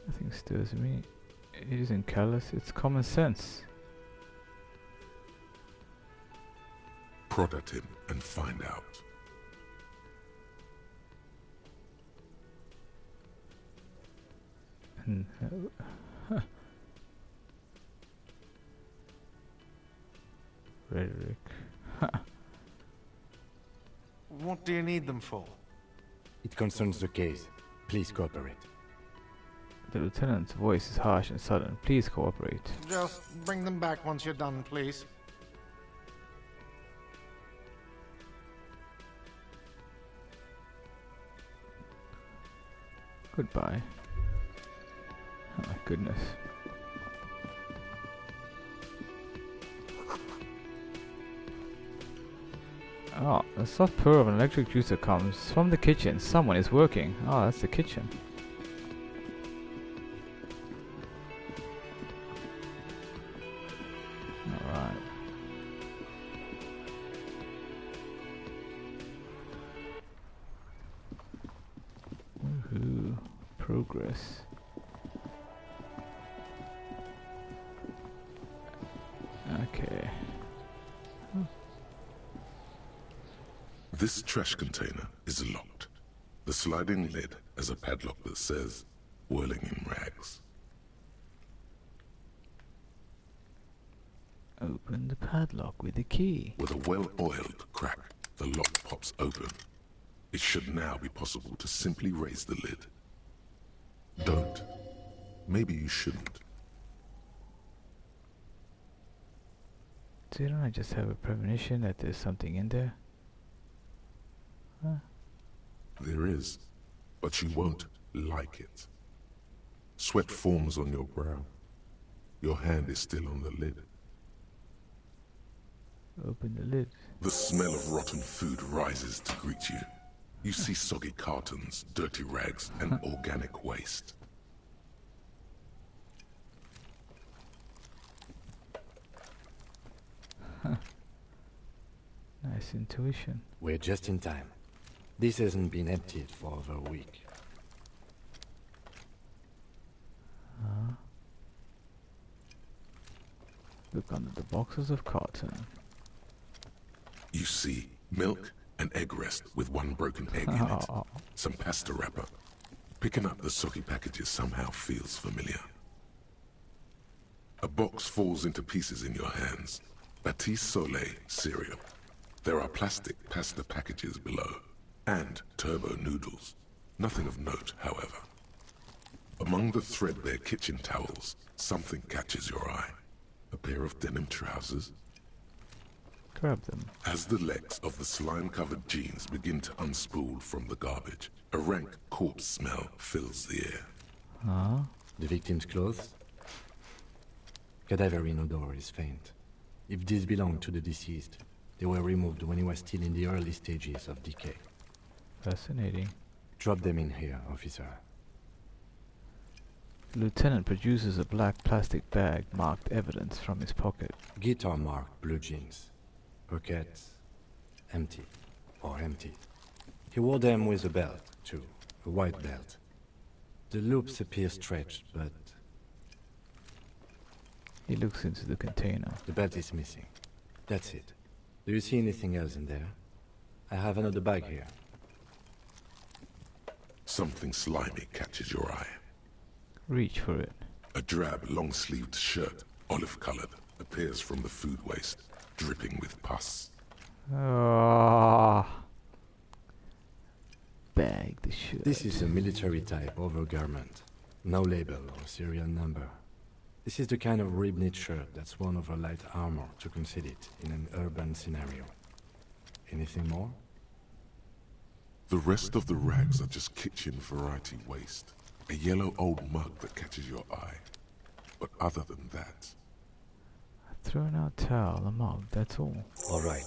Nothing stirs me. It isn't callous, it's common sense. Prod at him and find out. Rhetoric. What do you need them for? It concerns the case. Please cooperate. The lieutenant's voice is harsh and sudden. Please cooperate. Just bring them back once you're done, please. Goodbye. Oh my goodness. Oh, a soft purr of an electric juicer comes from the kitchen. Someone is working. Oh, that's the kitchen. Alright. Woohoo. Progress. Okay. This trash container is locked. The sliding lid has a padlock that says, Whirling in Rags. Open the padlock with the key. With a well-oiled crack, the lock pops open. It should now be possible to simply raise the lid. Don't. Maybe you shouldn't. Didn't I just have a premonition that there's something in there? Huh? There is, but you won't like it. Sweat forms on your brow. Your hand is still on the lid. Open the lid. The smell of rotten food rises to greet you. You see soggy cartons, dirty rags, and organic waste. Nice intuition. We're just in time. This hasn't been emptied for over a week. Look under the boxes of cotton. You see milk and egg rest with one broken egg in it. Some pasta wrapper. Picking up the soggy packages somehow feels familiar. A box falls into pieces in your hands. Batiste Soleil cereal. There are plastic pasta packages below. And turbo noodles. Nothing of note, however. Among the threadbare kitchen towels, something catches your eye. A pair of denim trousers. grab them. As the legs of the slime-covered jeans begin to unspool from the garbage, a rank corpse smell fills the air. Huh? The victim's clothes? Cadaverine odor is faint. If these belong to the deceased, they were removed when he was still in the early stages of decay. Fascinating. Drop them in here, officer. The lieutenant produces a black plastic bag marked evidence from his pocket. Guitar marked blue jeans. Pockets empty. Or empty. He wore them with a belt, too. A white belt. The loops appear stretched, but... He looks into the container. The belt is missing. That's it. Do you see anything else in there? I have another bag here. Something slimy catches your eye. Reach for it. A drab, long-sleeved shirt, olive-colored, appears from the food waste, dripping with pus. Ah. Bag the shirt. This is a military-type overgarment. No label or serial number. This is the kind of rib-knit shirt that's worn over light armor to conceal it in an urban scenario. Anything more? The rest of the rags are just kitchen variety waste. A yellow old mug that catches your eye. But other than that... A thrown-out towel, a mug, that's all. All right.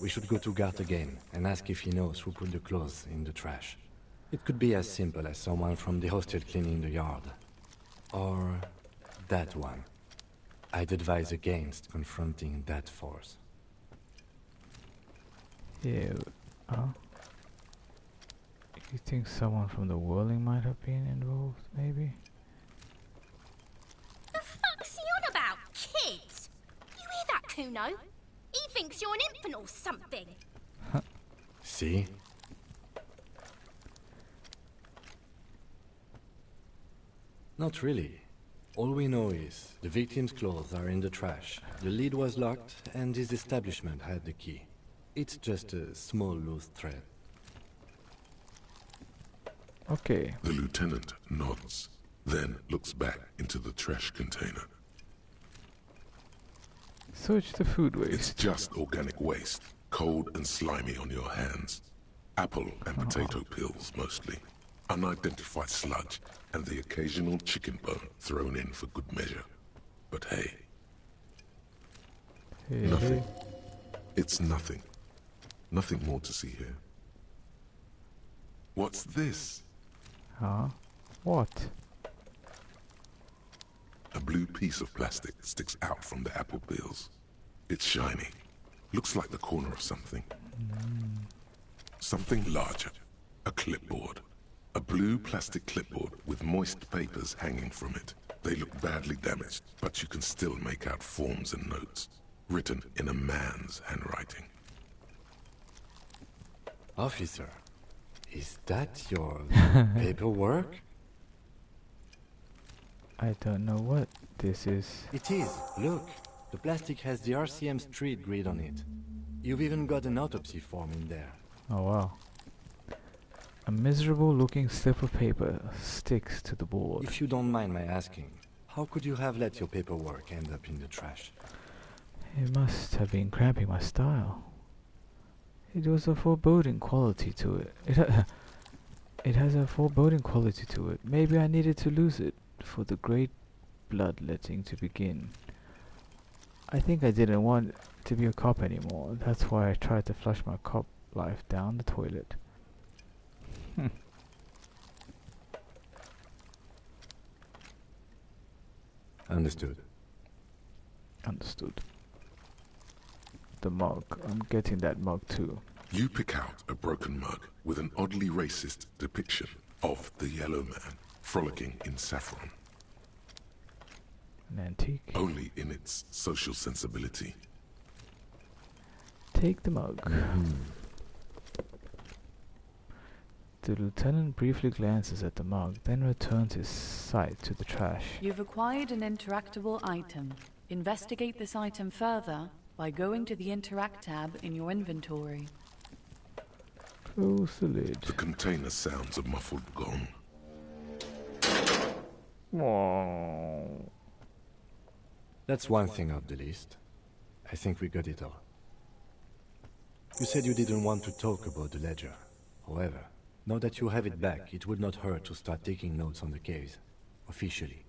We should go to Gart again and ask if he knows who put the clothes in the trash. It could be as simple as someone from the hostel cleaning the yard. Or... that one. I'd advise against confronting that force. Yeah, you think someone from the whirling might have been involved, maybe? The fuck's he on about, kids? You hear that, Kuno? He thinks you're an infant or something. See? Not really. All we know is the victim's clothes are in the trash, the lid was locked, and his establishment had the key. It's just a small loose thread. Okay. The lieutenant nods, then looks back into the trash container. Search the food waste. It's just organic waste, cold and slimy on your hands. Apple and potato peels, mostly. Unidentified sludge, and the occasional chicken bone thrown in for good measure. But hey. Nothing. It's nothing. Nothing more to see here. What's this? Huh? What? A blue piece of plastic sticks out from the apple peels. It's shiny. Looks like the corner of something. Something larger. A clipboard. A blue plastic clipboard with moist papers hanging from it. They look badly damaged, but you can still make out forms and notes, written in a man's handwriting. Officer, is that your paperwork? I don't know what this is. It is. Look, the plastic has the RCM street grid on it. You've even got an autopsy form in there. Oh wow. A miserable-looking slip of paper sticks to the board. If you don't mind my asking, how could you have let your paperwork end up in the trash? It must have been cramping my style. It was a foreboding quality to it. It has a foreboding quality to it. Maybe I needed to lose it for the great bloodletting to begin. I think I didn't want to be a cop anymore. That's why I tried to flush my cop life down the toilet. Understood. Understood. The mug. I'm getting that mug too. You pick out a broken mug with an oddly racist depiction of the yellow man frolicking in saffron. An antique. Only in its social sensibility. Take the mug. The lieutenant briefly glances at the mug, then returns his sight to the trash. You've acquired an interactable item. Investigate this item further by going to the Interact tab in your inventory. Close the lid. The container sounds a muffled gong. Aww. That's one thing off the list. I think we got it all. You said you didn't want to talk about the ledger. However, now that you have it back, it would not hurt to start taking notes on the case. Officially.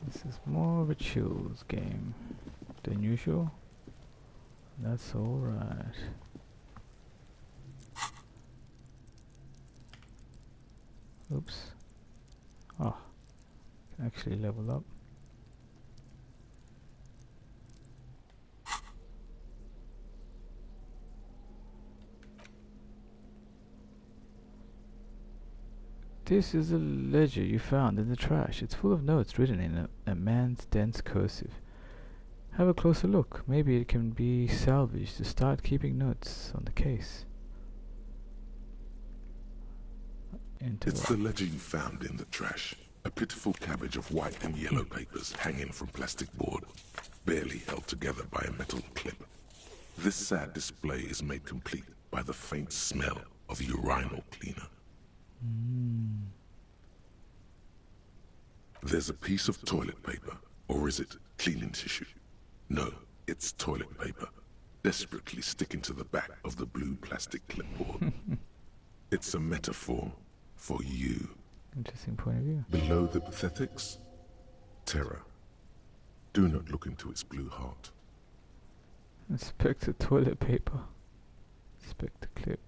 This is more of a chills game than usual. That's alright. Oops. Oh, can actually level up. This is a ledger you found in the trash. It's full of notes written in a man's dense cursive. Have a closer look. Maybe it can be salvaged to start keeping notes on the case. It's the ledger you found in the trash. A pitiful cabbage of white and yellow papers hanging from plastic board, barely held together by a metal clip. This sad display is made complete by the faint smell of urinal cleaner. There's a piece of toilet paper, or is it cleaning tissue? No, it's toilet paper, desperately sticking to the back of the blue plastic clipboard. It's a metaphor for you. Interesting point of view. Below the pathetics, terror. Do not look into its blue heart. Inspect the toilet paper. Inspect the clip.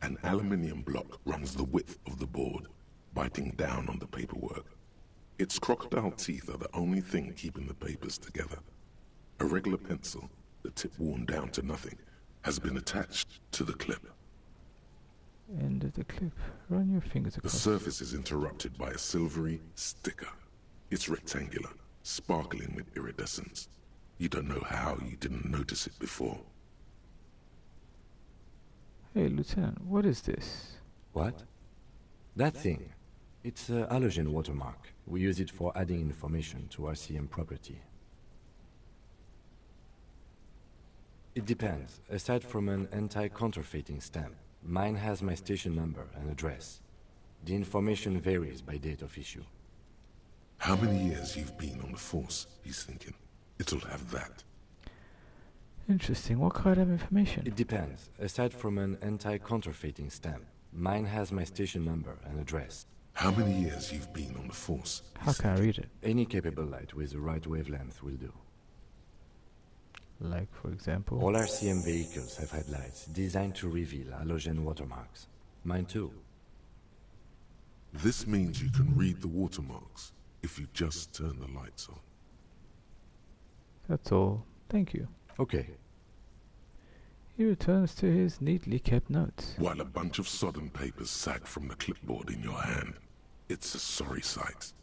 An aluminium block runs the width of the board, biting down on the paperwork. Its crocodile teeth are the only thing keeping the papers together. A regular pencil, the tip worn down to nothing, has been attached to the clip. End of the clip. Run your fingers across. The surface is interrupted by a silvery sticker. It's rectangular, sparkling with iridescence. You don't know how you didn't notice it before. Hey, Lieutenant, what is this? What? That thing. It's a halogen watermark. We use it for adding information to RCM property. It depends. Aside from an anti-counterfeiting stamp, mine has my station number and address. The information varies by date of issue. How many years you've been on the force, he's thinking. It'll have that. Interesting. What kind of information? It depends. Aside from an anti-counterfeiting stamp, mine has my station number and address. How many years you've been on the force? How can I read it? Any capable light with the right wavelength will do. Like, for example? All RCM vehicles have headlights designed to reveal halogen watermarks. Mine too. This means you can read the watermarks if you just turn the lights on. That's all. Thank you. Okay. He returns to his neatly kept notes. While a bunch of sodden papers sag from the clipboard in your hand, it's a sorry sight.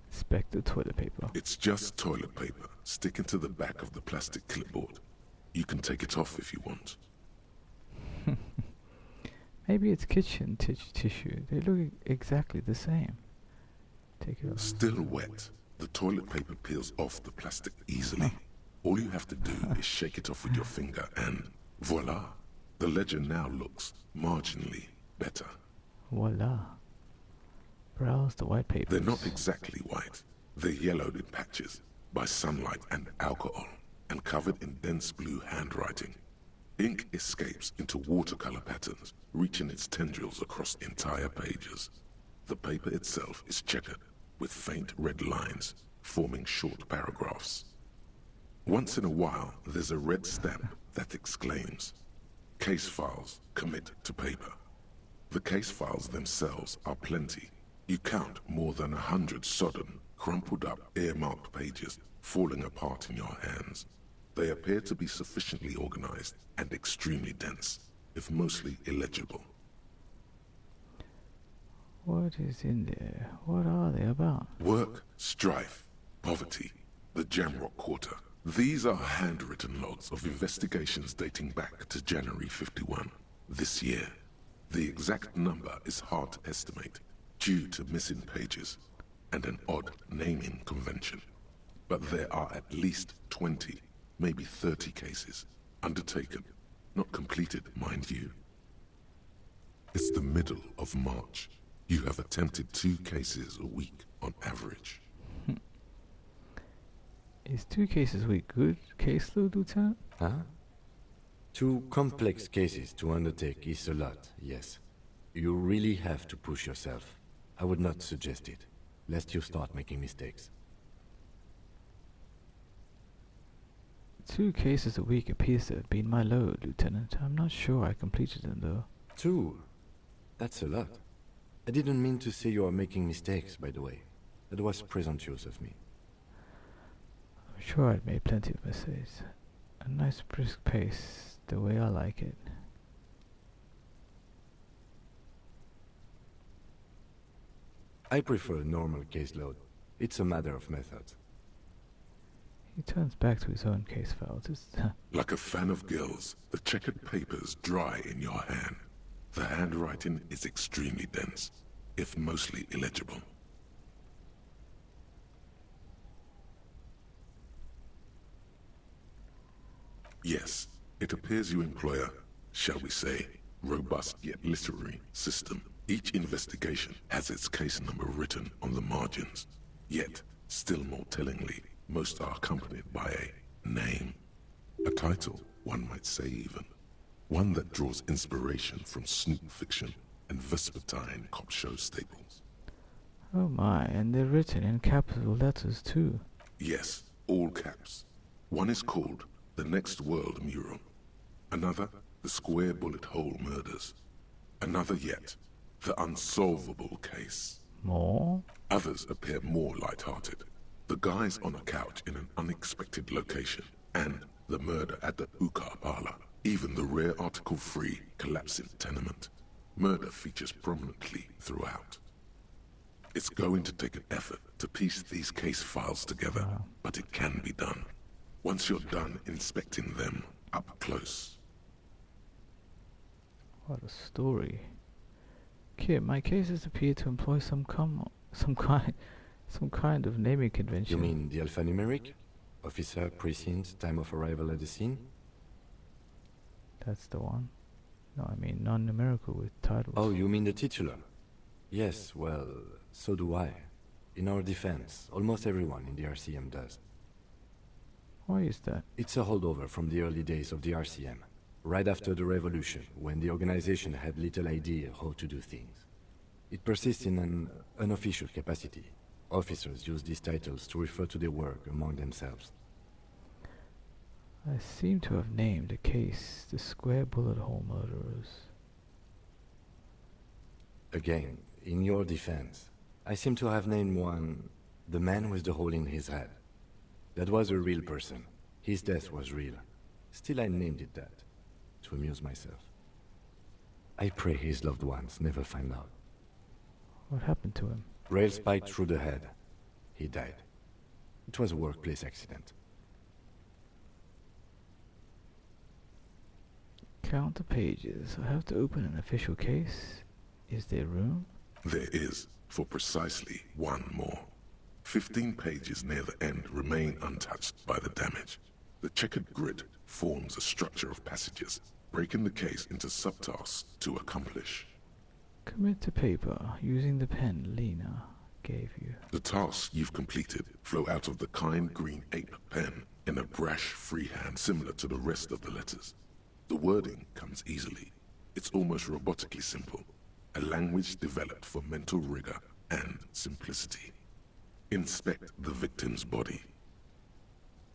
Inspect the toilet paper. It's just toilet paper sticking to the back of the plastic clipboard. You can take it off if you want. Maybe it's kitchen tissue. They look exactly the same. Take it off. Still wet, the toilet paper peels off the plastic easily. All you have to do is shake it off with your finger and voila! The ledger now looks marginally better. Voila. Browse the white papers. They're not exactly white. They're yellowed in patches by sunlight and alcohol and covered in dense blue handwriting. Ink escapes into watercolor patterns, reaching its tendrils across entire pages. The paper itself is checkered with faint red lines forming short paragraphs. Once in a while, there's a red stamp that exclaims, "Case files commit to paper." The case files themselves are plenty. You count more than 100 sodden, crumpled up, earmarked pages falling apart in your hands. They appear to be sufficiently organized and extremely dense, if mostly illegible. What is in there? What are they about? Work, strife, poverty, the Jamrock Quarter. These are handwritten logs of investigations dating back to January 51, this year. The exact number is hard to estimate, due to missing pages and an odd naming convention. but there are at least 20, maybe 30 cases undertaken, not completed, mind you. It's the middle of March. You have attempted 2 cases a week on average. Is 2 cases a week good caseload, Lieutenant? Huh? 2 complex cases to undertake is a lot, yes. You really have to push yourself. I would not suggest it, lest you start making mistakes. 2 cases a week appears to have been my load, Lieutenant. I'm not sure I completed them, though. 2? That's a lot. I didn't mean to say you are making mistakes, by the way. That was presumptuous of me. I'm sure I'd made plenty of mistakes. A nice brisk pace, the way I like it. I prefer a normal caseload. It's a matter of method. He turns back to his own case files. Like a fan of girls, the checkered papers dry in your hand. The handwriting is extremely dense, if mostly illegible. Yes, it appears you employ a, shall we say, robust yet literary system. Each investigation has its case number written on the margins. Yet, still more tellingly, most are accompanied by a name. A title, one might say even. One that draws inspiration from snoop fiction and vespertine cop show staples. Oh my, and they're written in capital letters too. Yes, all caps. One is called The Next World Mural. Another, The Square Bullet Hole Murders. Another yet, The Unsolvable Case. More? Others appear more light-hearted. The guys on a couch in an unexpected location, and the murder at the hookah parlor. Even the rare article-free collapsing tenement. Murder features prominently throughout. It's going to take an effort to piece these case files together, but it can be done. Once you're done inspecting them up close. What a story. Kid, my cases appear to employ some kind of naming convention. You mean the alphanumeric? Officer, precinct, time of arrival at the scene? That's the one. No, I mean non-numerical with titles. Oh, you mean the titular? Yes, well, so do I. In our defense, almost everyone in the RCM does. Why is that? It's a holdover from the early days of the RCM, right after the revolution, when the organization had little idea how to do things. It persists in an unofficial capacity. Officers use these titles to refer to their work among themselves. I seem to have named the case the Square Bullet Hole Murderers. Again, in your defense, I seem to have named one the man with the hole in his head. That was a real person. His death was real. Still, I named it that, to amuse myself. I pray his loved ones never find out. What happened to him? Rail spiked through the head. He died. It was a workplace accident. Count the pages. I have to open an official case. Is there room? There is, for precisely one more. 15 pages near the end remain untouched by the damage. The checkered grid forms a structure of passages, breaking the case into subtasks to accomplish. Commit to paper using the pen Lena gave you. The tasks you've completed flow out of the kind green ape pen in a brash freehand similar to the rest of the letters. The wording comes easily. It's almost robotically simple, a language developed for mental rigor and simplicity. Inspect the victim's body.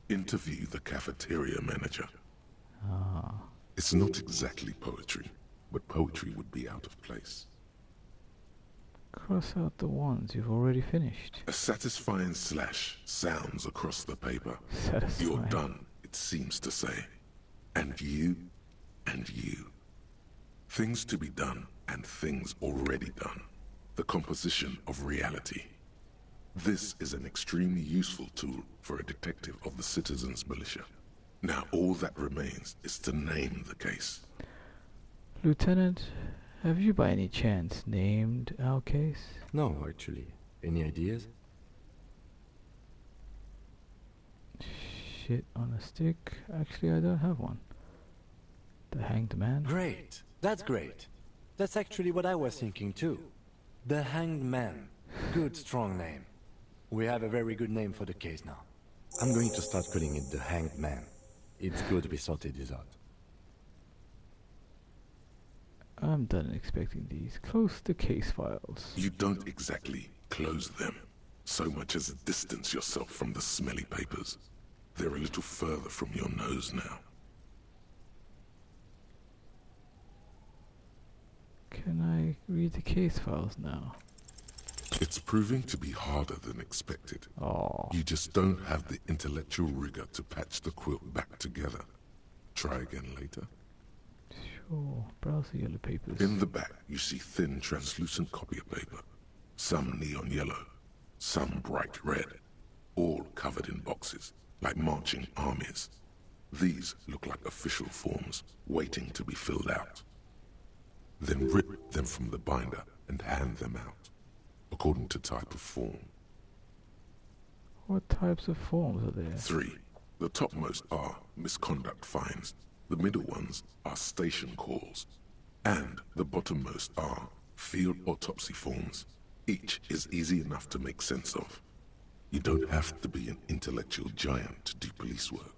Interview the cafeteria manager. It's not exactly poetry, but poetry would be out of place. Cross out the ones you've already finished. A satisfying slash sounds across the paper. Satisfying. You're done, it seems to say. And you, and you. Things to be done, and things already done. The composition of reality. This is an extremely useful tool for a detective of the citizens' militia. Now all that remains is to name the case. Lieutenant, have you by any chance named our case? No, actually. Any ideas? Shit on a stick. Actually, I don't have one. The Hanged Man. Great. That's great. That's actually what I was thinking too. The Hanged Man. Good, strong name. We have a very good name for the case now. I'm going to start calling it the Hanged Man. It's good we sorted this out. I'm done expecting these. Close the case files. You don't exactly close them, so much as distance yourself from the smelly papers. They're a little further from your nose now. Can I read the case files now? It's proving to be harder than expected. Oh. You just don't have the intellectual rigor to patch the quilt back together. Try again later. Sure. Browse the yellow papers. In the back, you see thin, translucent copier paper. Some neon yellow, some bright red, all covered in boxes, like marching armies. These look like official forms, waiting to be filled out. Then rip them from the binder and hand them out, according to type of form. What types of forms are there? 3. The topmost are misconduct fines. The middle ones are station calls. And the bottommost are field autopsy forms. Each is easy enough to make sense of. You don't have to be an intellectual giant to do police work.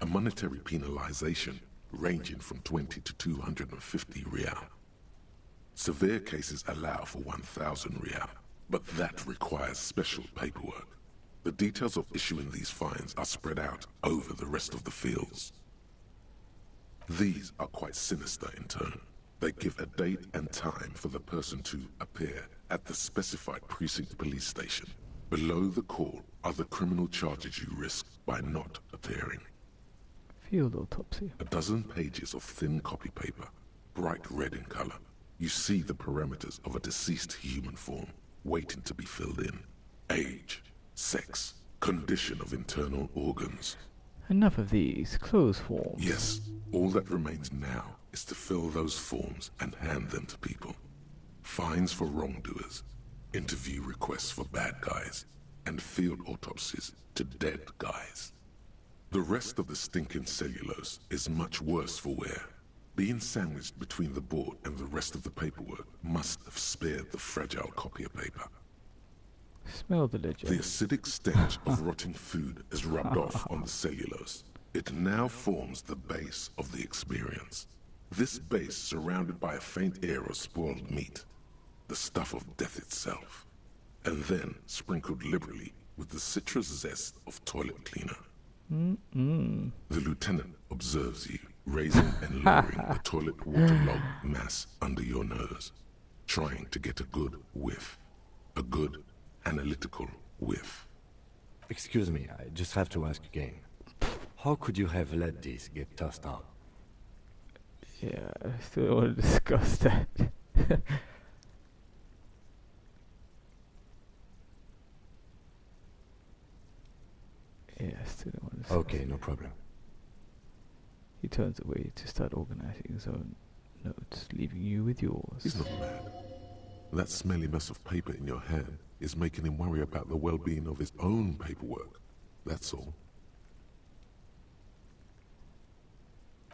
A monetary penalization ranging from 20 to 250 real. Severe cases allow for 1,000 real, but that requires special paperwork. The details of issuing these fines are spread out over the rest of the fields. These are quite sinister in turn. They give a date and time for the person to appear at the specified precinct police station. Below the call are the criminal charges you risk by not appearing. Field autopsy. A dozen pages of thin copy paper, bright red in color. You see the parameters of a deceased human form, waiting to be filled in. Age, sex, condition of internal organs. Enough of these. Close forms. Yes, all that remains now is to fill those forms and hand them to people. Fines for wrongdoers, interview requests for bad guys, and field autopsies to dead guys. The rest of the stinking cellulose is much worse for wear. Being sandwiched between the board and the rest of the paperwork must have spared the fragile copier paper. Smell the ledger. The acidic stench of rotting food is rubbed off on the cellulose. It now forms the base of the experience. This base surrounded by a faint air of spoiled meat, the stuff of death itself, and then sprinkled liberally with the citrus zest of toilet cleaner. The lieutenant observes you, raising and lowering the toilet waterlogged mass under your nose, trying to get a good whiff. A good analytical whiff. Excuse me, I just have to ask again. How could you have let this get tossed out? Yeah, I still want to discuss that. Yeah, I still don't want to discuss. Okay, no problem. He turns away to start organizing his own notes, leaving you with yours. He's not mad. That smelly mess of paper in your hand is making him worry about the well-being of his own paperwork. That's all.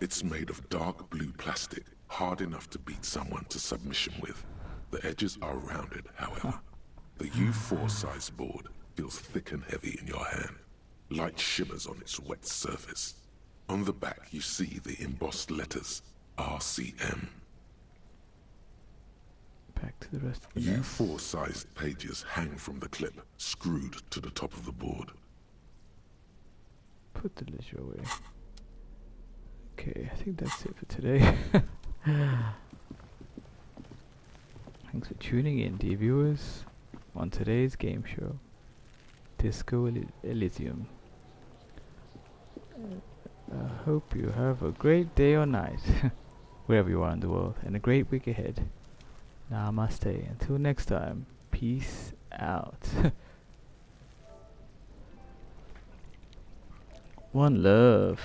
It's made of dark blue plastic, hard enough to beat someone to submission with. The edges are rounded, however. The U4 size board feels thick and heavy in your hand. Light shimmers on its wet surface. On the back, you see the embossed letters, RCM. Back to the rest of the U4-sized pages hang from the clip, screwed to the top of the board. Put the ledger away. Okay, I think that's it for today. Thanks for tuning in, dear viewers, on today's game show, Disco Elysium. I hope you have a great day or night, wherever you are in the world, and a great week ahead. Namaste. Until next time, peace out. One love.